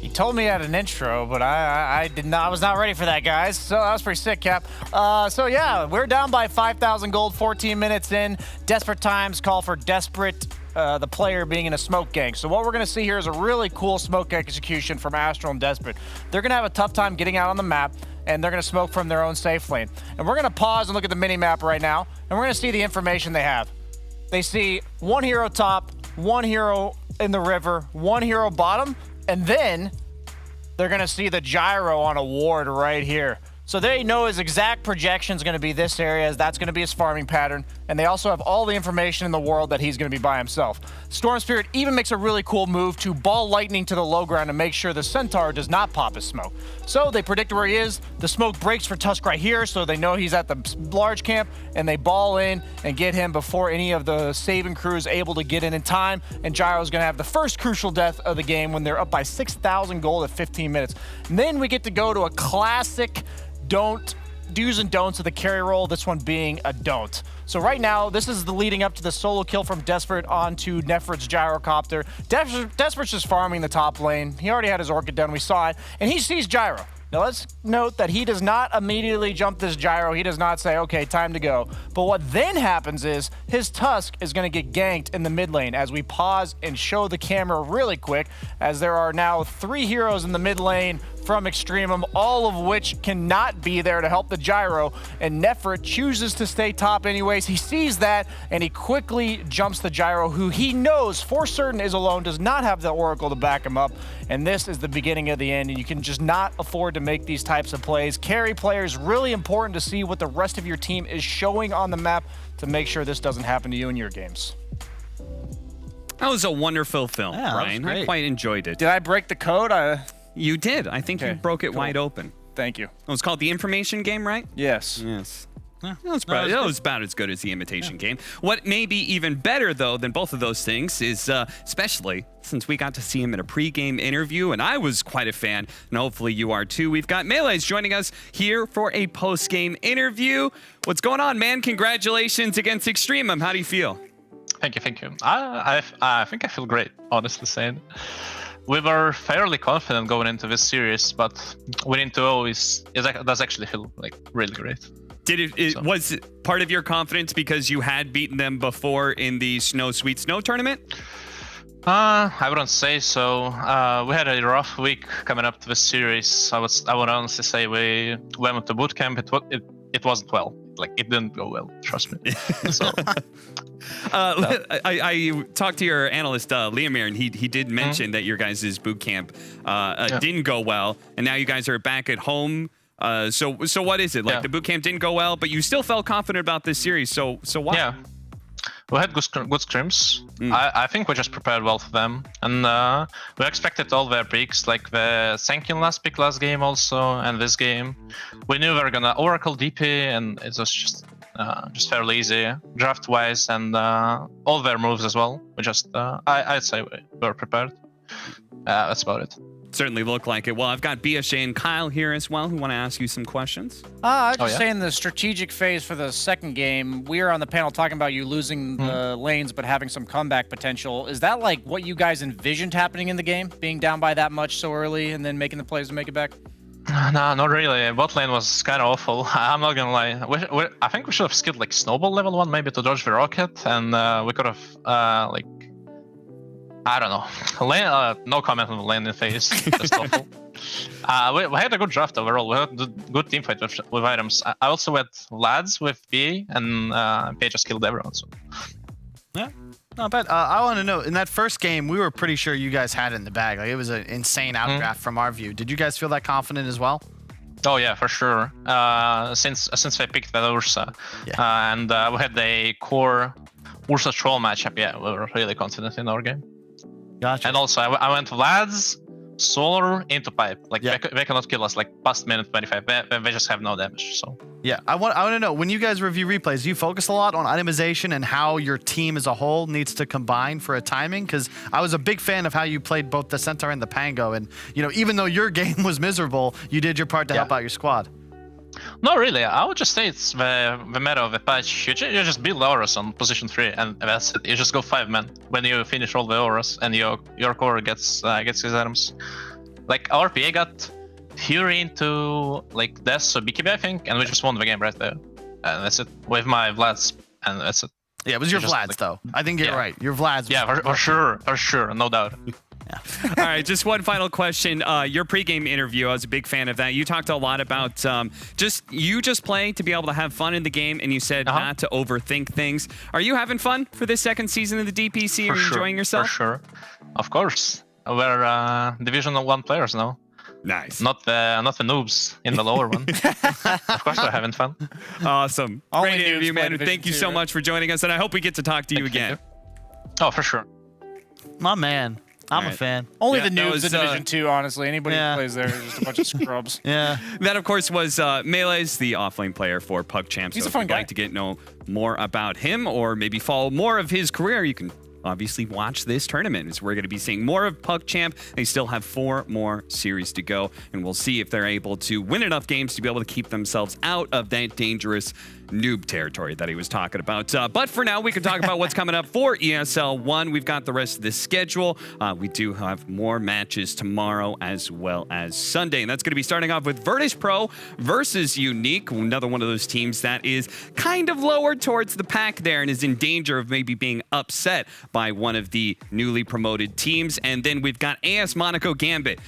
You told me at an intro, but I was not ready for that, guys. So that was pretty sick, Cap. So yeah, we're down by 5,000 gold, 14 minutes in. Desperate times call for desperate, the player being in a smoke gank. So what we're gonna see here is a really cool smoke execution from Astral and Desperate. They're gonna have a tough time getting out on the map, and they're gonna smoke from their own safe lane. And we're gonna pause and look at the mini map right now, and we're gonna see the information they have. They see one hero top, one hero in the river, one hero bottom, and then they're going to see the gyro on a ward right here. So they know his exact projection is going to be this area, as that's going to be his farming pattern. And they also have all the information in the world that he's going to be by himself. Storm Spirit even makes a really cool move to ball lightning to the low ground to make sure the Centaur does not pop his smoke. So they predict where he is. The smoke breaks for Tusk right here, so they know he's at the large camp, and they ball in and get him before any of the saving crew is able to get in time. And Gyro's going to have the first crucial death of the game when they're up by 6,000 gold at 15 minutes. And then we get to go to a classic do's and don'ts of the carry roll, this one being a don't. So right now, this is the leading up to the solo kill from Desperate onto Nefrit's gyrocopter. Desperate's just farming the top lane. He already had his Orchid done, we saw it, and he sees Gyro. Now let's note that he does not immediately jump this gyro. He does not say, okay, time to go. But what then happens is his Tusk is going to get ganked in the mid lane as we pause and show the camera really quick, as there are now 3 heroes in the mid lane from Extremum, all of which cannot be there to help the gyro, and Nefrit chooses to stay top anyways. He sees that, and he quickly jumps the gyro, who he knows for certain is alone, does not have the Oracle to back him up, and this is the beginning of the end, and you can just not afford to make these types of plays. Carry players, really important to see what the rest of your team is showing on the map to make sure this doesn't happen to you in your games. That was a wonderful film, Yeah, Brian. I quite enjoyed it. Did I break the code? You did. I think you broke it wide open. Thank you. It was called the Information Game, right? Yes. Yes. It was about as good as the imitation game. What may be even better, though, than both of those things is, especially since we got to see him in a pre-game interview, and I was quite a fan, and hopefully you are too. We've got Melee's joining us here for a post-game interview. What's going on, man? Congratulations against Extremum. How do you feel? Thank you. I think I feel great, honestly saying. We were fairly confident going into this series, but winning 2-0 does actually feel like really great. Was it part of your confidence because you had beaten them before in the Snow Sweet Snow tournament? I wouldn't say so. We had a rough week coming up to this series. I would honestly say we went to boot camp. It wasn't well. Like, it didn't go well. Trust me. So. I talked to your analyst Liamir, and he did mention that your guys' boot camp didn't go well, and now you guys are back at home. So what is it? Like, the boot camp didn't go well, but you still felt confident about this series. So why? Yeah, we had good scrims. I think we just prepared well for them, and we expected all their picks, like the Sankin last pick last game also, and this game. We knew we were gonna Oracle DP, and it was just fairly easy draft-wise, and all their moves as well. We just, I'd say we were prepared. That's about it. Certainly look like it. Well, I've got BSJ and Kyle here as well who want to ask you some questions. I was just saying the strategic phase for the second game, we were on the panel talking about you losing the lanes but having some comeback potential. Is that like what you guys envisioned happening in the game? Being down by that much so early and then making the plays to make it back? No, not really. Bot lane was kind of awful. I'm not gonna lie. I think we should have skipped like Snowball level 1 maybe to dodge the rocket, and we could have like, I don't know. Lane, no comment on the lane phase. Just awful. We had a good draft overall. We had a good team fight with items. I also had lads with PA, and PA just killed everyone. So. Yeah, not bad. I want to know, in that first game, we were pretty sure you guys had it in the bag. Like, it was an insane outdraft from our view. Did you guys feel that confident as well? Oh yeah, for sure. Since I picked that Ursa, and we had a core Ursa Troll matchup, yeah, we were really confident in our game. Gotcha. And also, I went lads, solar into pipe. Like they cannot kill us. Like past minute 25, they just have no damage. So yeah, I want to know, when you guys review replays, do you focus a lot on itemization and how your team as a whole needs to combine for a timing? Because I was a big fan of how you played both the Centaur and the Pango, and even though your game was miserable, you did your part to help out your squad. No, really. I would just say it's the meta of the patch. You just build auras on position 3, and that's it. You just go 5 men when you finish all the auras, and your core gets his items. Like our PA got Fury into like Death, so BKB I think, and we just won the game right there. And that's it. With my Vlads, and that's it. Yeah, it was your Vlads though. I think you're right. Your Vlads. Yeah, for sure, no doubt. All right, just one final question. Your pregame interview, I was a big fan of that. You talked a lot about just playing to be able to have fun in the game, and you said not to overthink things. Are you having fun for this second season of the DPC? Are you enjoying yourself? For sure, of course. We're Division 1 players now. Nice. Not the noobs in the lower one. Of course, we're having fun. Awesome. Great interview, man. Thank you so much for joining us, and I hope we get to talk to you again. Oh, for sure. My man. I'm a fan. Only the noobs in Division 2, honestly. Anybody who plays there is just a bunch of scrubs. Yeah. That, of course, was Melee's, the offlane player for Puck Champs. He's so a fun if you'd guy. like to get know more about him or maybe follow more of his career, you can obviously watch this tournament, as we're going to be seeing more of Puck Champ. They still have 4 more series to go, and we'll see if they're able to win enough games to be able to keep themselves out of that dangerous noob territory that he was talking about. But for now, we can talk about what's coming up for ESL One. We've got the rest of the schedule. We do have more matches tomorrow as well as Sunday, and that's going to be starting off with Virtus Pro versus Unique, another one of those teams that is kind of lower towards the pack there and is in danger of maybe being upset by one of the newly promoted teams. And then we've got AS Monaco Gambit.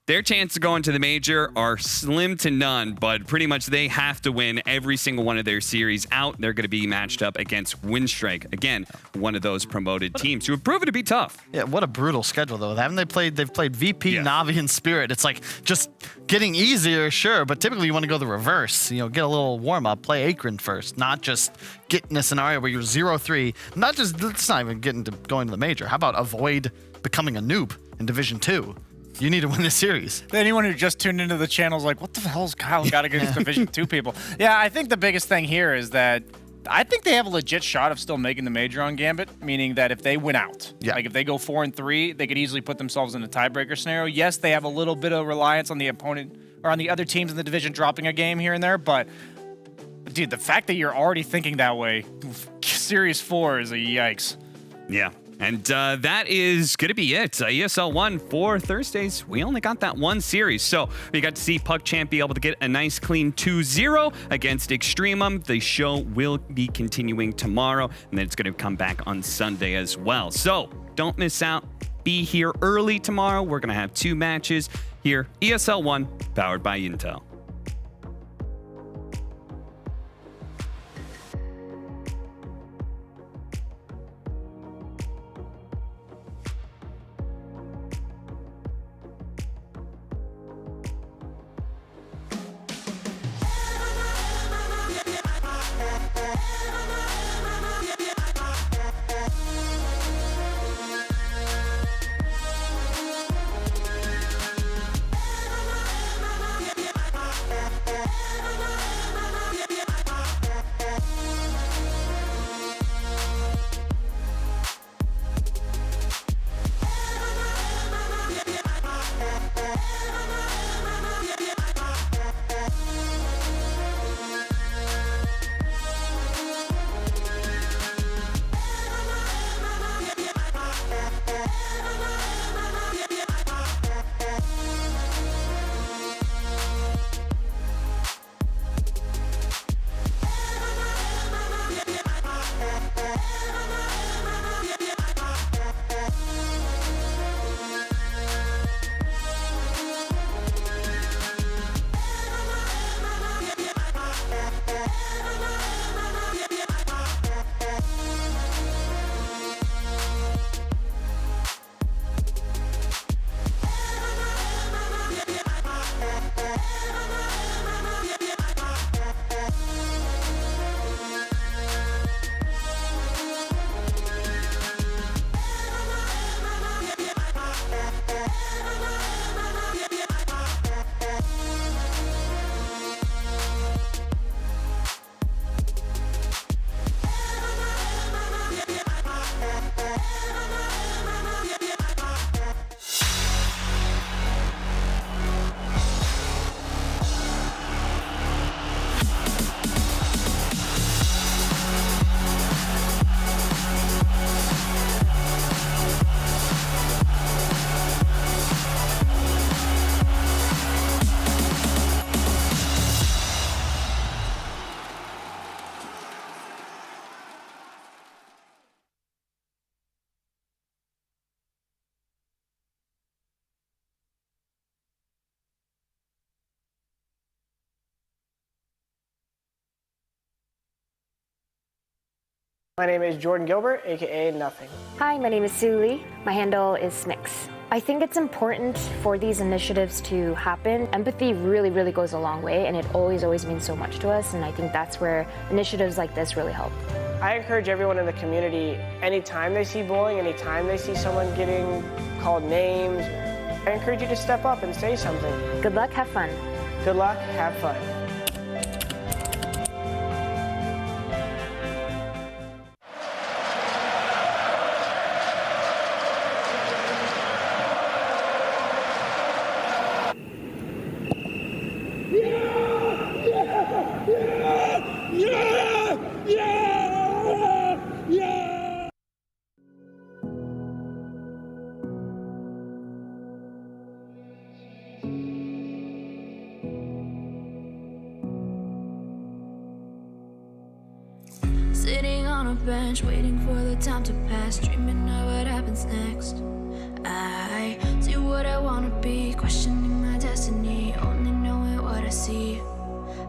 Their chance of going to the major are slim to none, but pretty much they have to win every single one of their series out. They're going to be matched up against Windstrike. Again, one of those promoted teams who have proven to be tough. Yeah, what a brutal schedule, though. Haven't they played? They've played VP, Navi, and Spirit. It's like just getting easier, sure, but typically you want to go the reverse. Get a little warm-up, play Akron first, not just get in a scenario where you're 0-3. Let's not even get into going to the major. How about avoid becoming a noob in Division 2? You need to win this series. Anyone who just tuned into the channel is like, what the hell's Kyle got against Division 2 people? Yeah, I think the biggest thing here is that I think they have a legit shot of still making the major on Gambit, meaning that if they win out, like if they go 4-3, they could easily put themselves in a tiebreaker scenario. Yes, they have a little bit of reliance on the opponent or on the other teams in the division dropping a game here and there, but dude, the fact that you're already thinking that way, Series 4 is a yikes. Yeah. And that is going to be it. ESL One for Thursdays. We only got that one series. So we got to see PuckChamp be able to get a nice clean 2-0 against Extremum. The show will be continuing tomorrow, and then it's going to come back on Sunday as well. So don't miss out. Be here early tomorrow. We're going to have 2 matches here. ESL One, powered by Intel. My name is Jordan Gilbert, aka Nothing. Hi, my name is Sue Lee. My handle is Smix. I think it's important for these initiatives to happen. Empathy really, really goes a long way, and it always means so much to us, and I think that's where initiatives like this really help. I encourage everyone in the community, anytime they see bullying, anytime they see someone getting called names, I encourage you to step up and say something. Good luck, have fun. Good luck, have fun. Sitting on a bench, waiting for the time to pass, dreaming of what happens next. I see what I wanna be, questioning my destiny, only knowing what I see.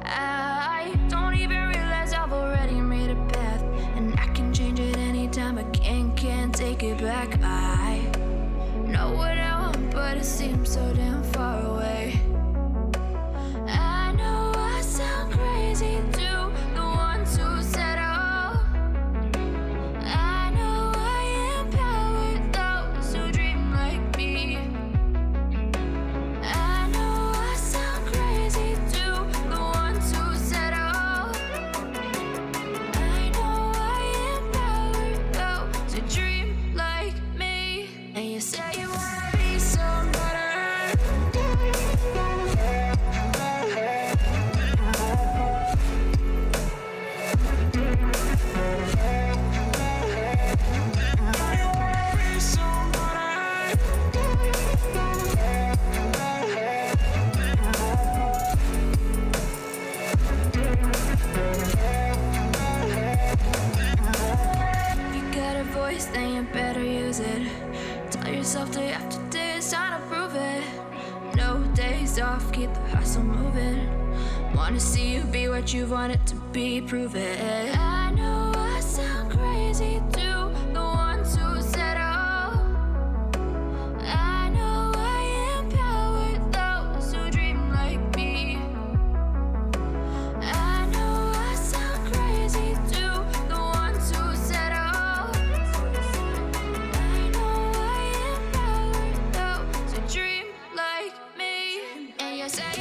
I don't even realize I've already made a path, and I can change it anytime, but can't take it back. I know what I want, but it seems so damn far away. I know I sound crazy to the ones who said I know I empower those who dream like me. tryna prove it. No days off, keep the hustle moving. Wanna see you be what you want it to be, prove it. I know I sound crazy to the ones who said oh. I know I empower those who dream like me. I know I sound crazy to the ones who said oh. I know I empower those who dream like me. And yes, I